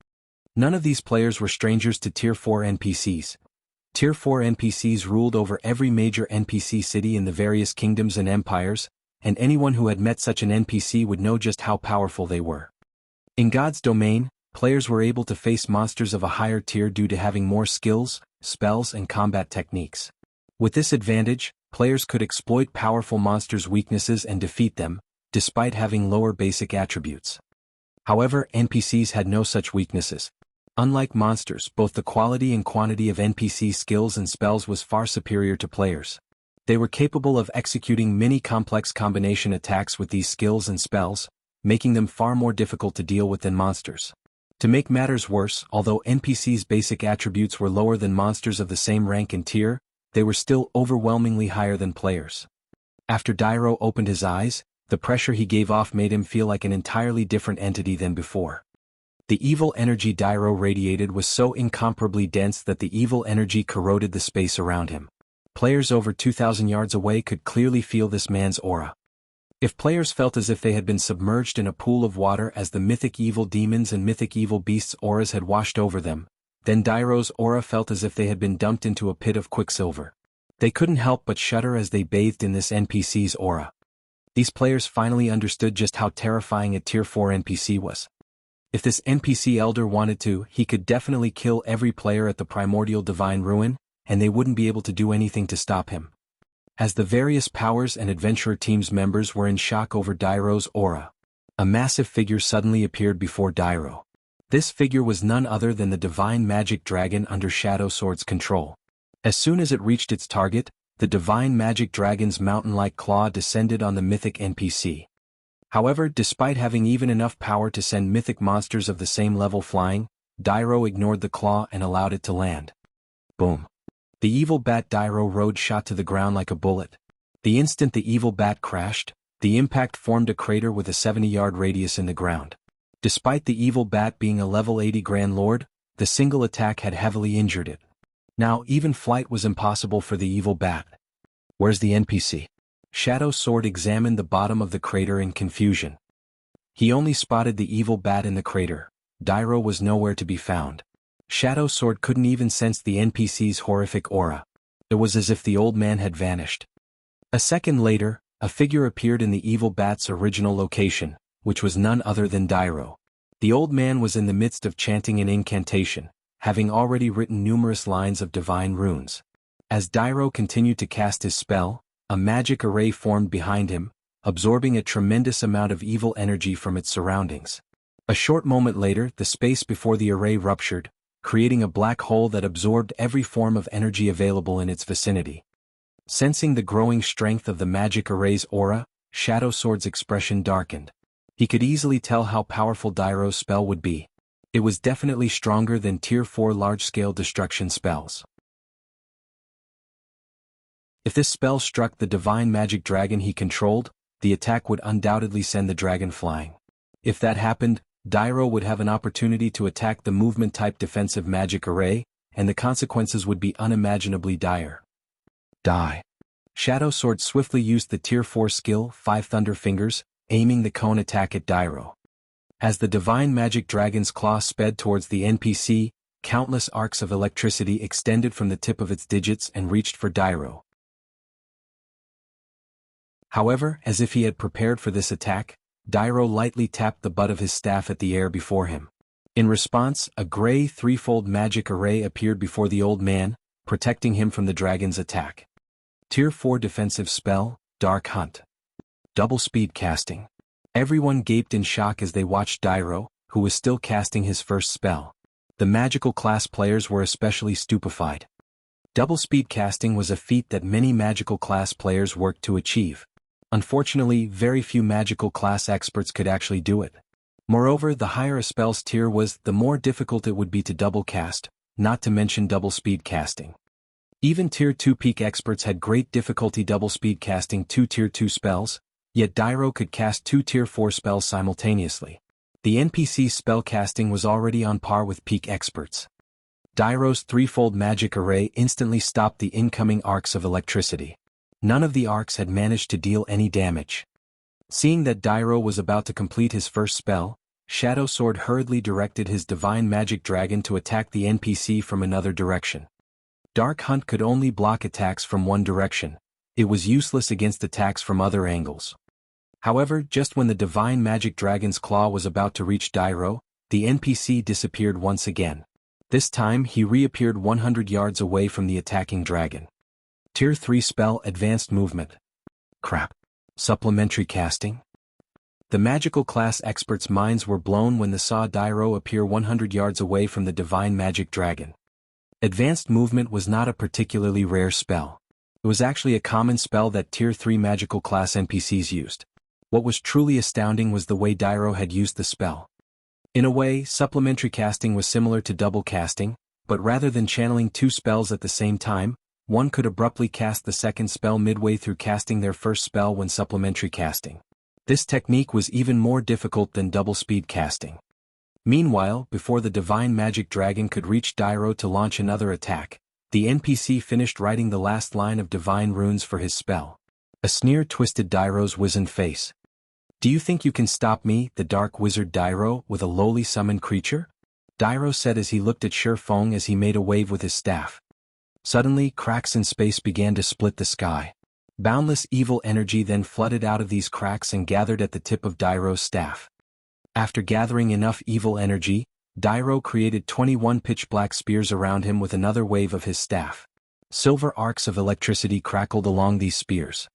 None of these players were strangers to Tier 4 NPCs. Tier 4 NPCs ruled over every major NPC city in the various kingdoms and empires, and anyone who had met such an NPC would know just how powerful they were. In God's domain, players were able to face monsters of a higher tier due to having more skills, spells and combat techniques. With this advantage, players could exploit powerful monsters' weaknesses and defeat them, despite having lower basic attributes. However, NPCs had no such weaknesses. Unlike monsters, both the quality and quantity of NPC skills and spells was far superior to players. They were capable of executing many complex combination attacks with these skills and spells, making them far more difficult to deal with than monsters. To make matters worse, although NPCs' basic attributes were lower than monsters of the same rank and tier, they were still overwhelmingly higher than players. After Dairo opened his eyes, the pressure he gave off made him feel like an entirely different entity than before. The evil energy Dairo radiated was so incomparably dense that the evil energy corroded the space around him. Players over 2,000 yards away could clearly feel this man's aura. If players felt as if they had been submerged in a pool of water as the mythic evil demons and mythic evil beasts' auras had washed over them, then Dairo's aura felt as if they had been dumped into a pit of quicksilver. They couldn't help but shudder as they bathed in this NPC's aura. These players finally understood just how terrifying a Tier 4 NPC was. If this NPC elder wanted to, he could definitely kill every player at the primordial divine ruin, and they wouldn't be able to do anything to stop him. As the various powers and adventurer teams members were in shock over Dairo's aura, a massive figure suddenly appeared before Dairo. This figure was none other than the divine magic dragon under Shadow Sword's control. As soon as it reached its target, the divine magic dragon's mountain-like claw descended on the mythic NPC. However, despite having even enough power to send mythic monsters of the same level flying, Dairo ignored the claw and allowed it to land. Boom. The evil bat Dairo rode shot to the ground like a bullet. The instant the evil bat crashed, the impact formed a crater with a 70-yard radius in the ground. Despite the evil bat being a level 80 Grand Lord, the single attack had heavily injured it. Now even flight was impossible for the evil bat. Where's the NPC? Shadow Sword examined the bottom of the crater in confusion. He only spotted the evil bat in the crater. Dairo was nowhere to be found. Shadow Sword couldn't even sense the NPC's horrific aura. It was as if the old man had vanished. A second later, a figure appeared in the evil bat's original location, which was none other than Dairo. The old man was in the midst of chanting an incantation, having already written numerous lines of divine runes. As Dairo continued to cast his spell, a magic array formed behind him, absorbing a tremendous amount of evil energy from its surroundings. A short moment later, the space before the array ruptured, creating a black hole that absorbed every form of energy available in its vicinity. Sensing the growing strength of the magic array's aura, Shadow Sword's expression darkened. He could easily tell how powerful Dairo's spell would be. It was definitely stronger than Tier 4 large-scale destruction spells. If this spell struck the divine magic dragon he controlled, the attack would undoubtedly send the dragon flying. If that happened, Dairo would have an opportunity to attack the movement-type defensive magic array, and the consequences would be unimaginably dire. Die. Shadow Sword swiftly used the Tier 4 skill, 5 Thunder Fingers, aiming the cone attack at Dairo. As the divine magic dragon's claw sped towards the NPC, countless arcs of electricity extended from the tip of its digits and reached for Dairo. However, as if he had prepared for this attack, Dairo lightly tapped the butt of his staff at the air before him. In response, a gray threefold magic array appeared before the old man, protecting him from the dragon's attack. Tier 4 defensive spell, Dark Hunt. Double speed casting. Everyone gaped in shock as they watched Dairo, who was still casting his first spell. The magical class players were especially stupefied. Double speed casting was a feat that many magical class players worked to achieve. Unfortunately, very few magical class experts could actually do it. Moreover, the higher a spell's tier was, the more difficult it would be to double cast, not to mention double speed casting. Even Tier 2 peak experts had great difficulty double speed casting 2 Tier 2 spells, yet Dairo could cast 2 Tier 4 spells simultaneously. The NPC's spell casting was already on par with peak experts. Dairo's threefold magic array instantly stopped the incoming arcs of electricity. None of the arcs had managed to deal any damage. Seeing that Dairo was about to complete his first spell, Shadow Sword hurriedly directed his divine magic dragon to attack the NPC from another direction. Dark Hunt could only block attacks from one direction. It was useless against attacks from other angles. However, just when the divine magic dragon's claw was about to reach Dairo, the NPC disappeared once again. This time he reappeared 100 yards away from the attacking dragon. Tier 3 spell, Advanced Movement. Crap. Supplementary casting? The magical class experts' minds were blown when they saw Dairo appear 100 yards away from the divine magic dragon. Advanced Movement was not a particularly rare spell. It was actually a common spell that Tier 3 magical class NPCs used. What was truly astounding was the way Dairo had used the spell. In a way, supplementary casting was similar to double casting, but rather than channeling 2 spells at the same time, one could abruptly cast the second spell midway through casting their first spell when supplementary casting. This technique was even more difficult than double speed casting. Meanwhile, before the divine magic dragon could reach Dairo to launch another attack, the NPC finished writing the last line of divine runes for his spell. A sneer twisted Dairo's wizened face. "Do you think you can stop me, the dark wizard Dairo, with a lowly summoned creature?" Dairo said as he looked at Shi Feng as he made a wave with his staff. Suddenly, cracks in space began to split the sky. Boundless evil energy then flooded out of these cracks and gathered at the tip of Dairo's staff. After gathering enough evil energy, Dairo created 21 pitch-black spears around him with another wave of his staff. Silver arcs of electricity crackled along these spears.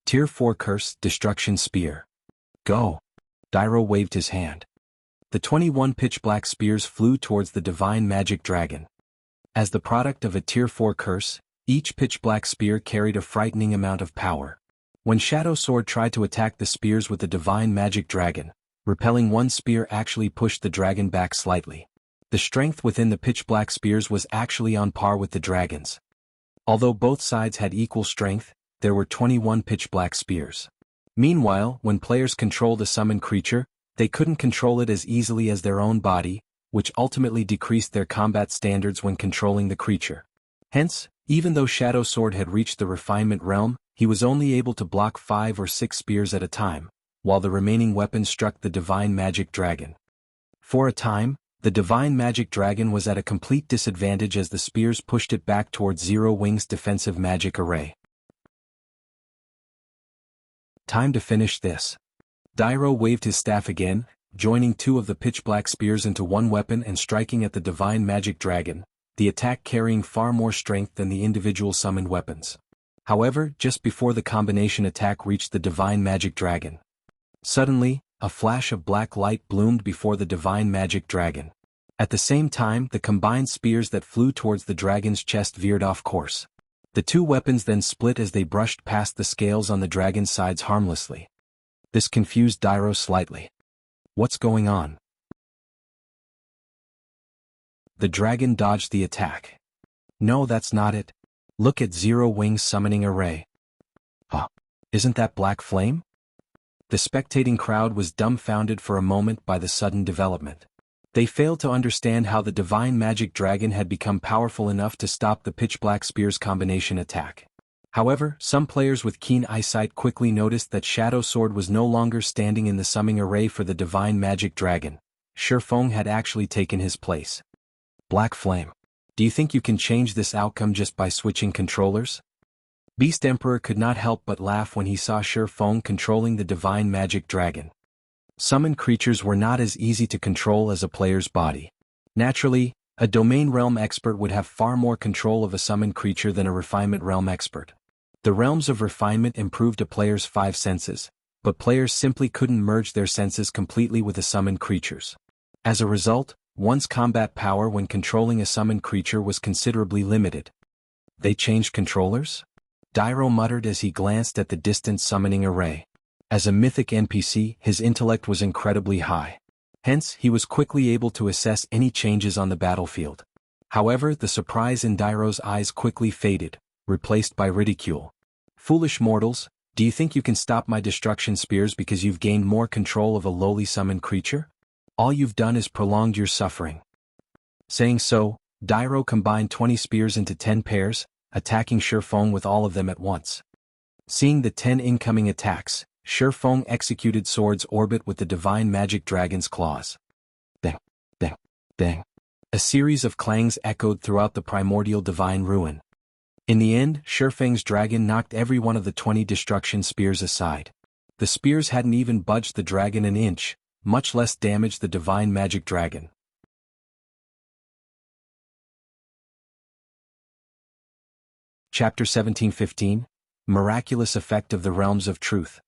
Tier 4 Curse, Destruction Spear. Go! Dairo waved his hand. The 21 pitch-black spears flew towards the divine magic dragon. As the product of a Tier 4 curse, each pitch-black spear carried a frightening amount of power. When Shadow Sword tried to attack the spears with the divine magic dragon, repelling one spear actually pushed the dragon back slightly. The strength within the pitch-black spears was actually on par with the dragon's. Although both sides had equal strength, there were 21 pitch-black spears. Meanwhile, when players controlled a summoned creature, they couldn't control it as easily as their own body, which ultimately decreased their combat standards when controlling the creature. Hence, even though Shadow Sword had reached the refinement realm, he was only able to block 5 or 6 spears at a time, while the remaining weapons struck the divine magic dragon. For a time, The divine magic dragon was at a complete disadvantage as the spears pushed it back towards Zero Wing's defensive magic array. Time to finish this. Dairo waved his staff again, joining two of the pitch-black spears into one weapon and striking at the divine magic dragon, the attack carrying far more strength than the individual summoned weapons. However, just before the combination attack reached the divine magic dragon, suddenly, a flash of black light bloomed before the divine magic dragon. At the same time, the combined spears that flew towards the dragon's chest veered off course. The two weapons then split as they brushed past the scales on the dragon's sides harmlessly. This confused Dairo slightly. What's going on? The dragon dodged the attack. No, that's not it. Look at Zero Wing's summoning array. Huh? Isn't that black flame? The spectating crowd was dumbfounded for a moment by the sudden development. They failed to understand how the divine magic dragon had become powerful enough to stop the pitch-black spear's combination attack. However, some players with keen eyesight quickly noticed that Shadow Sword was no longer standing in the summoning array for the divine magic dragon. Shifeng had actually taken his place. Black Flame. Do you think you can change this outcome just by switching controllers? Beast Emperor could not help but laugh when he saw Shifeng controlling the divine magic dragon. Summoned creatures were not as easy to control as a player's body. Naturally, a domain realm expert would have far more control of a summoned creature than a refinement realm expert. The realms of refinement improved a player's 5 senses, but players simply couldn't merge their senses completely with the summoned creatures. As a result, one's combat power when controlling a summoned creature was considerably limited. They changed controllers? Dairo muttered as he glanced at the distant summoning array. As a mythic NPC, his intellect was incredibly high. Hence, he was quickly able to assess any changes on the battlefield. However, the surprise in Dairo's eyes quickly faded, replaced by ridicule. Foolish mortals, do you think you can stop my destruction spears because you've gained more control of a lowly summoned creature? All you've done is prolonged your suffering. Saying so, Dairo combined 20 spears into 10 pairs, attacking Shifeng with all of them at once. Seeing the 10 incoming attacks, Shifeng executed Sword's orbit with the divine magic dragon's claws. Bang, bang, bang. A series of clangs echoed throughout the primordial divine ruin. In the end, Shifeng's dragon knocked every one of the 20 destruction spears aside. The spears hadn't even budged the dragon an inch, much less damaged the divine magic dragon. Chapter 1715, Miraculous Effect of the Realms of Truth.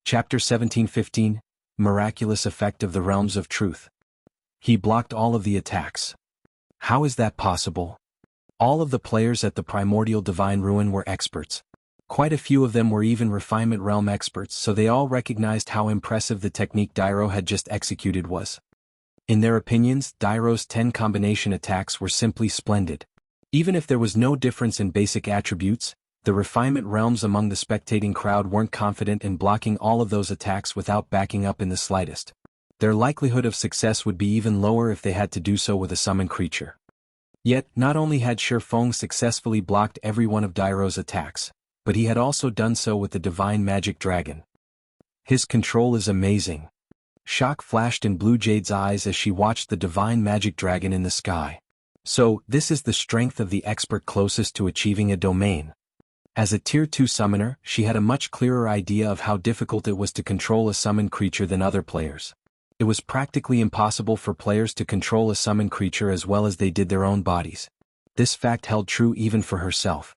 Chapter 1715, Miraculous Effect of the Realms of Truth. He blocked all of the attacks. How is that possible? All of the players at the primordial divine ruin were experts. Quite a few of them were even refinement realm experts, so they all recognized how impressive the technique Dairo had just executed was. In their opinions, Dairo's 10 combination attacks were simply splendid. Even if there was no difference in basic attributes, the refinement realms among the spectating crowd weren't confident in blocking all of those attacks without backing up in the slightest. Their likelihood of success would be even lower if they had to do so with a summoned creature. Yet, not only had Shifeng successfully blocked every one of Dairo's attacks, but he had also done so with the divine magic dragon. His control is amazing. Shock flashed in Blue Jade's eyes as she watched the divine magic dragon in the sky. So, this is the strength of the expert closest to achieving a domain. As a Tier 2 summoner, she had a much clearer idea of how difficult it was to control a summoned creature than other players. It was practically impossible for players to control a summoned creature as well as they did their own bodies. This fact held true even for herself.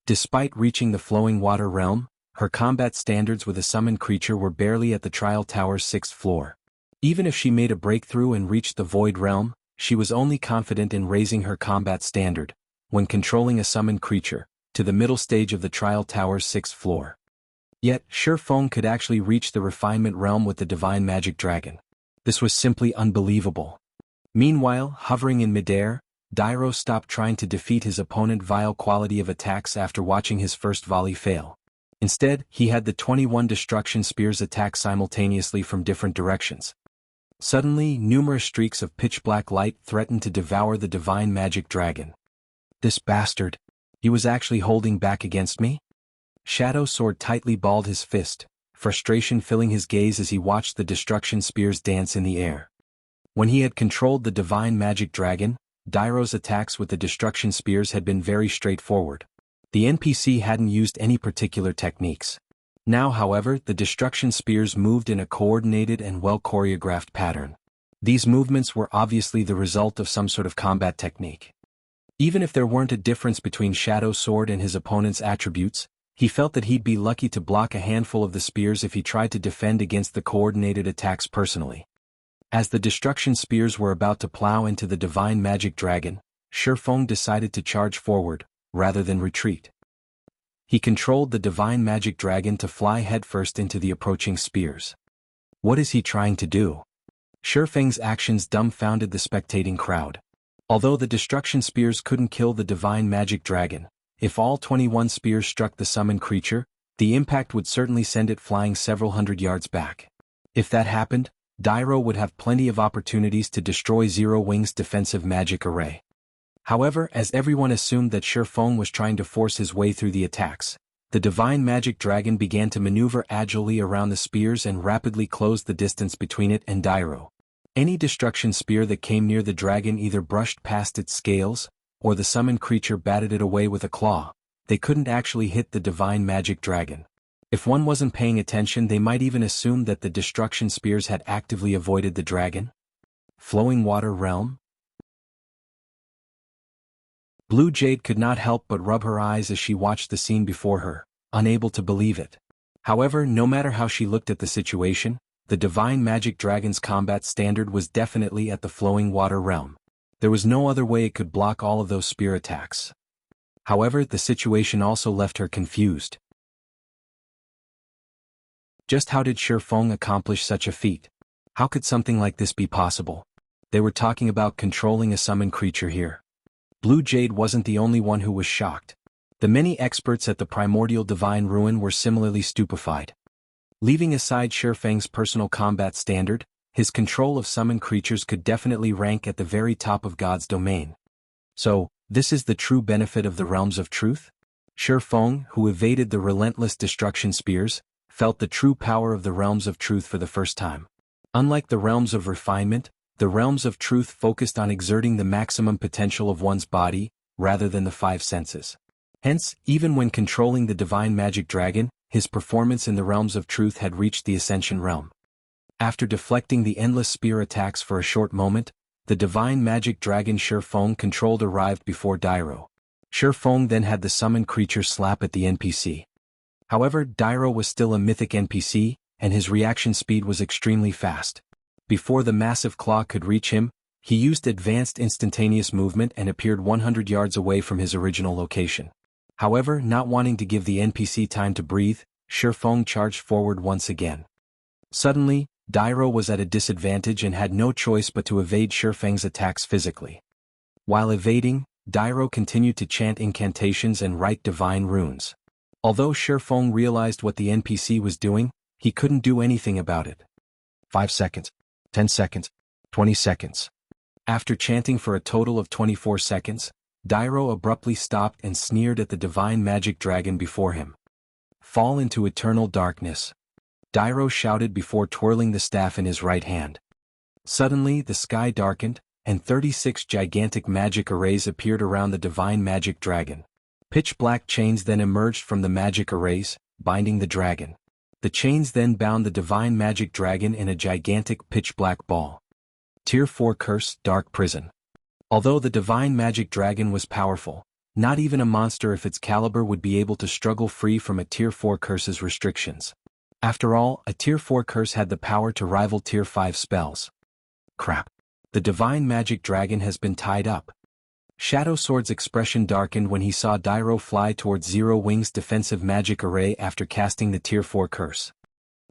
Despite reaching the flowing water realm, her combat standards with a summoned creature were barely at the trial tower's 6th floor. Even if she made a breakthrough and reached the void realm, she was only confident in raising her combat standard, when controlling a summoned creature, to the middle stage of the trial tower's 6th floor. Yet, Shifeng could actually reach the refinement realm with the divine magic dragon. This was simply unbelievable. Meanwhile, hovering in midair, Dairo stopped trying to defeat his opponent's vile quality of attacks after watching his first volley fail. Instead, he had the 21 destruction spears attack simultaneously from different directions. Suddenly, numerous streaks of pitch-black light threatened to devour the divine magic dragon. This bastard! He was actually holding back against me? Shadow Sword tightly balled his fist, frustration filling his gaze as he watched the destruction spears dance in the air. When he had controlled the divine magic dragon, Dairo's attacks with the destruction spears had been very straightforward. The NPC hadn't used any particular techniques. Now, however, the destruction spears moved in a coordinated and well-choreographed pattern. These movements were obviously the result of some sort of combat technique. Even if there weren't a difference between Shadow Sword and his opponent's attributes, he felt that he'd be lucky to block a handful of the spears if he tried to defend against the coordinated attacks personally. As the destruction spears were about to plow into the divine magic dragon, Shifeng decided to charge forward, rather than retreat. He controlled the divine magic dragon to fly headfirst into the approaching spears. What is he trying to do? Shifeng's actions dumbfounded the spectating crowd. Although the destruction spears couldn't kill the divine magic dragon, if all 21 spears struck the summoned creature, the impact would certainly send it flying several hundred yards back. If that happened, Dairo would have plenty of opportunities to destroy Zero Wing's defensive magic array. However, as everyone assumed that Shifeng was trying to force his way through the attacks, the divine magic dragon began to maneuver agilely around the spears and rapidly closed the distance between it and Dairo. Any destruction spear that came near the dragon either brushed past its scales, or the summoned creature batted it away with a claw. They couldn't actually hit the divine magic dragon. If one wasn't paying attention, they might even assume that the destruction spears had actively avoided the dragon. Flowing Water Realm? Blue Jade could not help but rub her eyes as she watched the scene before her, unable to believe it. However, no matter how she looked at the situation, the divine magic dragon's combat standard was definitely at the Flowing Water Realm. There was no other way it could block all of those spear attacks. However, the situation also left her confused. Just how did Shifeng accomplish such a feat? How could something like this be possible? They were talking about controlling a summoned creature here. Blue Jade wasn't the only one who was shocked. The many experts at the Primordial Divine Ruin were similarly stupefied. Leaving aside Shifeng's personal combat standard, his control of summoned creatures could definitely rank at the very top of God's domain. So, this is the true benefit of the Realms of Truth? Shifeng, who evaded the relentless destruction spears, felt the true power of the Realms of Truth for the first time. Unlike the Realms of Refinement, the Realms of Truth focused on exerting the maximum potential of one's body, rather than the five senses. Hence, even when controlling the divine magic dragon, his performance in the Realms of Truth had reached the Ascension Realm. After deflecting the endless spear attacks for a short moment, the divine magic dragon Shifeng controlled arrived before Dairo. Shifeng then had the summoned creature slap at the NPC. However, Dairo was still a mythic NPC, and his reaction speed was extremely fast. Before the massive claw could reach him, he used advanced instantaneous movement and appeared 100 yards away from his original location. However, not wanting to give the NPC time to breathe, Shifeng charged forward once again. Suddenly, Dairo was at a disadvantage and had no choice but to evade Shifeng's attacks physically. While evading, Dairo continued to chant incantations and write divine runes. Although Shifeng realized what the NPC was doing, he couldn't do anything about it. 5 seconds, 10 seconds, 20 seconds. After chanting for a total of 24 seconds, Dairo abruptly stopped and sneered at the divine magic dragon before him. Fall into eternal darkness. Dairo shouted before twirling the staff in his right hand. Suddenly, the sky darkened, and 36 gigantic magic arrays appeared around the divine magic dragon. Pitch-black chains then emerged from the magic arrays, binding the dragon. The chains then bound the divine magic dragon in a gigantic pitch-black ball. Tier 4 Curse, Dark Prison. Although the divine magic dragon was powerful, not even a monster of its caliber would be able to struggle free from a Tier 4 Curse's restrictions. After all, a Tier 4 Curse had the power to rival Tier 5 spells. Crap. The divine magic dragon has been tied up. Shadow Sword's expression darkened when he saw Dairo fly towards Zero Wing's defensive magic array after casting the Tier 4 Curse.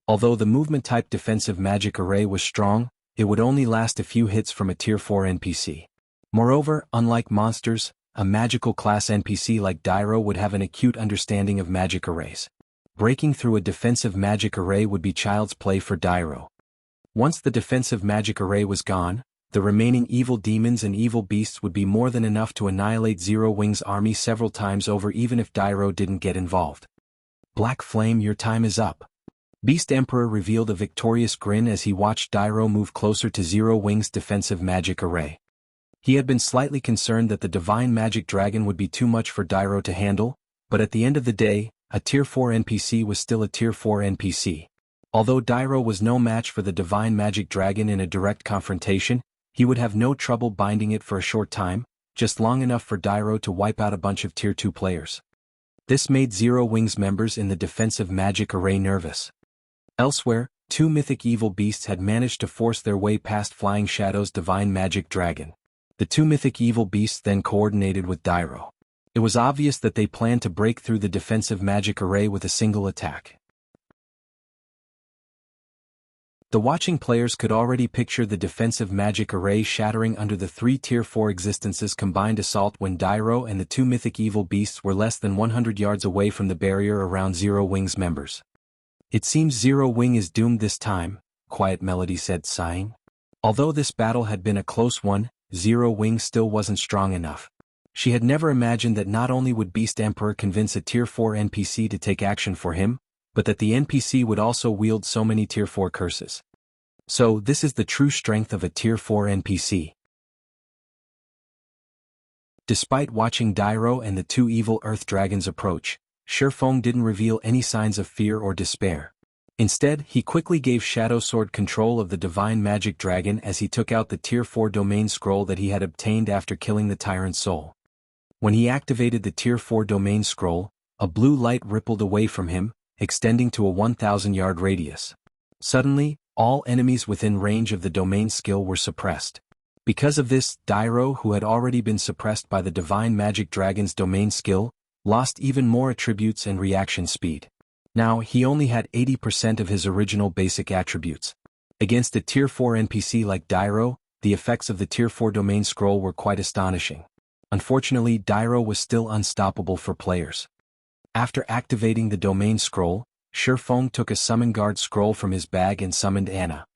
Although the movement-type defensive magic array was strong, it would only last a few hits from a Tier 4 NPC. Moreover, unlike monsters, a magical class NPC like Dairo would have an acute understanding of magic arrays. Breaking through a defensive magic array would be child's play for Dairo. Once the defensive magic array was gone, the remaining evil demons and evil beasts would be more than enough to annihilate Zero Wing's army several times over even if Dairo didn't get involved. Black Flame, your time is up. Beast Emperor revealed a victorious grin as he watched Dairo move closer to Zero Wing's defensive magic array. He had been slightly concerned that the divine magic dragon would be too much for Dairo to handle, but at the end of the day, a Tier 4 NPC was still a Tier 4 NPC. Although Dairo was no match for the divine magic dragon in a direct confrontation, he would have no trouble binding it for a short time, just long enough for Dairo to wipe out a bunch of Tier 2 players. This made Zero Wing's members in the defensive magic array nervous. Elsewhere, 2 mythic evil beasts had managed to force their way past Flying Shadow's divine magic dragon. The 2 mythic evil beasts then coordinated with Dairo. It was obvious that they planned to break through the defensive magic array with a single attack. The watching players could already picture the defensive magic array shattering under the 3 Tier 4 existences combined assault when Dairo and the 2 mythic evil beasts were less than 100 yards away from the barrier around Zero Wing's members. "It seems Zero Wing is doomed this time," Quiet Melody said, sighing. Although this battle had been a close one, Zero Wing still wasn't strong enough. She had never imagined that not only would Beast Emperor convince a Tier 4 NPC to take action for him, but that the NPC would also wield so many Tier 4 curses. So this is the true strength of a Tier 4 NPC. Despite watching Dairo and the 2 evil Earth Dragons approach, Shifeng didn't reveal any signs of fear or despair. Instead, he quickly gave Shadow Sword control of the divine magic dragon as he took out the Tier 4 domain scroll that he had obtained after killing the tyrant soul. When he activated the Tier 4 domain scroll, a blue light rippled away from him, extending to a 1,000-yard radius. Suddenly, all enemies within range of the domain skill were suppressed. Because of this, Dairo, who had already been suppressed by the divine magic dragon's domain skill, lost even more attributes and reaction speed. Now he only had 80% of his original basic attributes. Against a Tier 4 NPC like Dairo, the effects of the Tier 4 domain scroll were quite astonishing. Unfortunately, Dairo was still unstoppable for players. After activating the domain scroll, Shifeng took a Summon Guard scroll from his bag and summoned Anna.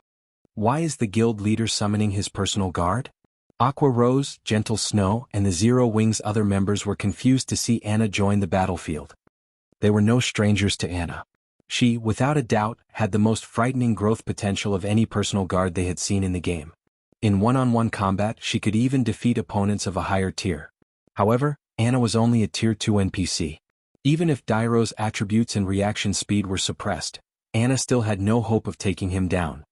Why is the guild leader summoning his personal guard? Aqua Rose, Gentle Snow, and the Zero Wing's other members were confused to see Anna join the battlefield. They were no strangers to Anna. She, without a doubt, had the most frightening growth potential of any personal guard they had seen in the game. In one-on-one combat, she could even defeat opponents of a higher tier. However, Anna was only a Tier 2 NPC. Even if Dairo's attributes and reaction speed were suppressed, Anna still had no hope of taking him down.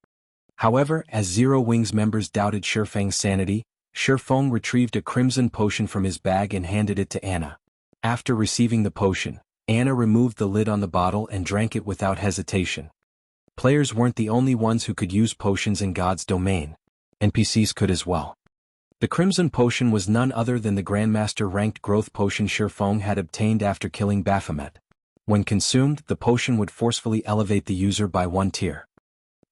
However, as Zero Wing's members doubted Shifeng's sanity, Shifeng retrieved a crimson potion from his bag and handed it to Anna. After receiving the potion, Anna removed the lid on the bottle and drank it without hesitation. Players weren't the only ones who could use potions in God's domain. NPCs could as well. The crimson potion was none other than the Grandmaster ranked growth potion Shifeng had obtained after killing Baphomet. When consumed, the potion would forcefully elevate the user by 1 tier.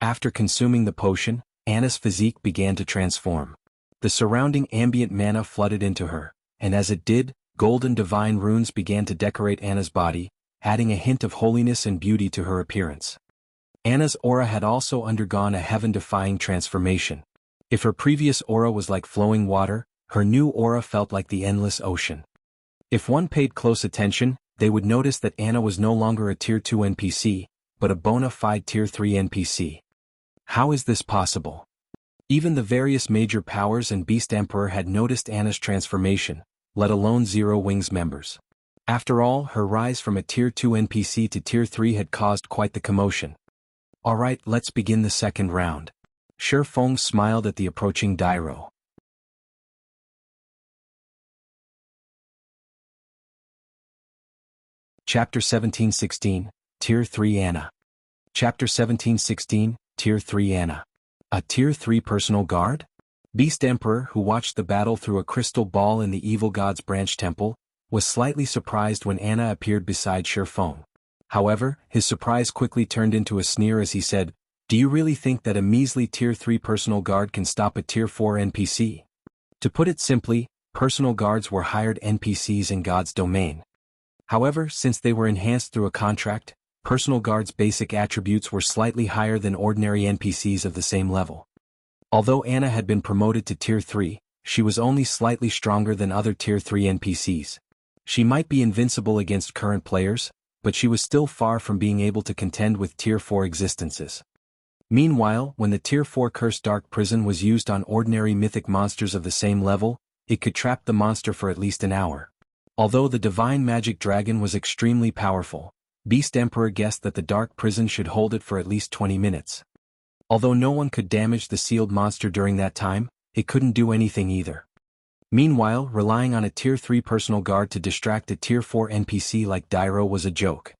After consuming the potion, Anna's physique began to transform. The surrounding ambient mana flooded into her, and as it did, golden divine runes began to decorate Anna's body, adding a hint of holiness and beauty to her appearance. Anna's aura had also undergone a heaven-defying transformation. If her previous aura was like flowing water, her new aura felt like the endless ocean. If one paid close attention, they would notice that Anna was no longer a Tier 2 NPC, but a bona fide Tier 3 NPC. How is this possible? Even the various major powers and Beast Emperor had noticed Anna's transformation, let alone Zero Wing's members. After all, her rise from a Tier 2 NPC to Tier 3 had caused quite the commotion. Alright, let's begin the second round. Shifeng smiled at the approaching Dairo. Chapter 1716, Tier 3 Anna. Chapter 1716, Tier 3 Anna. A Tier 3 personal guard? Beast Emperor, who watched the battle through a crystal ball in the Evil God's Branch Temple, was slightly surprised when Anna appeared beside Shifeng. However, his surprise quickly turned into a sneer as he said, "Do you really think that a measly Tier 3 personal guard can stop a Tier 4 NPC? To put it simply, personal guards were hired NPCs in God's domain. However, since they were enhanced through a contract, personal guards' basic attributes were slightly higher than ordinary NPCs of the same level. Although Anna had been promoted to Tier 3, she was only slightly stronger than other Tier 3 NPCs. She might be invincible against current players, but she was still far from being able to contend with Tier 4 existences. Meanwhile, when the Tier 4 Cursed Dark Prison was used on ordinary mythic monsters of the same level, it could trap the monster for at least an hour. Although the Divine Magic Dragon was extremely powerful, Beast Emperor guessed that the Dark Prison should hold it for at least 20 minutes. Although no one could damage the sealed monster during that time, it couldn't do anything either. Meanwhile, relying on a Tier 3 personal guard to distract a Tier 4 NPC like Dairo was a joke.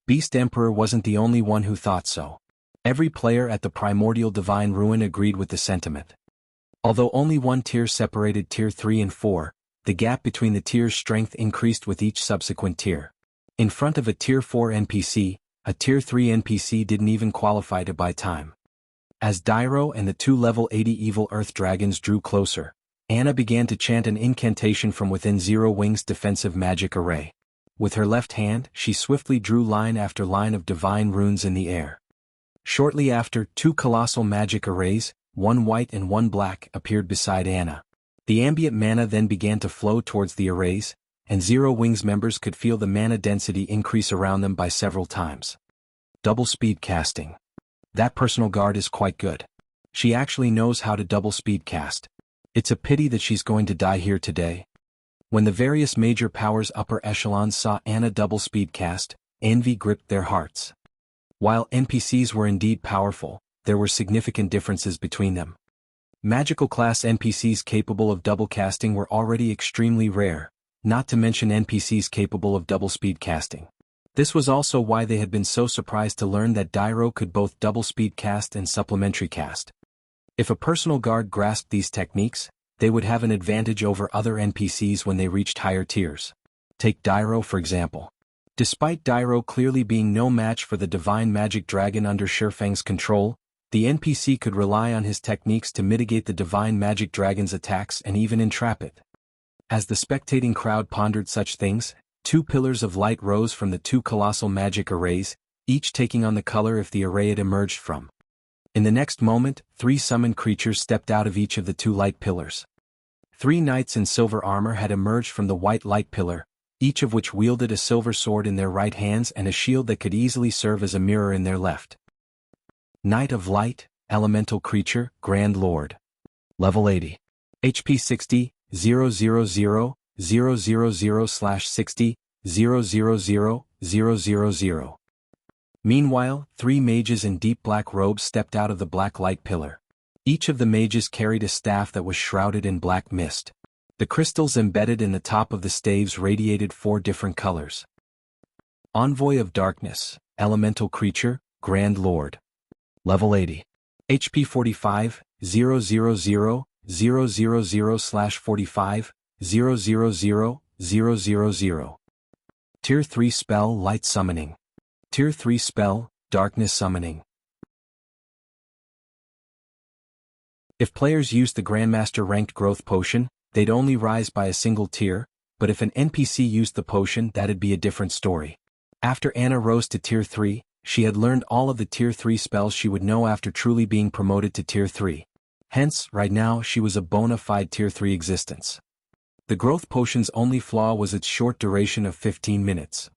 Beast Emperor wasn't the only one who thought so. Every player at the Primordial Divine Ruin agreed with the sentiment. Although only one tier separated Tier 3 and 4, the gap between the tiers' strength increased with each subsequent tier. In front of a Tier 4 NPC, a Tier 3 NPC didn't even qualify to buy time. As Dairo and the two level 80 evil earth dragons drew closer, Anna began to chant an incantation from within Zero Wing's defensive magic array. With her left hand, she swiftly drew line after line of divine runes in the air. Shortly after, two colossal magic arrays, one white and one black, appeared beside Anna. The ambient mana then began to flow towards the arrays, and Zero Wing's members could feel the mana density increase around them by several times. Double speed casting. That personal guard is quite good. She actually knows how to double speed cast. It's a pity that she's going to die here today. When the various major powers upper echelons saw Anna double speed cast, envy gripped their hearts. While NPCs were indeed powerful, there were significant differences between them. Magical class NPCs capable of double casting were already extremely rare, not to mention NPCs capable of double speed casting. This was also why they had been so surprised to learn that Dairo could both double speed cast and supplementary cast. If a personal guard grasped these techniques, they would have an advantage over other NPCs when they reached higher tiers. Take Dairo for example. Despite Dairo clearly being no match for the Divine Magic Dragon under Shifeng's control, the NPC could rely on his techniques to mitigate the Divine Magic Dragon's attacks and even entrap it. As the spectating crowd pondered such things, two pillars of light rose from the two colossal magic arrays, each taking on the color if the array it emerged from. In the next moment, three summoned creatures stepped out of each of the two light pillars. Three knights in silver armor had emerged from the white light pillar, each of which wielded a silver sword in their right hands and a shield that could easily serve as a mirror in their left. Knight of Light, Elemental Creature, Grand Lord. Level 80. HP 60, 000, 000/60, 000, 000. Meanwhile, three mages in deep black robes stepped out of the black light pillar. Each of the mages carried a staff that was shrouded in black mist. The crystals embedded in the top of the staves radiated four different colors. Envoy of Darkness, Elemental Creature, Grand Lord. Level 80. HP 45, 000, 000/45, 000, 000. Tier 3 Spell Light Summoning. Tier 3 Spell, Darkness Summoning. If players used the Grandmaster ranked growth potion, they'd only rise by a single tier, but if an NPC used the potion, that'd be a different story. After Anna rose to Tier 3, she had learned all of the Tier 3 spells she would know after truly being promoted to Tier 3. Hence, right now, she was a bona fide Tier 3 existence. The growth potion's only flaw was its short duration of 15 minutes.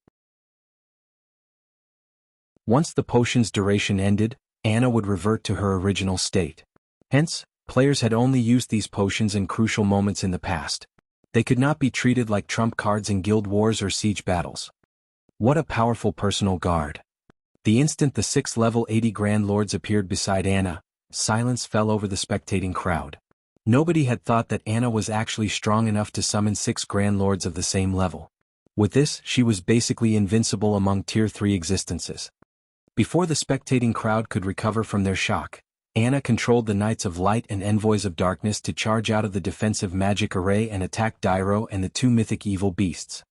Once the potion's duration ended, Anna would revert to her original state. Hence, players had only used these potions in crucial moments in the past. They could not be treated like trump cards in guild wars or siege battles. What a powerful personal guard. The instant the 6 level 80 Grand Lords appeared beside Anna, silence fell over the spectating crowd. Nobody had thought that Anna was actually strong enough to summon 6 Grand Lords of the same level. With this, she was basically invincible among Tier 3 existences. Before the spectating crowd could recover from their shock, Anna controlled the Knights of Light and Envoys of Darkness to charge out of the defensive magic array and attack Dairo and the two mythic evil beasts.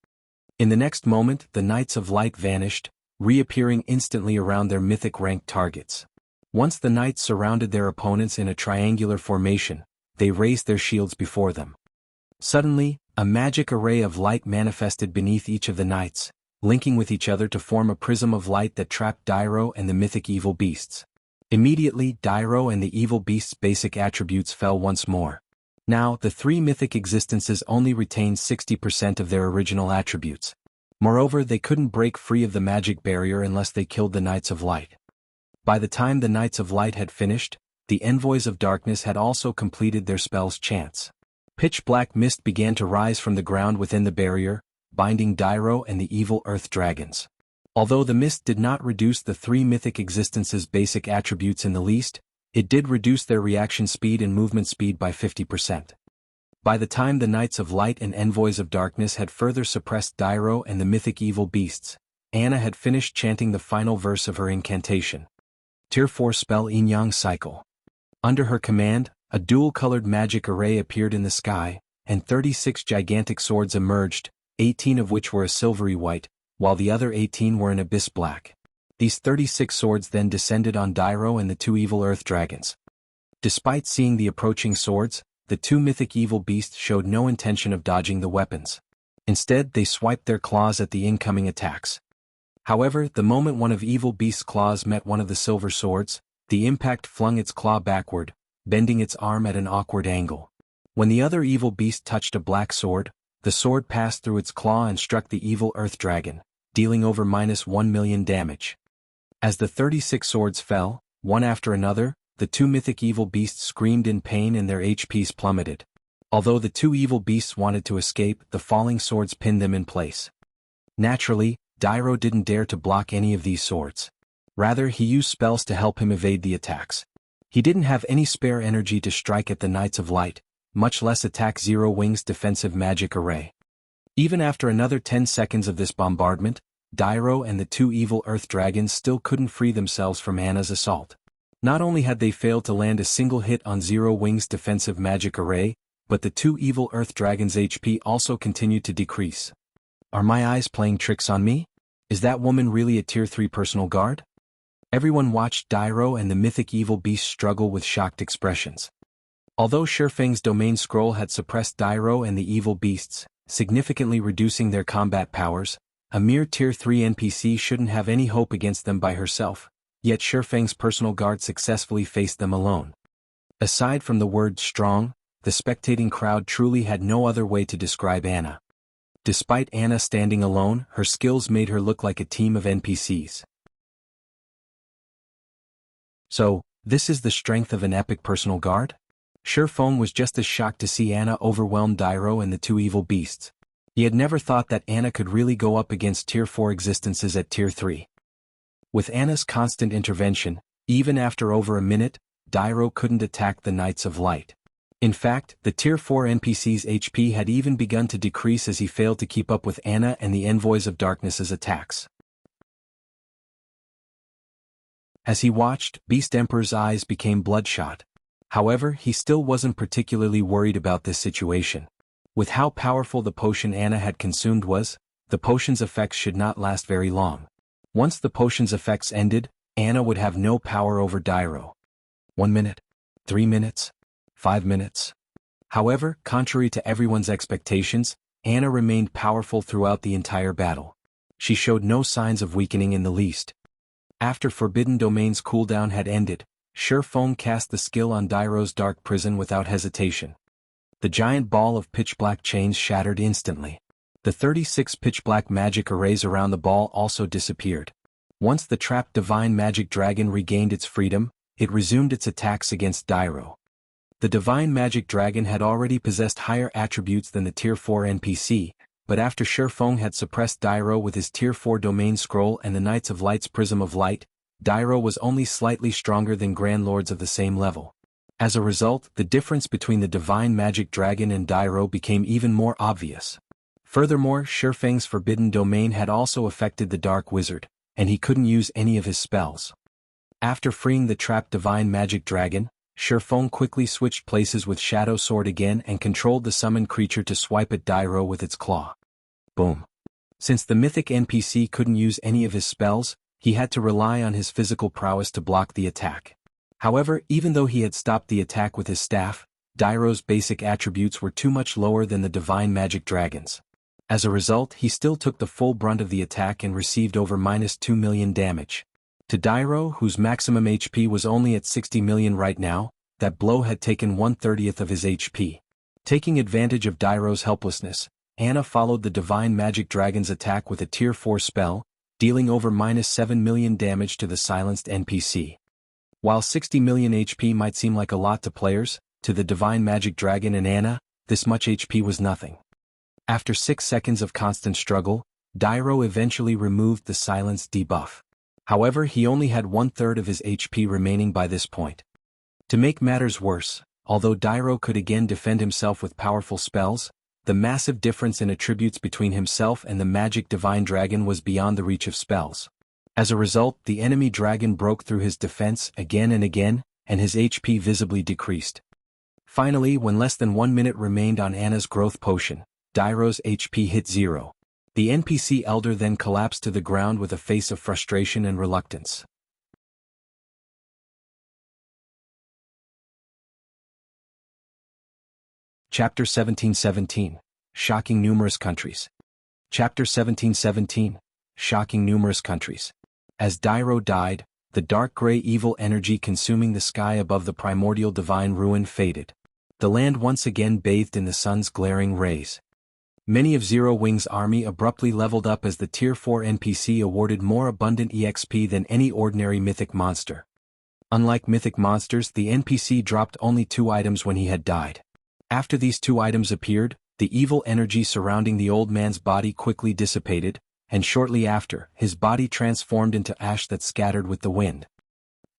In the next moment, the Knights of Light vanished, reappearing instantly around their mythic ranked targets. Once the knights surrounded their opponents in a triangular formation, they raised their shields before them. Suddenly, a magic array of light manifested beneath each of the knights, linking with each other to form a prism of light that trapped Dairo and the mythic evil beasts. Immediately, Dairo and the evil beast's basic attributes fell once more. Now, the three mythic existences only retained 60% of their original attributes. Moreover, they couldn't break free of the magic barrier unless they killed the Knights of Light. By the time the Knights of Light had finished, the Envoys of Darkness had also completed their spell's chants. Pitch black mist began to rise from the ground within the barrier, binding Dairo and the evil earth dragons. Although the mist did not reduce the three mythic existences' basic attributes in the least, it did reduce their reaction speed and movement speed by 50%. By the time the Knights of Light and Envoys of Darkness had further suppressed Dairo and the mythic evil beasts, Anna had finished chanting the final verse of her incantation. Tier 4 spell Yin Yang Cycle. Under her command, a dual-colored magic array appeared in the sky, and 36 gigantic swords emerged, 18 of which were a silvery white, while the other 18 were an abyss black. These 36 swords then descended on Dairo and the two evil earth dragons. Despite seeing the approaching swords, the two mythic evil beasts showed no intention of dodging the weapons. Instead, they swiped their claws at the incoming attacks. However, the moment one of evil beast's claws met one of the silver swords, the impact flung its claw backward, bending its arm at an awkward angle. When the other evil beast touched a black sword, the sword passed through its claw and struck the evil earth dragon, dealing over -1 million damage. As the 36 swords fell, one after another, the two mythic evil beasts screamed in pain and their HPs plummeted. Although the two evil beasts wanted to escape, the falling swords pinned them in place. Naturally, Dairo didn't dare to block any of these swords. Rather, he used spells to help him evade the attacks. He didn't have any spare energy to strike at the Knights of Light, much less attack Zero Wing's defensive magic array. Even after another 10 seconds of this bombardment, Dairo and the two evil earth dragons still couldn't free themselves from Anna's assault. Not only had they failed to land a single hit on Zero Wing's defensive magic array, but the two evil earth dragons' HP also continued to decrease. Are my eyes playing tricks on me? Is that woman really a tier 3 personal guard? Everyone watched Dairo and the mythic evil beast struggle with shocked expressions. Although Shifeng's domain scroll had suppressed Dairo and the evil beasts, significantly reducing their combat powers, a mere tier 3 NPC shouldn't have any hope against them by herself, yet Shifeng's personal guard successfully faced them alone. Aside from the word strong, the spectating crowd truly had no other way to describe Anna. Despite Anna standing alone, her skills made her look like a team of NPCs. So, this is the strength of an epic personal guard? Shifeng was just as shocked to see Anna overwhelm Dairo and the two evil beasts. He had never thought that Anna could really go up against tier 4 existences at tier 3. With Anna's constant intervention, even after over a minute, Dairo couldn't attack the Knights of Light. In fact, the tier 4 NPC's HP had even begun to decrease as he failed to keep up with Anna and the Envoys of Darkness's attacks. As he watched, Beast Emperor's eyes became bloodshot. However, he still wasn't particularly worried about this situation. With how powerful the potion Anna had consumed was, the potion's effects should not last very long. Once the potion's effects ended, Anna would have no power over Dairo. 1 minute, 3 minutes, 5 minutes. However, contrary to everyone's expectations, Anna remained powerful throughout the entire battle. She showed no signs of weakening in the least. After Forbidden Domain's cooldown had ended, Shifeng cast the skill on Dairo's dark prison without hesitation. The giant ball of pitch-black chains shattered instantly. The 36 pitch-black magic arrays around the ball also disappeared. Once the trapped divine magic dragon regained its freedom, it resumed its attacks against Dairo. The divine magic dragon had already possessed higher attributes than the tier 4 NPC, but after Shifeng had suppressed Dairo with his tier 4 domain scroll and the Knights of Light's prism of light, Dairo was only slightly stronger than Grand Lords of the same level. As a result, the difference between the divine magic dragon and Dairo became even more obvious. Furthermore, Shifeng's forbidden domain had also affected the dark wizard, and he couldn't use any of his spells. After freeing the trapped divine magic dragon, Shifeng quickly switched places with Shadow Sword again and controlled the summoned creature to swipe at Dairo with its claw. Boom. Since the mythic NPC couldn't use any of his spells, he had to rely on his physical prowess to block the attack. However, even though he had stopped the attack with his staff, Dairo's basic attributes were too much lower than the divine magic dragon's. As a result, he still took the full brunt of the attack and received over -2 million damage. To Dairo, whose maximum HP was only at 60 million right now, that blow had taken 1/30th of his HP. Taking advantage of Dairo's helplessness, Anna followed the Divine Magic Dragon's attack with a Tier 4 spell, dealing over -7 million damage to the silenced NPC. While 60 million HP might seem like a lot to players, to the Divine Magic Dragon and Anna, this much HP was nothing. After 6 seconds of constant struggle, Dairo eventually removed the silence debuff. However, he only had 1/3 of his HP remaining by this point. To make matters worse, although Dairo could again defend himself with powerful spells, the massive difference in attributes between himself and the magic divine dragon was beyond the reach of spells. As a result, the enemy dragon broke through his defense again and again, and his HP visibly decreased. Finally, when less than 1 minute remained on Anna's growth potion, Dairo's HP hit 0. The NPC elder then collapsed to the ground with a face of frustration and reluctance. Chapter 1717. Shocking numerous countries. Chapter 1717. Shocking numerous countries. As Dairo died, the dark gray evil energy consuming the sky above the primordial divine ruin faded. The land once again bathed in the sun's glaring rays. Many of Zero Wing's army abruptly leveled up as the Tier 4 NPC awarded more abundant EXP than any ordinary mythic monster. Unlike mythic monsters, the NPC dropped only 2 items when he had died. After these 2 items appeared, the evil energy surrounding the old man's body quickly dissipated, and shortly after, his body transformed into ash that scattered with the wind.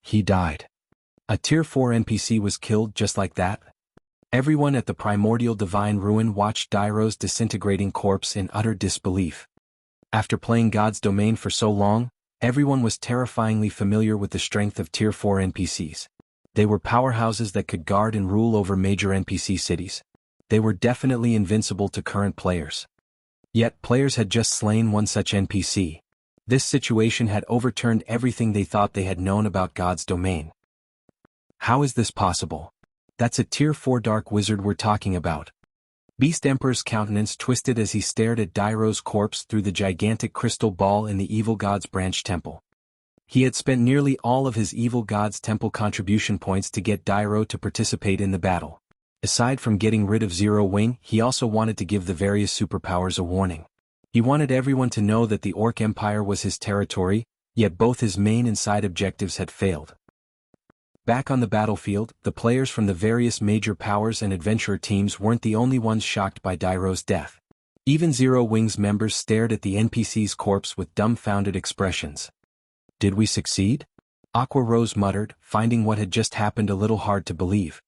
He died. A Tier 4 NPC was killed just like that. Everyone at the primordial divine ruin watched Dairo's disintegrating corpse in utter disbelief. After playing God's Domain for so long, everyone was terrifyingly familiar with the strength of Tier 4 NPCs. They were powerhouses that could guard and rule over major NPC cities. They were definitely invincible to current players. Yet players had just slain one such NPC. This situation had overturned everything they thought they had known about God's Domain. How is this possible? That's a Tier 4 Dark Wizard we're talking about. Beast Emperor's countenance twisted as he stared at Dairo's corpse through the gigantic crystal ball in the Evil God's branch temple. He had spent nearly all of his Evil God's temple contribution points to get Dairo to participate in the battle. Aside from getting rid of Zero Wing, he also wanted to give the various superpowers a warning. He wanted everyone to know that the Orc Empire was his territory, yet both his main and side objectives had failed. Back on the battlefield, the players from the various major powers and adventurer teams weren't the only ones shocked by Dairo's death. Even Zero Wing's members stared at the NPC's corpse with dumbfounded expressions. Did we succeed? Aqua Rose muttered, finding what had just happened a little hard to believe.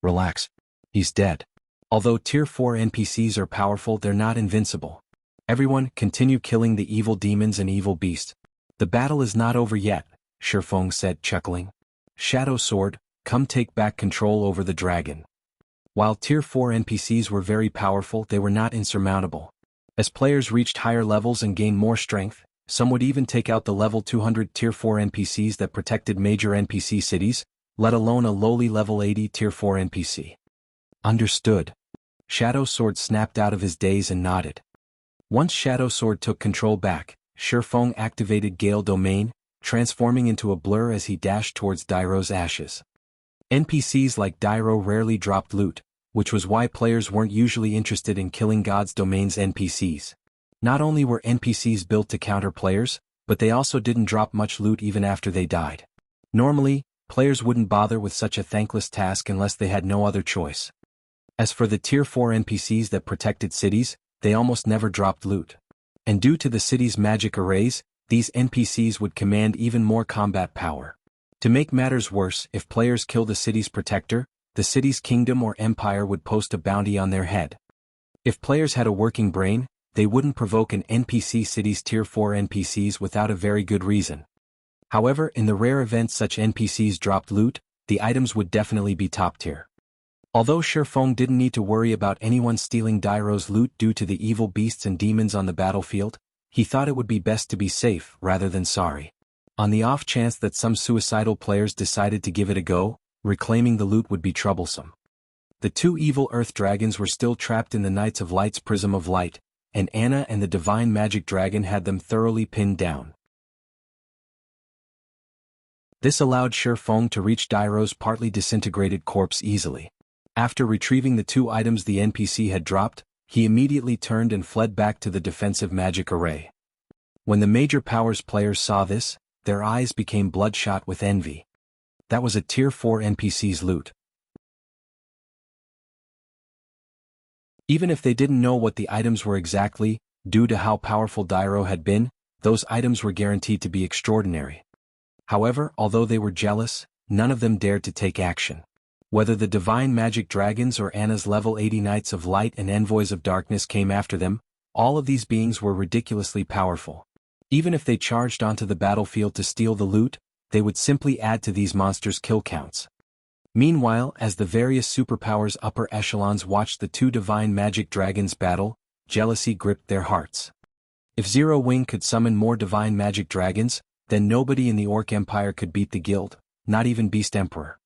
Relax. He's dead. Although Tier 4 NPCs are powerful, they're not invincible. Everyone, continue killing the evil demons and evil beasts. The battle is not over yet, Shifeng said, chuckling. Shadow Sword, come take back control over the dragon. While Tier 4 NPCs were very powerful, they were not insurmountable. As players reached higher levels and gained more strength, some would even take out the level 200 Tier 4 NPCs that protected major NPC cities, let alone a lowly level 80 Tier 4 NPC. Understood. Shadow Sword snapped out of his daze and nodded. Once Shadow Sword took control back, Shifeng activated Gale Domain, transforming into a blur as he dashed towards Dairo's ashes. NPCs like Dairo rarely dropped loot, which was why players weren't usually interested in killing God's Domain's NPCs. Not only were NPCs built to counter players, but they also didn't drop much loot even after they died. Normally, players wouldn't bother with such a thankless task unless they had no other choice. As for the Tier 4 NPCs that protected cities, they almost never dropped loot. And due to the city's magic arrays, these NPCs would command even more combat power. To make matters worse, if players killed the city's protector, the city's kingdom or empire would post a bounty on their head. If players had a working brain, they wouldn't provoke an NPC city's Tier 4 NPCs without a very good reason. However, in the rare event such NPCs dropped loot, the items would definitely be top tier. Although Shifeng didn't need to worry about anyone stealing Dairo's loot due to the evil beasts and demons on the battlefield, he thought it would be best to be safe rather than sorry. On the off chance that some suicidal players decided to give it a go, reclaiming the loot would be troublesome. The 2 evil earth dragons were still trapped in the Knights of Light's Prism of Light, and Anna and the Divine Magic Dragon had them thoroughly pinned down. This allowed Shifeng to reach Dairo's partly disintegrated corpse easily. After retrieving the 2 items the NPC had dropped, he immediately turned and fled back to the defensive magic array. When the major powers players saw this, their eyes became bloodshot with envy. That was a Tier 4 NPC's loot. Even if they didn't know what the items were exactly, due to how powerful Dairo had been, those items were guaranteed to be extraordinary. However, although they were jealous, none of them dared to take action. Whether the divine magic dragons or Anna's level 80 Knights of Light and Envoys of Darkness came after them, all of these beings were ridiculously powerful. Even if they charged onto the battlefield to steal the loot, they would simply add to these monsters' kill counts. Meanwhile, as the various superpowers' upper echelons watched the two divine magic dragons battle, jealousy gripped their hearts. If Zero Wing could summon more divine magic dragons, then nobody in the Orc Empire could beat the guild, not even Beast Emperor.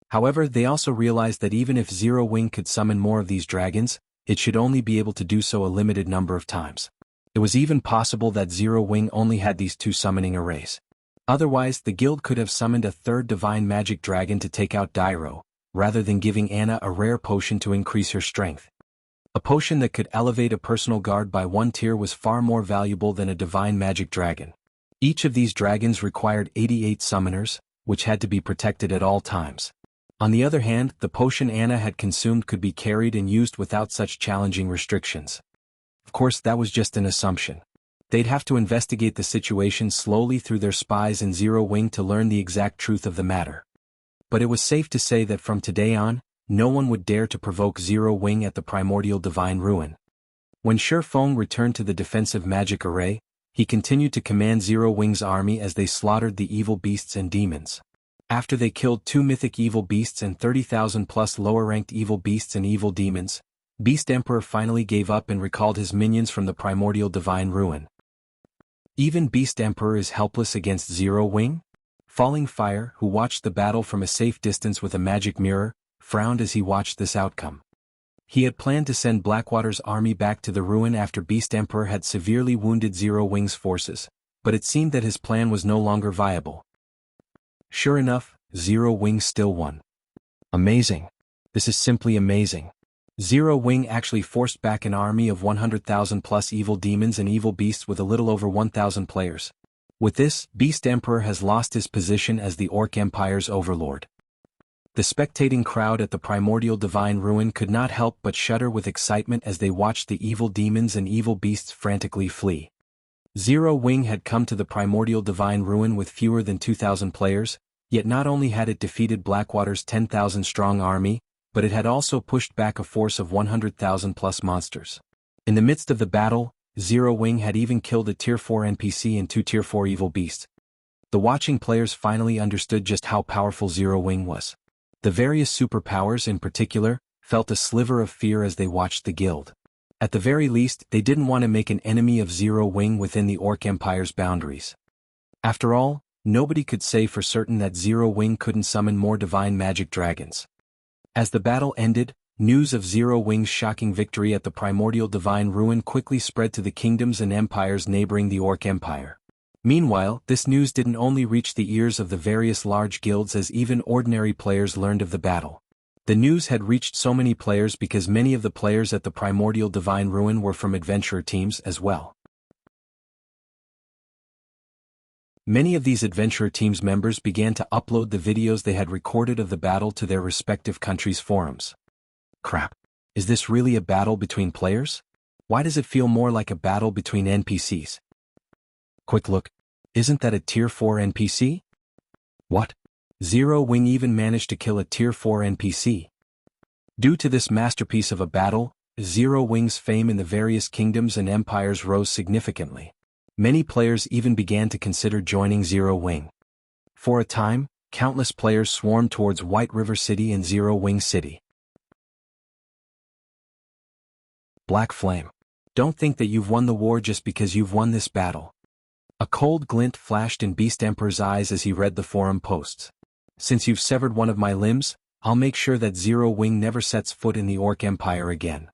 However, they also realized that even if Zero Wing could summon more of these dragons, it should only be able to do so a limited number of times. It was even possible that Zero Wing only had these two summoning arrays. Otherwise, the guild could have summoned a third divine magic dragon to take out Dairo, rather than giving Anna a rare potion to increase her strength. A potion that could elevate a personal guard by 1 tier was far more valuable than a divine magic dragon. Each of these dragons required 88 summoners, which had to be protected at all times. On the other hand, the potion Anna had consumed could be carried and used without such challenging restrictions. Of course, that was just an assumption. They'd have to investigate the situation slowly through their spies and Zero Wing to learn the exact truth of the matter. But it was safe to say that from today on, no one would dare to provoke Zero Wing at the primordial divine ruin. When Shi Feng returned to the defensive magic array, he continued to command Zero Wing's army as they slaughtered the evil beasts and demons. After they killed 2 mythic evil beasts and 30,000 plus lower-ranked evil beasts and evil demons, Beast Emperor finally gave up and recalled his minions from the primordial divine ruin. Even Beast Emperor is helpless against Zero Wing? Falling Fire, who watched the battle from a safe distance with a magic mirror, frowned as he watched this outcome. He had planned to send Blackwater's army back to the ruin after Beast Emperor had severely wounded Zero Wing's forces, but it seemed that his plan was no longer viable. Sure enough, Zero Wing still won. Amazing. This is simply amazing. Zero Wing actually forced back an army of 100,000 plus evil demons and evil beasts with a little over 1,000 players. With this, Beast Emperor has lost his position as the Orc Empire's overlord. The spectating crowd at the primordial divine ruin could not help but shudder with excitement as they watched the evil demons and evil beasts frantically flee. Zero Wing had come to the primordial divine ruin with fewer than 2,000 players, yet not only had it defeated Blackwater's 10,000-strong army, but it had also pushed back a force of 100,000 plus monsters. In the midst of the battle, Zero Wing had even killed a Tier 4 NPC and 2 Tier 4 evil beasts. The watching players finally understood just how powerful Zero Wing was. The various superpowers in particular felt a sliver of fear as they watched the guild. At the very least, they didn't want to make an enemy of Zero Wing within the Orc Empire's boundaries. After all, nobody could say for certain that Zero Wing couldn't summon more divine magic dragons. As the battle ended, news of Zero Wing's shocking victory at the primordial divine ruin quickly spread to the kingdoms and empires neighboring the Orc Empire. Meanwhile, this news didn't only reach the ears of the various large guilds as even ordinary players learned of the battle. The news had reached so many players because many of the players at the primordial divine ruin were from adventurer teams as well. Many of these adventurer teams members began to upload the videos they had recorded of the battle to their respective countries' forums. Crap. Is this really a battle between players? Why does it feel more like a battle between NPCs? Quick look. Isn't that a Tier 4 NPC? What? Zero Wing even managed to kill a Tier 4 NPC. Due to this masterpiece of a battle, Zero Wing's fame in the various kingdoms and empires rose significantly. Many players even began to consider joining Zero Wing. For a time, countless players swarmed towards White River City and Zero Wing City. Black Flame. Don't think that you've won the war just because you've won this battle. A cold glint flashed in Beast Emperor's eyes as he read the forum posts. Since you've severed one of my limbs, I'll make sure that Zero Wing never sets foot in the Orc Empire again.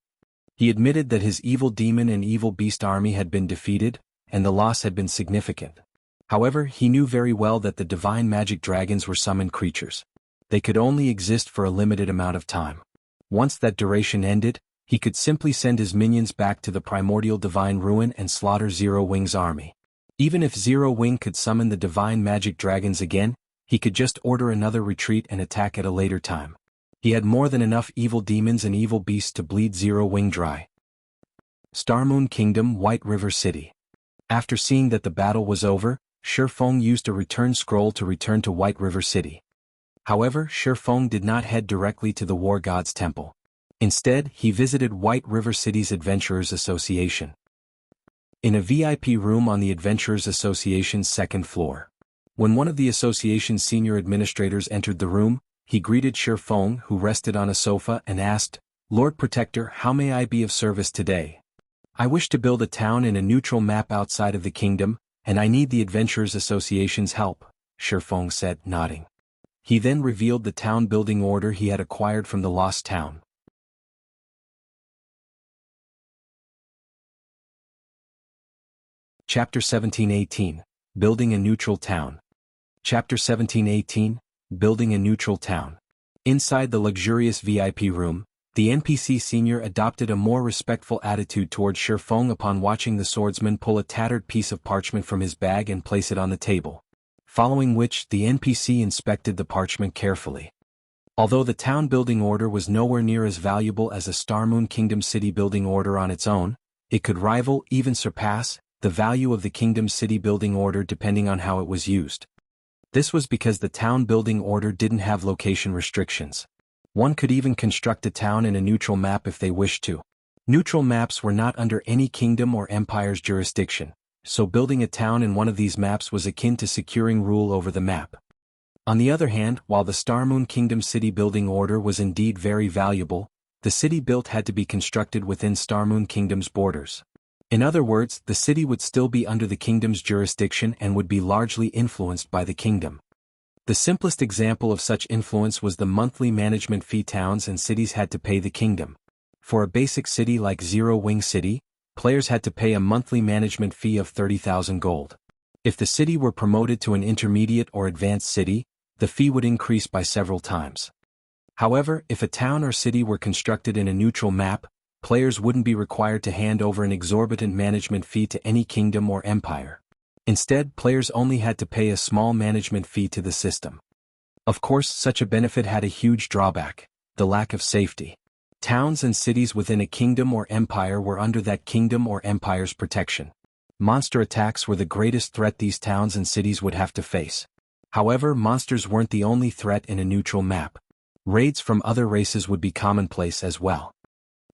He admitted that his evil demon and evil beast army had been defeated, and the loss had been significant. However, he knew very well that the divine magic dragons were summoned creatures. They could only exist for a limited amount of time. Once that duration ended, he could simply send his minions back to the primordial divine ruin and slaughter Zero Wing's army. Even if Zero Wing could summon the divine magic dragons again, he could just order another retreat and attack at a later time. He had more than enough evil demons and evil beasts to bleed Zero Wing dry. Starmoon Kingdom, White River City. After seeing that the battle was over, Shifeng used a return scroll to return to White River City. However, Shifeng did not head directly to the War God's Temple. Instead, he visited White River City's Adventurers Association. In a VIP room on the Adventurers Association's second floor. When one of the association's senior administrators entered the room, he greeted Shifeng, who rested on a sofa, and asked, "Lord Protector, how may I be of service today? I wish to build a town in a neutral map outside of the kingdom, and I need the Adventurers Association's help," Shifeng said, nodding. He then revealed the town building order he had acquired from the Lost Town. Chapter 1718, Building a Neutral Town. Chapter 1718, Building a Neutral Town. Inside the luxurious VIP room, the NPC senior adopted a more respectful attitude towards Shifeng upon watching the swordsman pull a tattered piece of parchment from his bag and place it on the table. Following which, the NPC inspected the parchment carefully. Although the town building order was nowhere near as valuable as a Starmoon Kingdom city building order on its own, it could rival, even surpass, the value of the kingdom's city building order depending on how it was used. This was because the town building order didn't have location restrictions. One could even construct a town in a neutral map if they wished to. Neutral maps were not under any kingdom or empire's jurisdiction, so building a town in one of these maps was akin to securing rule over the map. On the other hand, while the Starmoon Kingdom city building order was indeed very valuable, the city built had to be constructed within Starmoon Kingdom's borders. In other words, the city would still be under the kingdom's jurisdiction and would be largely influenced by the kingdom. The simplest example of such influence was the monthly management fee towns and cities had to pay the kingdom. For a basic city like Zero Wing City, players had to pay a monthly management fee of 30,000 gold. If the city were promoted to an intermediate or advanced city, the fee would increase by several times. However, if a town or city were constructed in a neutral map, players wouldn't be required to hand over an exorbitant management fee to any kingdom or empire. Instead, players only had to pay a small management fee to the system. Of course, such a benefit had a huge drawback: the lack of safety. Towns and cities within a kingdom or empire were under that kingdom or empire's protection. Monster attacks were the greatest threat these towns and cities would have to face. However, monsters weren't the only threat in a neutral map. Raids from other races would be commonplace as well.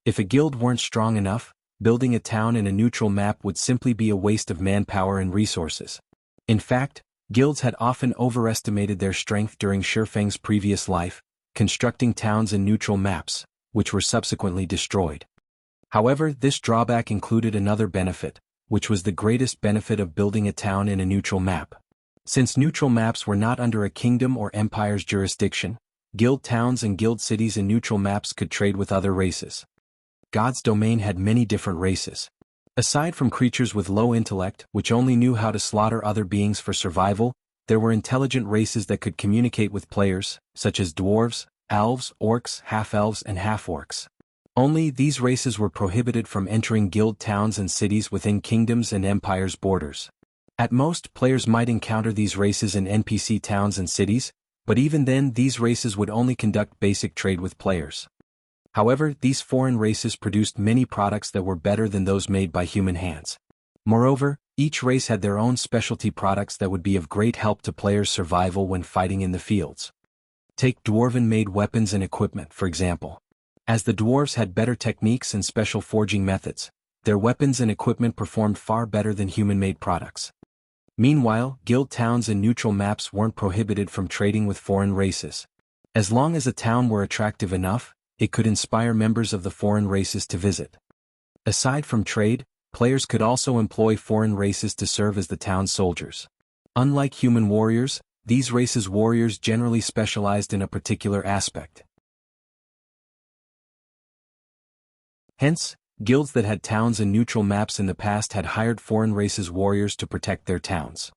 If a guild weren't strong enough, building a town in a neutral map would simply be a waste of manpower and resources. In fact, guilds had often overestimated their strength during Shifeng's previous life, constructing towns in neutral maps, which were subsequently destroyed. However, this drawback included another benefit, which was the greatest benefit of building a town in a neutral map. Since neutral maps were not under a kingdom or empire's jurisdiction, guild towns and guild cities in neutral maps could trade with other races. God's domain had many different races. Aside from creatures with low intellect, which only knew how to slaughter other beings for survival, there were intelligent races that could communicate with players, such as dwarves, elves, orcs, half-elves and half-orcs. Only these races were prohibited from entering guild towns and cities within kingdoms and empires' borders. At most, players might encounter these races in NPC towns and cities, but even then these races would only conduct basic trade with players. However, these foreign races produced many products that were better than those made by human hands. Moreover, each race had their own specialty products that would be of great help to players' survival when fighting in the fields. Take dwarven-made weapons and equipment, for example. As the dwarves had better techniques and special forging methods, their weapons and equipment performed far better than human-made products. Meanwhile, guild towns and neutral maps weren't prohibited from trading with foreign races. As long as a town were attractive enough, it could inspire members of the foreign races to visit. Aside from trade, players could also employ foreign races to serve as the town's soldiers. Unlike human warriors, these races' warriors generally specialized in a particular aspect. Hence, guilds that had towns and neutral maps in the past had hired foreign races' warriors to protect their towns.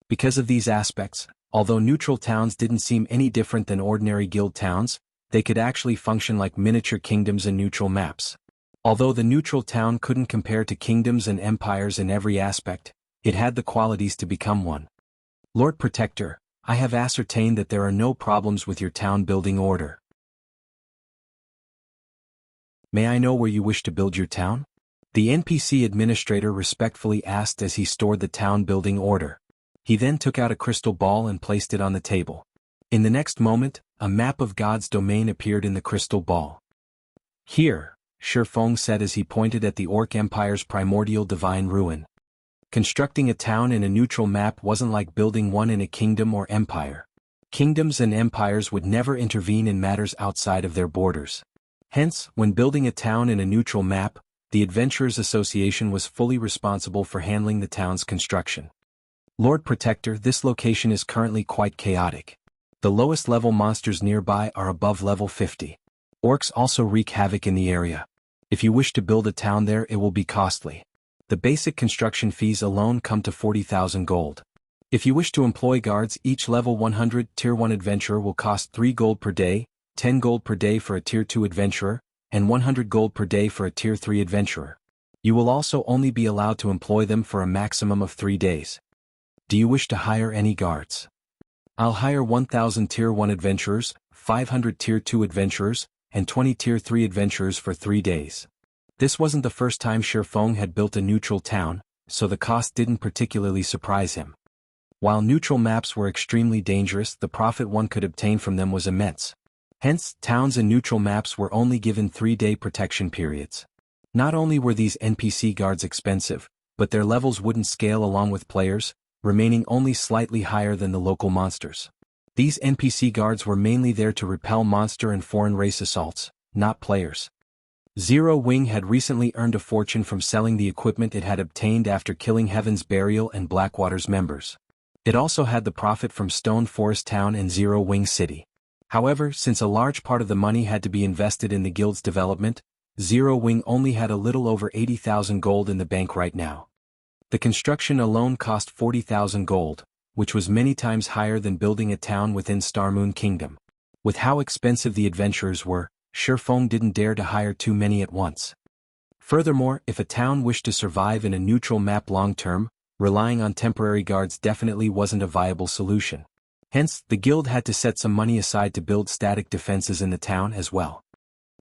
Because of these aspects, although neutral towns didn't seem any different than ordinary guild towns, they could actually function like miniature kingdoms and neutral maps. Although the neutral town couldn't compare to kingdoms and empires in every aspect, it had the qualities to become one. Lord Protector, I have ascertained that there are no problems with your town building order. May I know where you wish to build your town? The NPC administrator respectfully asked as he stored the town building order. He then took out a crystal ball and placed it on the table. In the next moment, a map of God's domain appeared in the crystal ball. Here, Shifeng said as he pointed at the Orc Empire's primordial divine ruin. Constructing a town in a neutral map wasn't like building one in a kingdom or empire. Kingdoms and empires would never intervene in matters outside of their borders. Hence, when building a town in a neutral map, the Adventurers Association was fully responsible for handling the town's construction. Lord Protector, this location is currently quite chaotic. The lowest level monsters nearby are above level 50. Orcs also wreak havoc in the area. If you wish to build a town there, it will be costly. The basic construction fees alone come to 40,000 gold. If you wish to employ guards, each level 100 Tier 1 adventurer will cost 3 gold per day, 10 gold per day for a Tier 2 adventurer, and 100 gold per day for a Tier 3 adventurer. You will also only be allowed to employ them for a maximum of 3 days. Do you wish to hire any guards? I'll hire 1,000 Tier 1 adventurers, 500 Tier 2 adventurers, and 20 Tier 3 adventurers for 3 days. This wasn't the first time Shifeng had built a neutral town, so the cost didn't particularly surprise him. While neutral maps were extremely dangerous, the profit one could obtain from them was immense. Hence, towns and neutral maps were only given 3-day protection periods. Not only were these NPC guards expensive, but their levels wouldn't scale along with players, remaining only slightly higher than the local monsters. These NPC guards were mainly there to repel monster and foreign race assaults, not players. Zero Wing had recently earned a fortune from selling the equipment it had obtained after killing Heaven's Burial and Blackwater's members. It also had the profit from Stone Forest Town and Zero Wing City. However, since a large part of the money had to be invested in the guild's development, Zero Wing only had a little over 80,000 gold in the bank right now. The construction alone cost 40,000 gold, which was many times higher than building a town within Starmoon Kingdom. With how expensive the adventurers were, Shifeng didn't dare to hire too many at once. Furthermore, if a town wished to survive in a neutral map long-term, relying on temporary guards definitely wasn't a viable solution. Hence, the guild had to set some money aside to build static defenses in the town as well.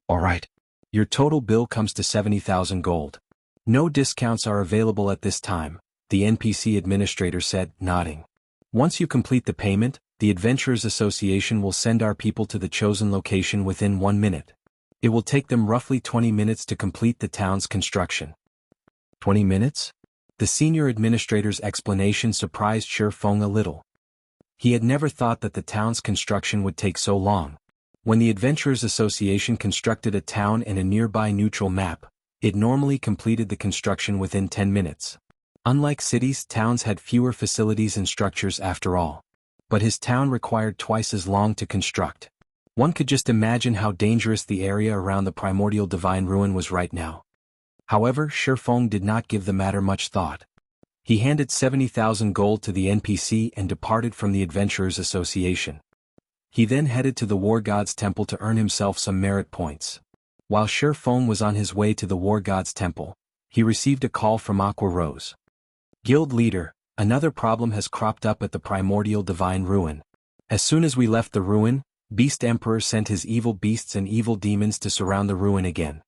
Alright. Your total bill comes to 70,000 gold. No discounts are available at this time, the NPC administrator said, nodding. Once you complete the payment, the Adventurers Association will send our people to the chosen location within 1 minute. It will take them roughly 20 minutes to complete the town's construction. 20 minutes? The senior administrator's explanation surprised Shifeng a little. He had never thought that the town's construction would take so long. When the Adventurers Association constructed a town in a nearby neutral map, it normally completed the construction within 10 minutes. Unlike cities, towns had fewer facilities and structures after all. But his town required twice as long to construct. One could just imagine how dangerous the area around the primordial divine ruin was right now. However, Shifeng did not give the matter much thought. He handed 70,000 gold to the NPC and departed from the Adventurers Association. He then headed to the War God's Temple to earn himself some merit points. While Shifeng was on his way to the War God's Temple, he received a call from Aqua Rose. Guild leader, another problem has cropped up at the primordial divine ruin. As soon as we left the ruin, Beast Emperor sent his evil beasts and evil demons to surround the ruin again.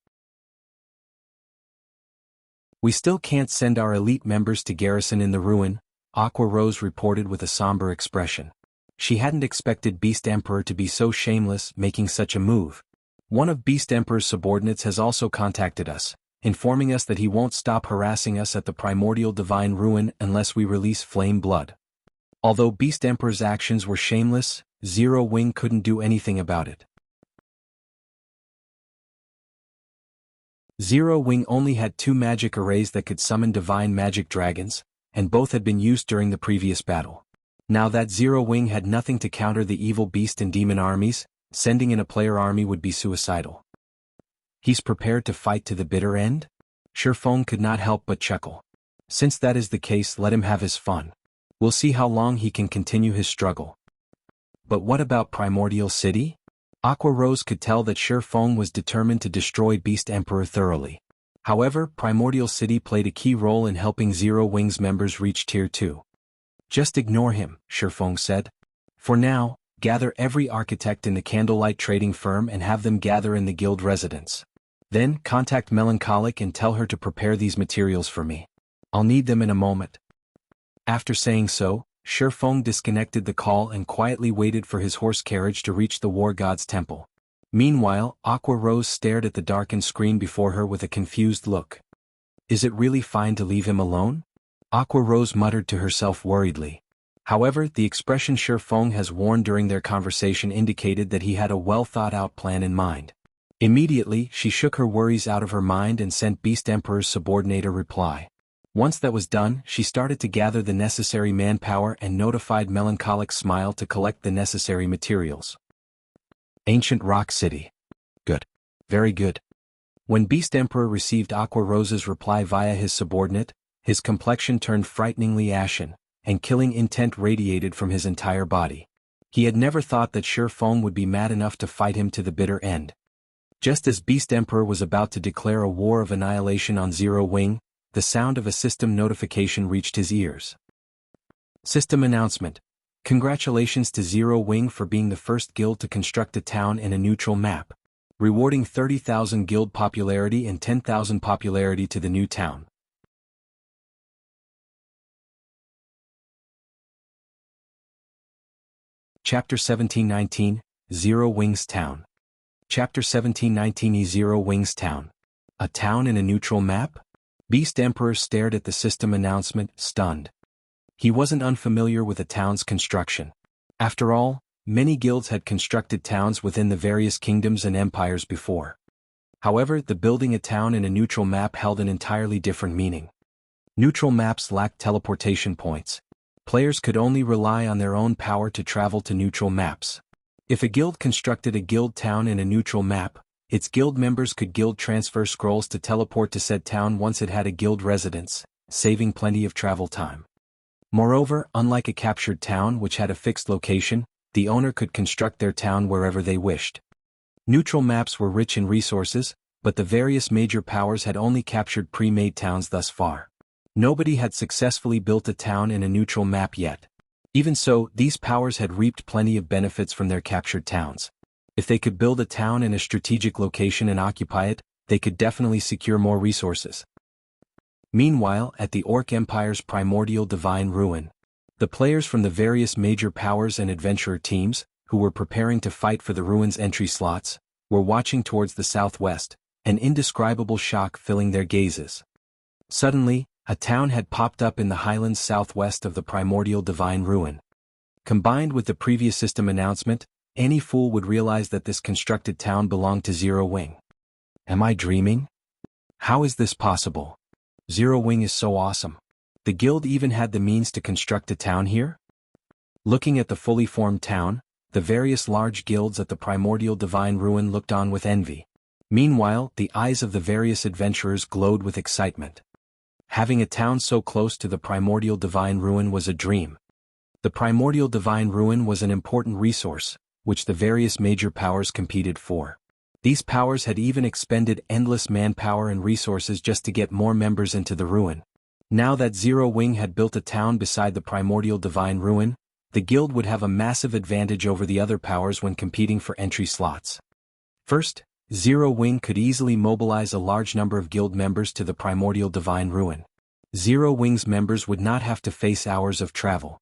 We still can't send our elite members to garrison in the ruin, Aqua Rose reported with a somber expression. She hadn't expected Beast Emperor to be so shameless, making such a move. One of Beast Emperor's subordinates has also contacted us, informing us that he won't stop harassing us at the primordial divine ruin unless we release Flame Blood. Although Beast Emperor's actions were shameless, Zero Wing couldn't do anything about it. Zero Wing only had 2 magic arrays that could summon divine magic dragons, and both had been used during the previous battle. Now that Zero Wing had nothing to counter the evil beast and demon armies, sending in a player army would be suicidal. He's prepared to fight to the bitter end? Shifeng could not help but chuckle. Since that is the case, let him have his fun. We'll see how long he can continue his struggle. But what about Primordial City? Aqua Rose could tell that Shifeng was determined to destroy Beast Emperor thoroughly. However, Primordial City played a key role in helping Zero Wings members reach Tier 2. Just ignore him, Shifeng said. For now, gather every architect in the candlelight trading firm and have them gather in the guild residence. Then, contact Melancholic and tell her to prepare these materials for me. I'll need them in a moment. After saying so, Shifeng disconnected the call and quietly waited for his horse carriage to reach the War God's temple. Meanwhile, Aqua Rose stared at the darkened screen before her with a confused look. Is it really fine to leave him alone? Aqua Rose muttered to herself worriedly. However, the expression Shifeng has worn during their conversation indicated that he had a well-thought-out plan in mind. Immediately, she shook her worries out of her mind and sent Beast Emperor's subordinate a reply. Once that was done, she started to gather the necessary manpower and notified Melancholic Smile to collect the necessary materials. Ancient Rock City. Good. Very good. When Beast Emperor received Aqua Rose's reply via his subordinate, his complexion turned frighteningly ashen, and killing intent radiated from his entire body. He had never thought that Shifeng would be mad enough to fight him to the bitter end. Just as Beast Emperor was about to declare a war of annihilation on Zero Wing, the sound of a system notification reached his ears. System announcement. Congratulations to Zero Wing for being the first guild to construct a town in a neutral map, rewarding 30,000 guild popularity and 10,000 popularity to the new town. Chapter 1719, Zero Wings Town. Chapter 1719 Zero Wings Town. A town in a neutral map? Beast Emperor stared at the system announcement, stunned. He wasn't unfamiliar with a town's construction. After all, many guilds had constructed towns within the various kingdoms and empires before. However, the building a town in a neutral map held an entirely different meaning. Neutral maps lacked teleportation points. Players could only rely on their own power to travel to neutral maps. If a guild constructed a guild town in a neutral map, its guild members could guild transfer scrolls to teleport to said town once it had a guild residence, saving plenty of travel time. Moreover, unlike a captured town which had a fixed location, the owner could construct their town wherever they wished. Neutral maps were rich in resources, but the various major powers had only captured pre-made towns thus far. Nobody had successfully built a town in a neutral map yet. Even so, these powers had reaped plenty of benefits from their captured towns. If they could build a town in a strategic location and occupy it, they could definitely secure more resources. Meanwhile, at the Orc Empire's primordial divine ruin, the players from the various major powers and adventurer teams, who were preparing to fight for the ruin's entry slots, were watching towards the southwest, an indescribable shock filling their gazes. Suddenly, a town had popped up in the highlands southwest of the primordial divine ruin. Combined with the previous system announcement, any fool would realize that this constructed town belonged to Zero Wing. Am I dreaming? How is this possible? Zero Wing is so awesome. The guild even had the means to construct a town here? Looking at the fully formed town, the various large guilds at the primordial divine ruin looked on with envy. Meanwhile, the eyes of the various adventurers glowed with excitement. Having a town so close to the primordial divine ruin was a dream. The primordial divine ruin was an important resource, which the various major powers competed for. These powers had even expended endless manpower and resources just to get more members into the ruin. Now that Zero Wing had built a town beside the primordial divine ruin, the guild would have a massive advantage over the other powers when competing for entry slots. First, Zero Wing could easily mobilize a large number of guild members to the primordial divine ruin. Zero Wing's members would not have to face hours of travel.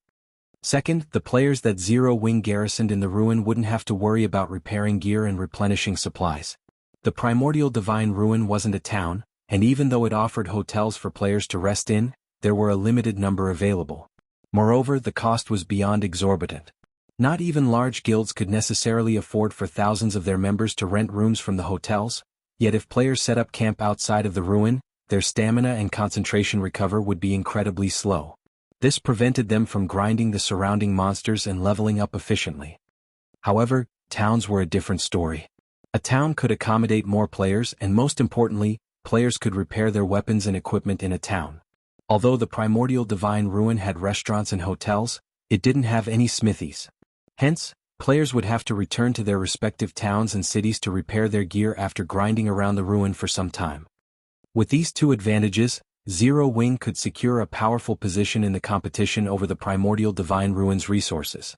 Second, the players that Zero Wing garrisoned in the ruin wouldn't have to worry about repairing gear and replenishing supplies. The primordial divine ruin wasn't a town, and even though it offered hotels for players to rest in, there were a limited number available. Moreover, the cost was beyond exorbitant. Not even large guilds could necessarily afford for thousands of their members to rent rooms from the hotels, yet if players set up camp outside of the ruin, their stamina and concentration recover would be incredibly slow. This prevented them from grinding the surrounding monsters and leveling up efficiently. However, towns were a different story. A town could accommodate more players and most importantly, players could repair their weapons and equipment in a town. Although the primordial divine ruin had restaurants and hotels, it didn't have any smithies. Hence, players would have to return to their respective towns and cities to repair their gear after grinding around the ruin for some time. With these two advantages, Zero Wing could secure a powerful position in the competition over the primordial divine ruins resources.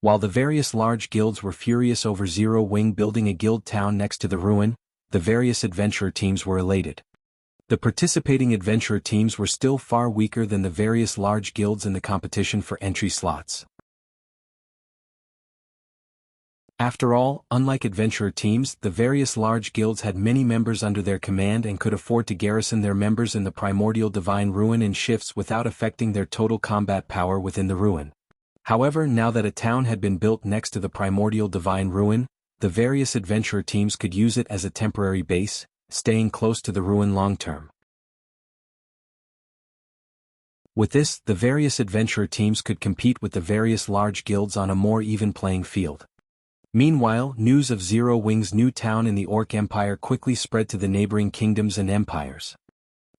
While the various large guilds were furious over Zero Wing building a guild town next to the ruin, the various adventurer teams were elated. The participating adventurer teams were still far weaker than the various large guilds in the competition for entry slots. After all, unlike adventurer teams, the various large guilds had many members under their command and could afford to garrison their members in the primordial divine ruin in shifts without affecting their total combat power within the ruin. However, now that a town had been built next to the primordial divine ruin, the various adventurer teams could use it as a temporary base, staying close to the ruin long-term. With this, the various adventurer teams could compete with the various large guilds on a more even playing field. Meanwhile, news of Zero Wing's new town in the Orc Empire quickly spread to the neighboring kingdoms and empires.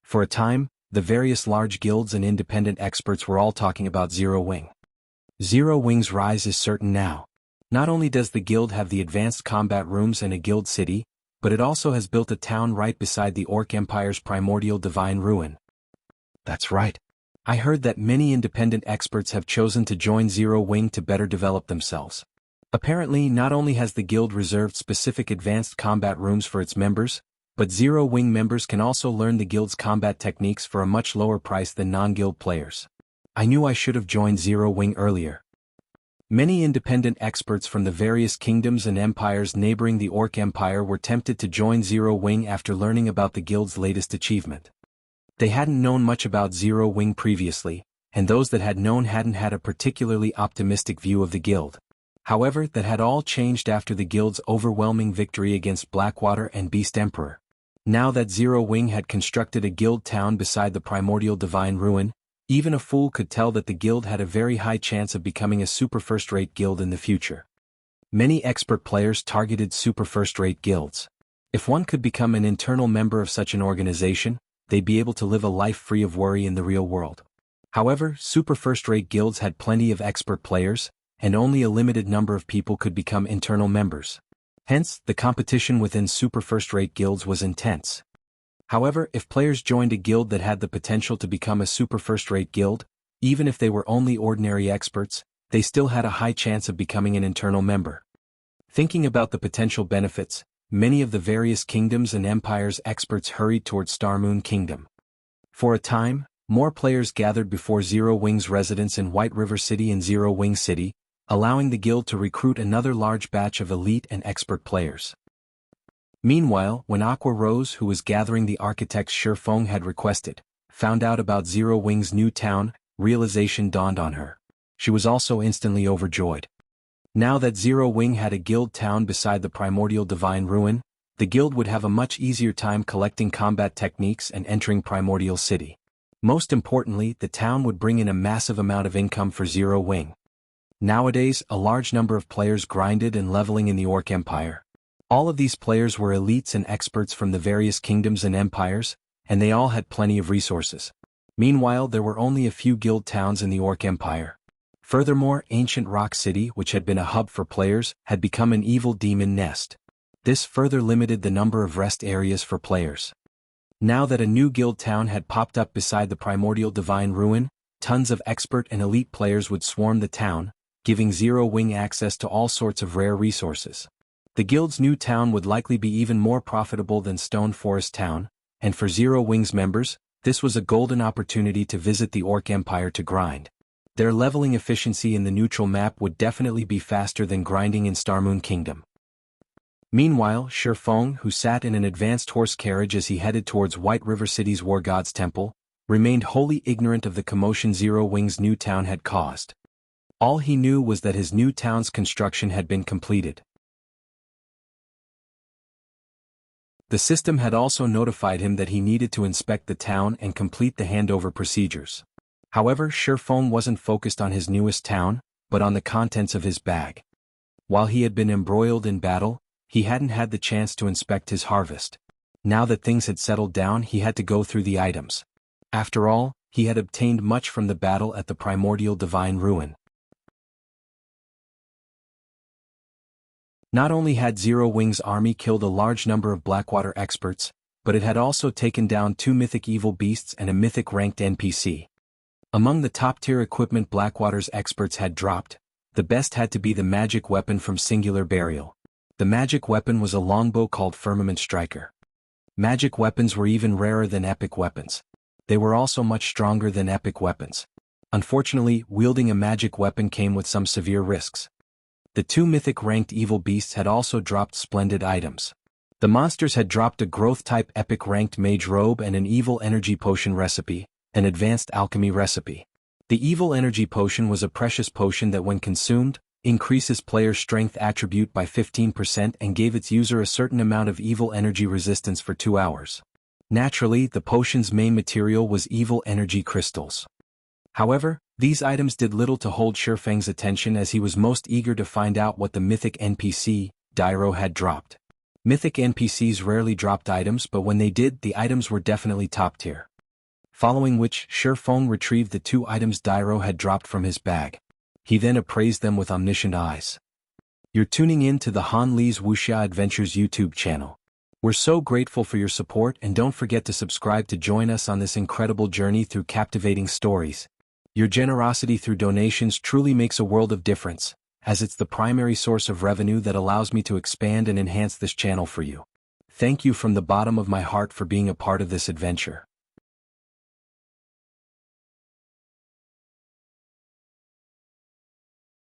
For a time, the various large guilds and independent experts were all talking about Zero Wing. Zero Wing's rise is certain now. Not only does the guild have the advanced combat rooms and a guild city, but it also has built a town right beside the Orc Empire's primordial divine ruin. That's right. I heard that many independent experts have chosen to join Zero Wing to better develop themselves. Apparently, not only has the guild reserved specific advanced combat rooms for its members, but Zero Wing members can also learn the guild's combat techniques for a much lower price than non-guild players. I knew I should have joined Zero Wing earlier. Many independent experts from the various kingdoms and empires neighboring the Orc Empire were tempted to join Zero Wing after learning about the guild's latest achievement. They hadn't known much about Zero Wing previously, and those that had known hadn't had a particularly optimistic view of the guild. However, that had all changed after the guild's overwhelming victory against Blackwater and Beast Emperor. Now that Zero Wing had constructed a guild town beside the primordial divine ruin, even a fool could tell that the guild had a very high chance of becoming a super first-rate guild in the future. Many expert players targeted super first-rate guilds. If one could become an internal member of such an organization, they'd be able to live a life free of worry in the real world. However, super first-rate guilds had plenty of expert players, and only a limited number of people could become internal members. Hence, the competition within super first-rate guilds was intense. However, if players joined a guild that had the potential to become a super first-rate guild, even if they were only ordinary experts, they still had a high chance of becoming an internal member. Thinking about the potential benefits, many of the various kingdoms and empires' experts hurried towards Star Moon Kingdom. For a time, more players gathered before Zero Wing's residence in White River City and Zero Wing City, allowing the guild to recruit another large batch of elite and expert players. Meanwhile, when Aqua Rose, who was gathering the architects Shifeng had requested, found out about Zero Wing's new town, realization dawned on her. She was also instantly overjoyed. Now that Zero Wing had a guild town beside the primordial divine ruin, the guild would have a much easier time collecting combat techniques and entering Primordial City. Most importantly, the town would bring in a massive amount of income for Zero Wing. Nowadays, a large number of players grinded and leveling in the Orc Empire. All of these players were elites and experts from the various kingdoms and empires, and they all had plenty of resources. Meanwhile, there were only a few guild towns in the Orc Empire. Furthermore, Ancient Rock City, which had been a hub for players, had become an evil demon nest. This further limited the number of rest areas for players. Now that a new guild town had popped up beside the primordial divine ruin, tons of expert and elite players would swarm the town, giving Zero Wing access to all sorts of rare resources. The guild's new town would likely be even more profitable than Stone Forest Town, and for Zero Wing's members, this was a golden opportunity to visit the Orc Empire to grind. Their leveling efficiency in the neutral map would definitely be faster than grinding in Star Moon Kingdom. Meanwhile, Shifeng, who sat in an advanced horse carriage as he headed towards White River City's War God's Temple, remained wholly ignorant of the commotion Zero Wing's new town had caused. All he knew was that his new town's construction had been completed. The system had also notified him that he needed to inspect the town and complete the handover procedures. However, Shifeng wasn't focused on his newest town, but on the contents of his bag. While he had been embroiled in battle, he hadn't had the chance to inspect his harvest. Now that things had settled down, he had to go through the items. After all, he had obtained much from the battle at the primordial divine ruin. Not only had Zero Wing's army killed a large number of Blackwater experts, but it had also taken down 2 mythic evil beasts and a mythic ranked NPC. Among the top-tier equipment Blackwater's experts had dropped, the best had to be the magic weapon from Singular Burial. The magic weapon was a longbow called Firmament Striker. Magic weapons were even rarer than epic weapons. They were also much stronger than epic weapons. Unfortunately, wielding a magic weapon came with some severe risks. The 2 mythic ranked evil beasts had also dropped splendid items. The monsters had dropped a growth-type epic ranked mage robe and an evil energy potion recipe, an advanced alchemy recipe. The evil energy potion was a precious potion that when consumed, increases player's strength attribute by 15% and gave its user a certain amount of evil energy resistance for 2 hours. Naturally, the potion's main material was evil energy crystals. However, these items did little to hold Shifeng's attention as he was most eager to find out what the mythic NPC, Dairo, had dropped. Mythic NPCs rarely dropped items, but when they did, the items were definitely top tier. Following which, Shifeng retrieved the 2 items Dairo had dropped from his bag. He then appraised them with omniscient eyes. You're tuning in to the Han Li's Wuxia Adventures YouTube channel. We're so grateful for your support, and don't forget to subscribe to join us on this incredible journey through captivating stories. Your generosity through donations truly makes a world of difference, as it's the primary source of revenue that allows me to expand and enhance this channel for you. Thank you from the bottom of my heart for being a part of this adventure.